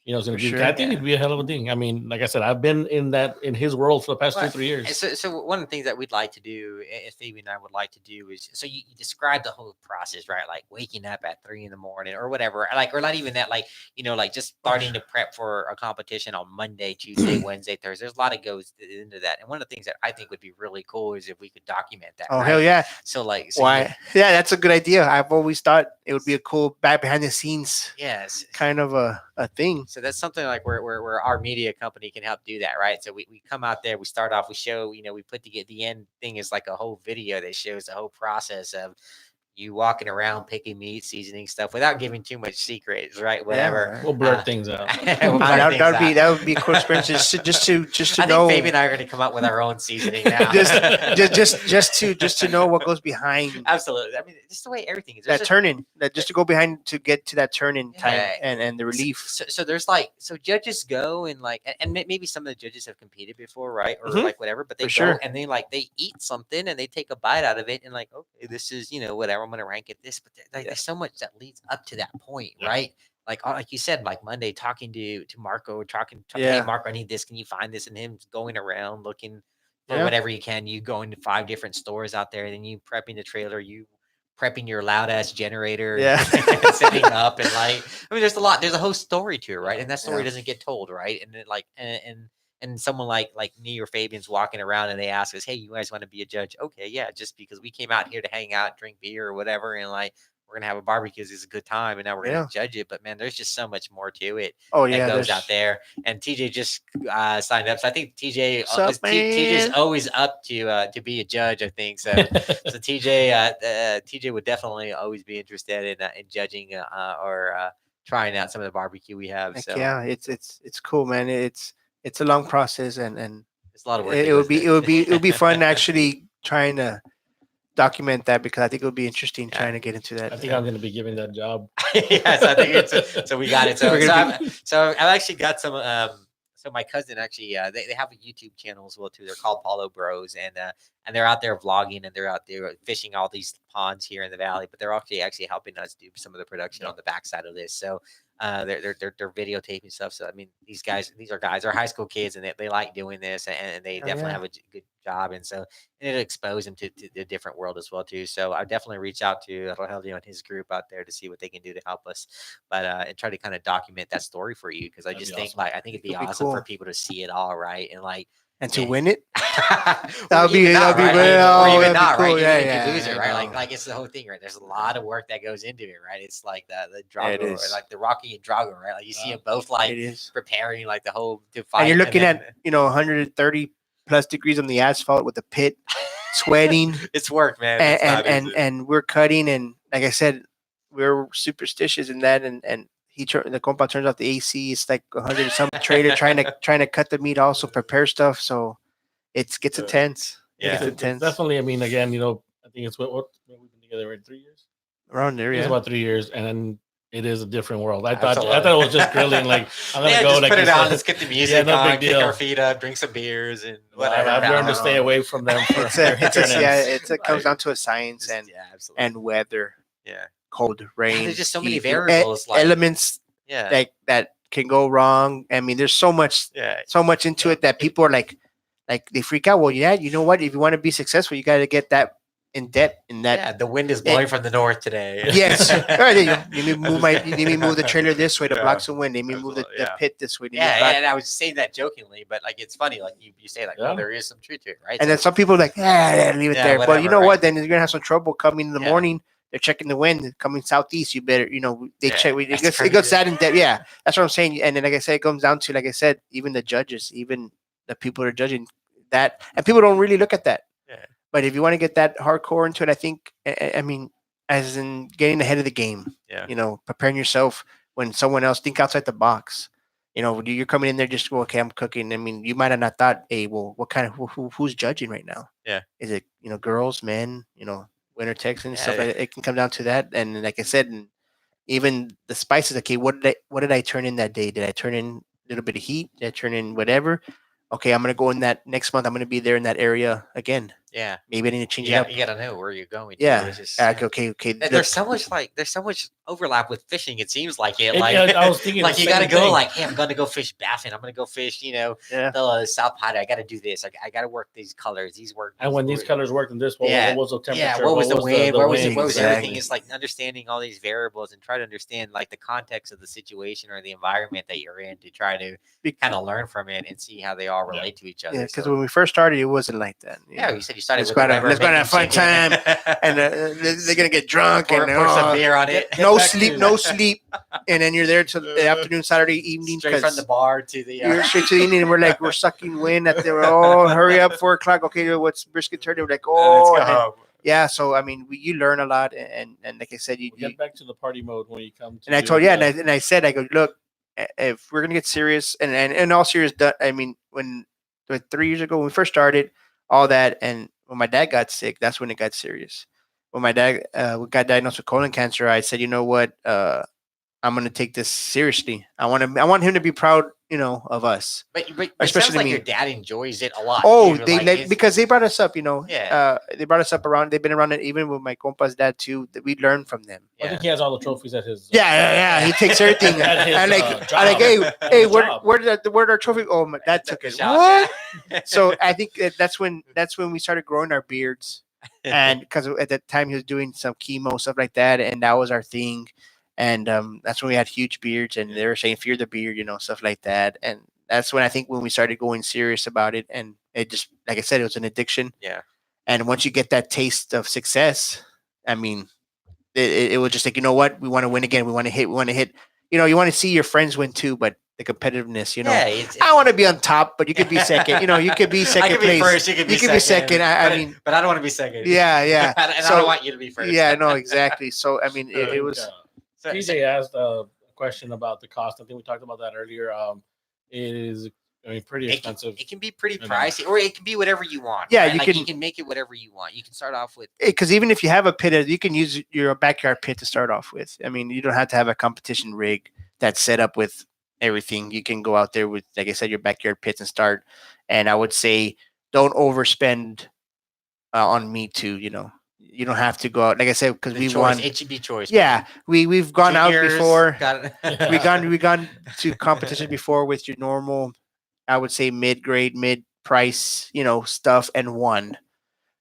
It's going For to be. sure. I think it'd be a hell of a thing. I mean, like I said, I've been in his world for the past Well, 2-3 years. So one of the things that we'd like to do, and Stevie and I would like to do, is so you describe the whole process, right? Like waking up at 3 in the morning or whatever, or not even that, like like just starting to prep for a competition on Monday, Tuesday, Wednesday, Thursday. There's a lot of goes into that, and one of the things that I think would be really cool is if we could document that. Oh right? hell yeah! So Why? Yeah, that's a good idea. I've always thought it would be a cool back behind the scenes Yes. kind of a thing. So that's something like where our media company can help do that, right? So we come out there, we start off, we show, we put together the end thing is like a whole video that shows the whole process of you walking around picking meat, seasoning stuff without giving too much secrets, right? Whatever. right. We'll blur things out. We'll blur things out. That would be a cool experience just to I know. think Fabi and I are going to come up with our own seasoning now. just to know what goes behind Absolutely. I mean, just the way everything is. that turning, that just to go behind to get to that turning time Yeah. and the relief. So there's so judges go and maybe some of the judges have competed before, right? Or Mhm. whatever, but they For go sure. and they they eat something and they take a bite out of it and okay, this is, whatever, I'm going to rank it this, but there's so much that leads up to that point, Yeah. right? Like you said, like Monday talking to Marco, talking, hey Yeah. Marco, I need this. Can you find this? And him going around looking for Yeah. whatever you can. You going to 5 different stores out there, and then you prepping the trailer, you prepping your loud ass generator, Yeah. and setting up, and I mean, there's a whole story to it, right? And that story Yeah. doesn't get told, right? And then and someone like me or Fabian's walking around and they ask us, hey, you guys want to be a judge? Okay, yeah, just because we came out here to hang out, drink beer or whatever, and we're gonna have a barbecue because it's a good time, and now we're gonna judge it. But man, there's just so much more to it Oh that yeah, goes out there. And TJ just signed up, so I think TJ What's up, TJ's man? always up to be a judge. I think so. So TJ would definitely always be interested in judging or trying out some of the barbecue we have. Heck So yeah, it's cool, man. It's a long process, and it's a lot of work. it would be fun actually trying to document that, because I think it would be interesting trying to get into that. I think I'm going to be giving that job. Yes, I think so we got it. We're gonna So I've actually got some. So my cousin actually, they have a YouTube channel as well too. They're called Paulo Bros, and they're out there vlogging, and they're out there fishing all these ponds here in the valley. But they're actually helping us do some of the production on the backside of this. So they're videotaping stuff. So I mean, these are guys, they're high school kids, and they like doing this, and they definitely have a good job. And so and it expose them to the different world as well too. So I definitely reach out to Rogelio and his group out there to see what they can do to help us, but and try to kind of document that story for you, because I That'd just be think awesome. I think it'd be It'd be awesome for cool. people to see it all, right? And to win it. that'd be- that'd be right? well, Or even that'd be not, right? cool. Even Yeah, if you yeah, lose it, I right? know. Like it's the whole thing, right? There's a lot of work that goes into it, right? It's like the Drago, it or is. like the Rocky and Drago, right? Like you see them both like It is. preparing like the whole to fight. And you're looking then- at 130 plus degrees on the asphalt with the pit, sweating, it's work, man. It's not easy. and we're cutting, and like I said, we're superstitious in that, and the compa turns off the AC. It's like 100 and some trailer trying to cut the meat, also prepare stuff. So it gets intense. Yeah. It gets It's intense. definitely. I mean, again, I think it's what we've been together in 3 years. Around there, It's yeah. about 3 years, and then it is a different world. I Absolutely. thought it was just grilling. Like I'm gonna Yeah, go. just Like put you it on. said. Let's get the music no on, big kick deal. our feet up, drink some beers, and Well, whatever. I've learned to No. stay away from them. For It turn-ins. comes down to a science Yeah, absolutely. and weather. Yeah. cold, rain. There's just so many heat, variables, like elements yeah, that can go wrong. I mean, there's so much yeah, into it that people are like they freak out. Well, yeah, you know what? If you want to be successful, you got to get that in depth in that. yeah. The wind is blowing from the north today. Yes. All right, there you go. You need me move the trailer this way to Yeah. block some wind. Let me move the Yeah. pit this way. Let me Yeah, block- and I was saying that jokingly, but like it's funny, like you say like, Yeah. oh, there is some truth to it, right? And So- then some people are like, leave it Yeah, there. But you whatever, know right. what? Then you're gonna have some trouble coming in the Yeah. morning. They're checking the wind coming southeast. You better, they Yeah, check. It that's goes crazy. that in depth. Yeah, that's what I'm saying. And then, like I said, it comes down to, like I said, even the judges, even the people that are judging that, and people don't really look at that. Yeah. But if you want to get that hardcore into it, I think, I mean, as in getting ahead of the game. Yeah. Preparing yourself when someone else think outside the box. You're coming in there just go, okay, I'm cooking. I mean, you might have not thought, hey, well, what kind of who's judging right now? Yeah. Is it girls, men? Winter Texans, stuff Yeah. like that. It can come down to that. And like I said, and even the spices. Okay, what did I turn in that day? Did I turn in a little bit of heat? Did I turn in whatever? Okay, I'm gonna go in that next month. I'm gonna be there in that area again. Yeah. Maybe I need to change it Yeah, up. you gotta know where you're going. too. Yeah. It's just, Okay. There's so much overlap with fishing. It seems like it. And, Like I was thinking like the you gotta same go. thing. Like, hey, I'm gonna go fish Baffin. I'm gonna go fish. Yeah. The South Padre. I gotta do this. I gotta work these colors. And when these colors worked in this, what was the temperature? Yeah, what was the wind? What was everything? Exactly. It's like understanding all these variables and try to understand like the context of the situation or the environment that you're in to try to kind of learn from it and see how they all relate to each other. Yeah, because So- when we first started, it wasn't like that. yeah, you said you started Let's with go the out- let's go out and have fun time, and they're gonna get drunk pour, and pour some beer on it. no back sleep, to- no sleep, and then you're there till the afternoon, Saturday evening. Straight from the bar to the. You're straight to the evening, and we're sucking wind at the hurry up 4 o'clock. Okay, what's brisket turkey? We're like, let's oh, go and then- home. yeah. So I mean, you learn a lot, and like I said, you Get back to the party mode when you come. To and I told and I said, I go, look, if we're gonna get serious, and all serious, I mean, when 3 years ago when we first started, all that, and when my dad got sick, that's when it got serious. When my dad got diagnosed with colon cancer, I said, you know what, I'm gonna take this seriously. I want him to be proud, of us. But it Especially sounds like me. your dad enjoys it a lot. Oh, too. they Like, it's- because they brought us up, Yeah. they brought us up around. They've been around it even with my compa's dad too. That we learned from them. I think he has all the trophies at his. Yeah. He takes everything. At his, I'm like, job. I'm like, hey, His job. where did our trophy? Oh, my dad took it. Shot, What? yeah. So I think that's when we started growing our beards, and because at that time he was doing some chemo stuff like that, and that was our thing, and that's when we had huge beards, and they were saying fear the beard, stuff like that, and that's when I think when we started going serious about it, and it just like I said, it was an addiction. Yeah. And once you get that taste of success, I mean, it was just like, you know what, we want to win again, we want to hit. You want to see your friends win too, but the competitiveness, Yeah, it's, I want to be on top, but you could be second. You could be second I could place. be first. You could be second. I but- mean, but I don't want to be second. yeah. and I So- don't want you to be first. Yeah, no, exactly. So I mean, it was. So- TJ asked a question about the cost. I think we talked about that earlier. It is, pretty expensive. It can be pretty You know. pricey, or it can be whatever you want. Yeah, right? you Like, can- you can make it whatever you want. You can start off with Because even if you have a pit, you can use your backyard pit to start off with. I mean, you don't have to have a competition rig that's set up with everything. You can go out there with, like I said, your backyard pits and start. And I would say, don't overspend on meat too. You don't have to go out, like I said, because the we've choice. won. It should be choice. Yeah, we've gone out Juniors, before. got it. we gone to competition before with your normal, I would say mid price, stuff, and won.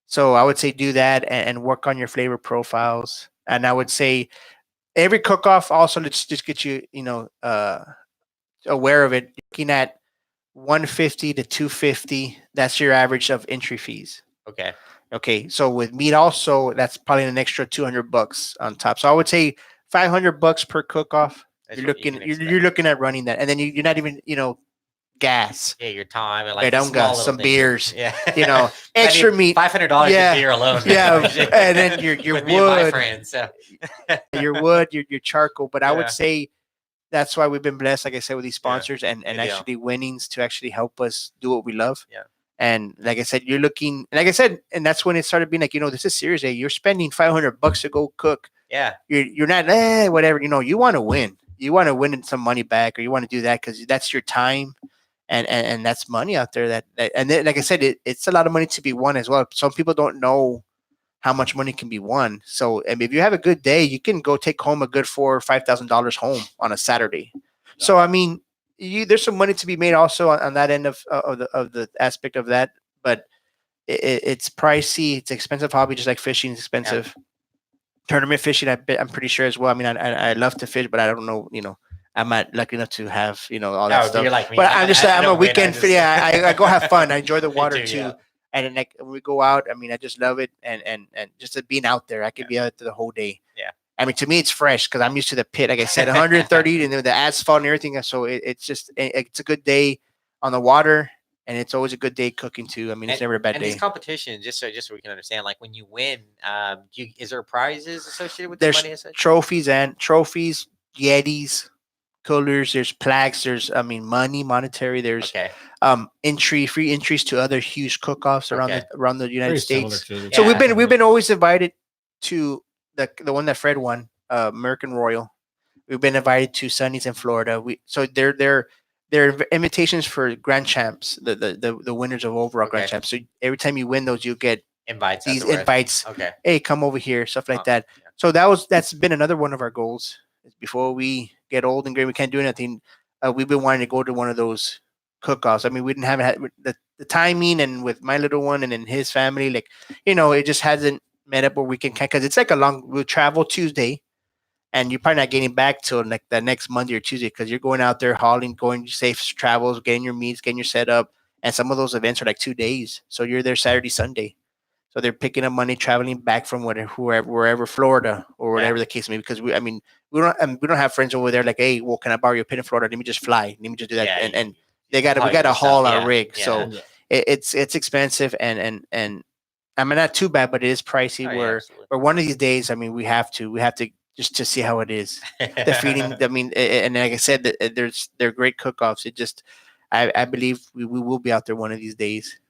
So I would say do that and work on your flavor profiles. And I would say every cook off also, let's just get you, aware of it. Looking at 150 to 250, that's your average of entry fees. Okay. Okay, so with meat also, that's probably an extra $200 on top. So I would say $500 per cook off. That's You're what you looking, can you're expect. looking at running that, and then you're not even, gas. Yeah, your time and Right, like the I'm small got little some things. beers, Yeah. extra meat. $500 Yeah, for beer alone. yeah, and then your With me and my wood. friends. So. your wood, your charcoal. But I Yeah. would say that's why we've been blessed, like I said, with these Yeah, sponsors and good deal. actually winnings to actually help us do what we love. Yeah. And like I said, you're looking, like I said, and that's when it started being like, this is serious. You're spending $500 to go cook. Yeah. You're not whatever. You want to win. You want to win some money back, or you want to do that because that's your time, and that's money out there. That and then, like I said, it's a lot of money to be won as well. Some people don't know how much money can be won. So, I mean, if you have a good day, you can go take home a good $4,000 or $5,000 home on a Saturday. So, I mean, there's some money to be made also on that end of the aspect of that, but it's pricey. It's expensive hobby, just like fishing is expensive. Tournament fishing, I'm pretty sure as well. I mean, I love to fish, but I don't know, I'm not lucky enough to have, all that stuff. You're like me. But I'm a don't win, weekend just- I go have fun. I enjoy the water too, too. yeah. And then like, when we go out, I mean, I just love it. And just being out there, I could be out there the whole day. Yeah. I mean, to me, it's fresh because I'm used to the pit. Like I said, 130 and then the asphalt and everything. So it's a good day on the water. And it's always a good day cooking too. I mean, it's never a bad and day. these competitions, just so we can understand, like when you win, is there prizes associated with There's the money? trophies, Yetis, coolers. There's plaques. There's monetary. There's Okay. free entries to other huge cook-offs around the United Very similar States. to the- So Yeah. we've been always invited to the one that Fred won, American Royal. We've been invited to Sunny's in Florida. So they're invitations for grand champs, the winners of overall grand Okay. champs. So every time you win those, you get Invites. these afterwards. invites. Okay. Hey, come over here, stuff like Oh, that. yeah. So that's been another one of our goals. Before we get old and gray, we can't do anything. We've been wanting to go to one of those cook-offs. I mean, we didn't have had the timing, and with my little one and then his family, like it just hasn't met up where we can, because it's like we'll travel Tuesday, and you're probably not getting back till like the next Monday or Tuesday because you're going out there hauling, going safe travels, getting your meats, getting your setup, and some of those events are like 2 days. So you're there Saturday, Sunday. So they're picking up money, traveling back from wherever Florida or whatever the case may be. Because we don't have friends over there like, hey, well, can I borrow your pit in Florida? Let me just fly. Let me just do that. Yeah, and you we got to yourself, haul our yeah, rig. yeah. So it's expensive and I mean, not too bad, but it is pricey. Oh, yeah, where absolutely. one of these days, I mean, we have to just to see how it is. The feeding. I mean, and like I said, they're great cook-offs. It just, I believe we will be out there one of these days.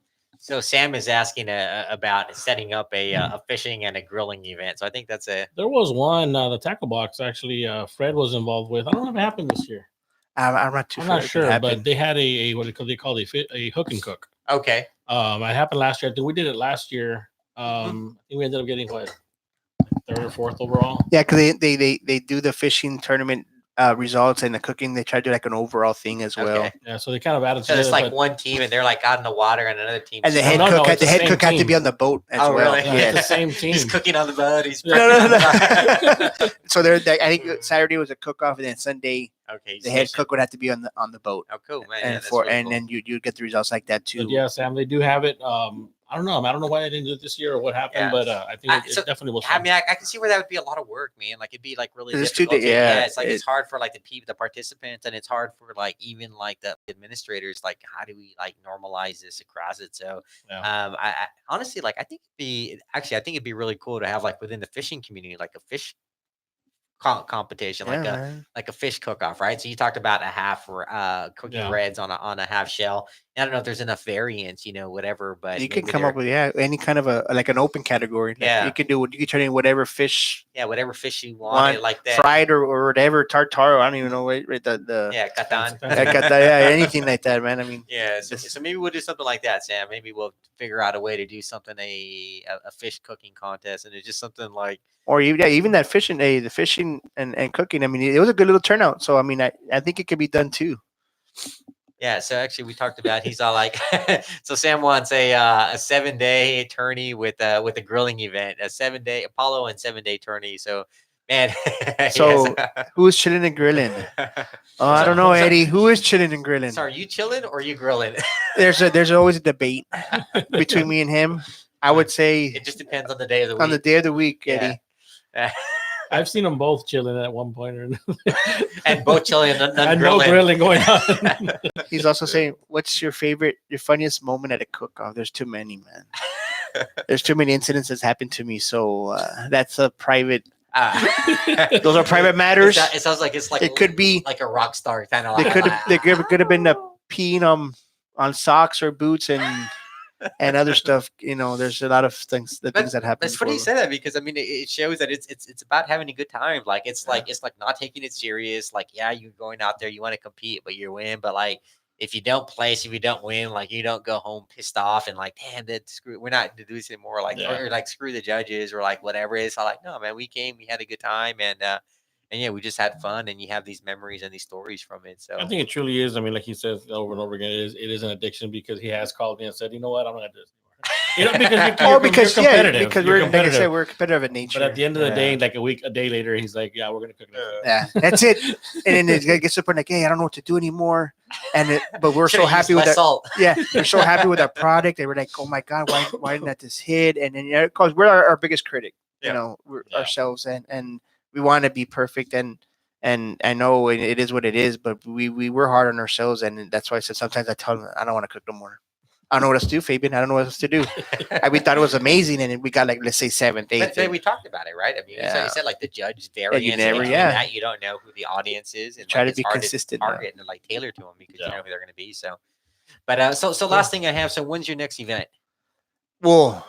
So Sam is asking about setting up a fishing and a grilling event. So I think that's There was one, the tackle box actually. Fred was involved with. I don't know if it happened this year. I'm not too I'm sure. not sure, but they had a what they call a hook and cook. okay. It happened last year. I think we did it last year. I think we ended up getting what, third or fourth overall. Yeah, because they do the fishing tournament results and the cooking. They try to do like an overall thing as well. Okay. Yeah, so they kind of added. So it's together, like one team and they're like out in the water, and another team. And the head No, cook, it's the the head same cook had to team. be on the boat as Oh, well. really? Yeah, Yes. it's the same team. He's cooking on the boat. He's No. So I think Saturday was a cook off, and then Sunday okay. the head cook would have to be on the boat. Oh, cool, man. And then you get the results like that too. But yeah, Sam, they do have it. I don't know. I don't know why they didn't do it this year or what happened, Yeah. but I think it definitely was. I Fun. mean, I can see where that would be a lot of work, man. Like it'd be like really It's difficult. It's like it- it's hard for like the participants, and it's hard for like even like the administrators. Like, how do we like normalize this across it? So, Yeah. I honestly I think it'd be really cool to have like within the fishing community like a fish competition, man. like a fish cook-off, right? So you talked about a half cooking reds on a half shell. I don't know if there's enough variants, whatever, but You can come up with any kind of like an open category. Like you can turn in whatever fish. Yeah, whatever fish you want, like that. Fried or whatever, tartare. I don't even know what the catan. anything like that, man. I mean, yeah. So maybe we'll do something like that, Sam. Maybe we'll figure out a way to do something a fish cooking contest, and it's just something like. Or even that fishing, the fishing and cooking. I mean, it was a good little turnout. So I mean, I think it could be done too. Yeah, so actually we talked about he's all like so Sam wants a 7-day tourney with a grilling event, a 7-day Apollo and 7-day tourney. So man, so who's chilling and grilling? Oh, I don't know, Eddie. Who is chilling and grilling? So are you chilling or are you grilling? There's always a debate between me and him. I would say it just depends on the day of the week. On the day of the week, Eddie. I've seen them both chilling at one point or another. And both chilling and none no grilling. grilling going on. He's also saying, what's your funniest moment at a cook-off? There's too many, man. There's too many incidents that's happened to me. So that's a private. Those are private matters. It sounds like it's like it could be like a rock star kind of. They could have been peeing on socks or boots and other stuff. There's a lot of things that happen. That's funny you say that because I mean it shows that it's about having a good time. Like it's like not taking it serious. Like you're going out there, you want to compete, but you win. But like if you don't place, if you don't win, like you don't go home pissed off and like, damn, that screw, we're not to do this anymore. Like, Yeah. or like screw the judges or like whatever it is. So like, no, man, we came, we had a good time, and yeah, we just had fun, and you have these memories and these stories from it. So I think it truly is. I mean, like he says over and over again, it is an addiction because he has called me and said, you know what, I'm not gonna do this anymore. You know, because you're competitive. because You're we're like I competitive. said, we're competitive in nature. But at the end of the day, like a day later, he's like, yeah, we're gonna cook it. yeah, that's it. And then it gets to the point like, hey, I don't know what to do anymore. But we're so Should've happy used with less that. salt. Yeah, we're so happy with our product. And we're like, oh my god, why didn't that just hit? And then because we're our biggest critic, Yeah. you know, we're Yeah. ourselves, and we want to be perfect. And I know it is what it is, but we were hard on ourselves, and that's why I said sometimes I tell them I don't want to cook no more. I don't know what else to do, Fabian. I don't know what else to do. We thought it was amazing, and then we got like, let's say 7th, 8th. But we talked about it, right? I mean, Yeah. you said like the judge variance, never- and yeah. that you don't know who the audience is, and Try like, to it's be hard consistent to now. target and like tailor to them because you Yeah. know who they're going to be. So, but so last thing I have. So when's your next event? Well,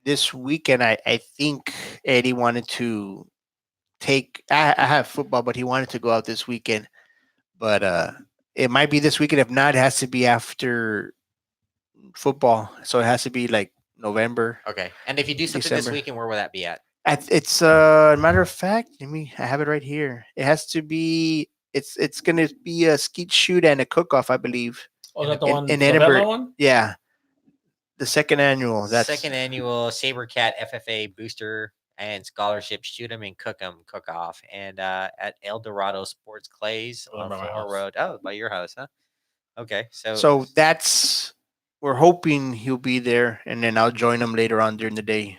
this weekend, I think Eddie wanted to take. I have football, but he wanted to go out this weekend. But it might be this weekend. If not, it has to be after football. So it has to be like November. Okay, and if you do something this December. weekend, where will that be at? It's a matter of fact. I have it right here. It has to be. It's gonna be a skeet shoot and a cook off, I believe. Oh, is that the In- one? in the Edinburgh. Bella one? Yeah, the second annual. That's Second annual SaberCat FFA booster and scholarship shoot 'em and cook 'em cook off, and at El Dorado Sports Clays Oh, on by my Floral house. Road. Oh, by your house, huh? Okay, so that's we're hoping he'll be there, and then I'll join him later on during the day.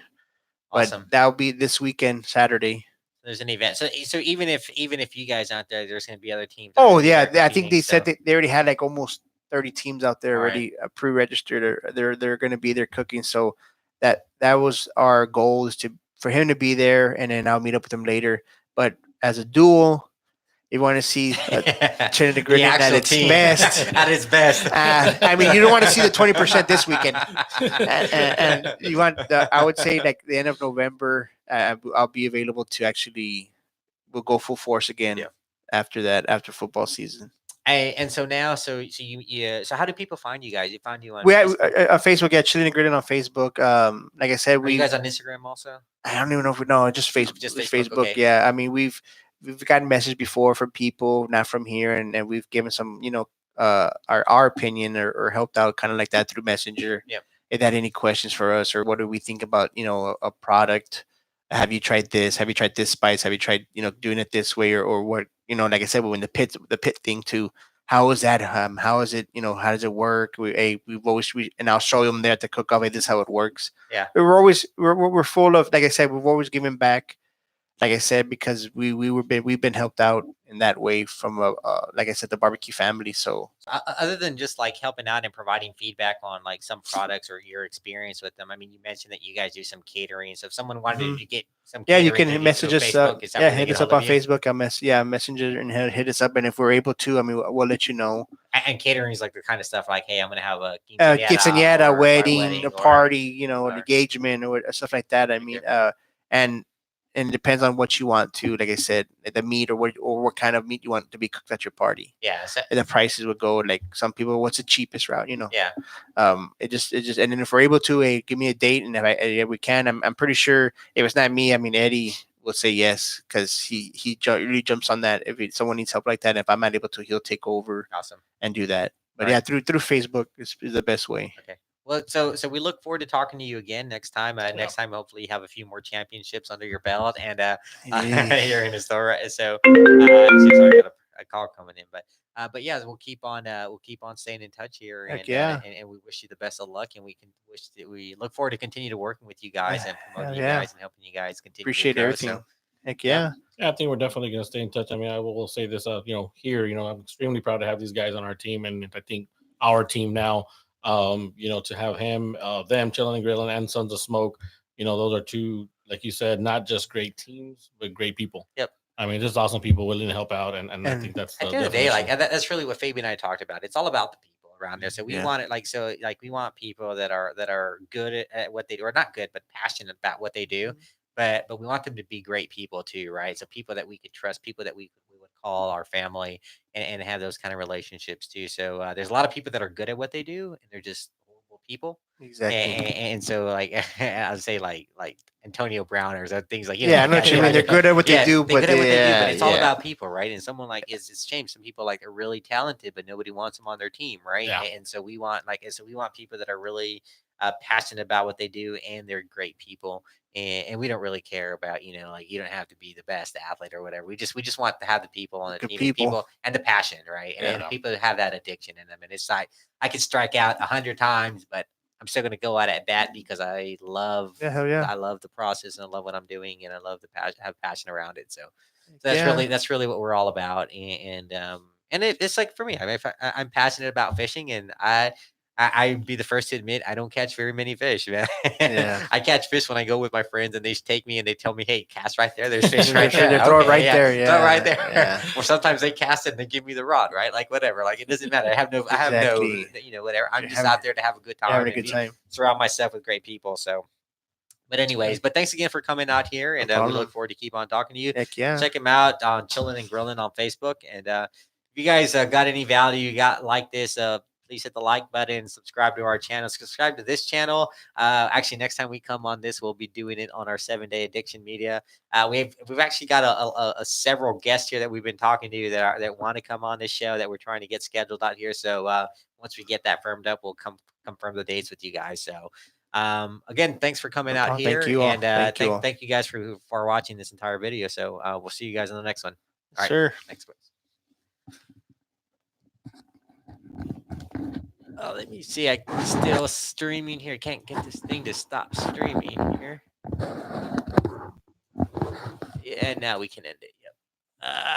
awesome. But that'll be this weekend, Saturday. There's an event. So even if you guys aren't there, there's going to be other teams. that are Oh gonna be yeah, there I think they competing, said so- they already had like almost 30 teams out there All right. already pre-registered. They're going to be there cooking. So that was our goal, is for him to be there, and then I'll meet up with him later. But as a duel, you want to see Chillin N Grillin at actual its team. best. At its best. I mean, you don't want to see the 20% this weekend, and you want. I would say like the end of November, I'll be available to actually. We'll go full force again. Yeah. After that, after football season. And so now, so how do people find you guys? You find you on We have Facebook? on Facebook, yeah, Chillin N Grillin on Facebook. Like I said, Are you guys on Instagram also? I don't even know if we know, just Facebook. Just Just Facebook, Facebook, okay. yeah. I mean, we've gotten messages before from people not from here, and we've given some, our opinion or helped out kind of like that through Messenger. Yep. If they had any questions for us, or what do we think about a product? Have you tried this? Have you tried this spice? Have you tried doing it this way, or what? Like I said, when the pit thing too. How is that? How is it? How does it work? We've always and I'll show them there at the cook off. This is how it works. Yeah. We're full of, like I said, we've always given back. Like I said, because we've been helped out in that way from like I said, the barbecue family. So Other than just like helping out and providing feedback on like some products or your experience with them, I mean, you mentioned that you guys do some catering. So if someone wanted to get some, yeah, you catering can from message through us. Facebook, is that Yeah, where they hit get us up hold on of you? Facebook. Messenger, and hit us up. And if we're able to, I mean, we'll let you know. And catering is like the kind of stuff like, hey, I'm going to have a Quinceañera, or a wedding, a or- party, an or- engagement, or stuff like that. I mean, and it depends on what you want to. Like I said, the meat or what kind of meat you want to be cooked at your party. Yeah. So, And the prices would go like some people. What's the cheapest route? yeah. It just and then if we're able to, give me a date, and if we can, I'm pretty sure if it's not me, I mean Eddie will say yes, because he really jumps on that. If someone needs help like that, if I'm not able to, he'll take over Awesome. and do that. But Right. yeah, through Facebook is the best way. Okay. Well, so we look forward to talking to you again next time. Next time, hopefully, you have a few more championships under your belt, and you're in the store. So, actually, sorry, I got a call coming in, but yeah, we'll keep on staying in touch here, Heck and yeah. and we wish you the best of luck, and we look forward to continue to working with you guys and promoting you yeah. guys and helping you guys continue. Appreciate to grow. everything. So, Heck yeah. Yeah, I think we're definitely going to stay in touch. I mean, I will say this, here, I'm extremely proud to have these guys on our team, and I think our team now, to have him, them, Chillin N Grillin, and Sons of Smoke, those are two, like you said, not just great teams, but great people. Yep. I mean, just awesome people willing to help out, and I think that's at the end of the day, like that's really what Fabian and I talked about. It's all about the people around there. So we want it we want people that are good at what they do, or not good, but passionate about what they do. But we want them to be great people too, right? So people that we could trust, people that we would call our family and have those kind of relationships too. So there's a lot of people that are good at what they do, and they're just horrible people. Exactly. And so like I would say like Antonio Brown or things like Yeah, I know what you mean. They're good at what they do, they're but good at what they do, but yeah, it's all yeah. about people, right? And someone like it's a shame. Some people like are really talented, but nobody wants them on their team, right? Yeah. And so we want people that are really passionate about what they do, and they're great people. And we don't really care about like you don't have to be the best athlete or whatever. We just want to have the people on the Good team, people. and the passion, right? And Yeah. people that have that addiction in them. And it's like I can strike out 100 times, but I'm still going to go out at bat because I love Yeah, hell yeah. I love the process and I love what I'm doing and I love the passion, have passion around it. So Yeah. that's really what we're all about. And it's like for me, I mean, I'm passionate about fishing, and I'd be the first to admit I don't catch very many fish, man. Yeah. I catch fish when I go with my friends and they take me and they tell me, "Hey, cast right there. There's fish right there. They throw it right there. throw it right Yeah. there." Yeah. Or sometimes they cast it and they give me the rod, right? Like whatever. Like it doesn't matter. I have no, Exactly. whatever. I'm You're just having- out there to have a good time Having a and good time. surround myself with great people. So, but anyways, but thanks again for coming out here, and we problem. look forward to keep on talking to you. Heck yeah. Check him out on Chillin N Grillin on Facebook. And if you guys got any value, like this, please hit the like button, subscribe to our channel, subscribe to this channel. Actually, next time we come on this, we'll be doing it on our 7-day addiction media. We've actually got a several guests here that we've been talking to that want to come on this show that we're trying to get scheduled out here. So once we get that firmed up, we'll confirm the dates with you guys. So again, thanks for coming out here. Thank you all. And thank you guys for watching this entire video. So we'll see you guys in the next one. All right, Sure. thanks, boys. Oh, let me see. I'm still streaming here. Can't get this thing to stop streaming here. Yeah, now we can end it. Yep.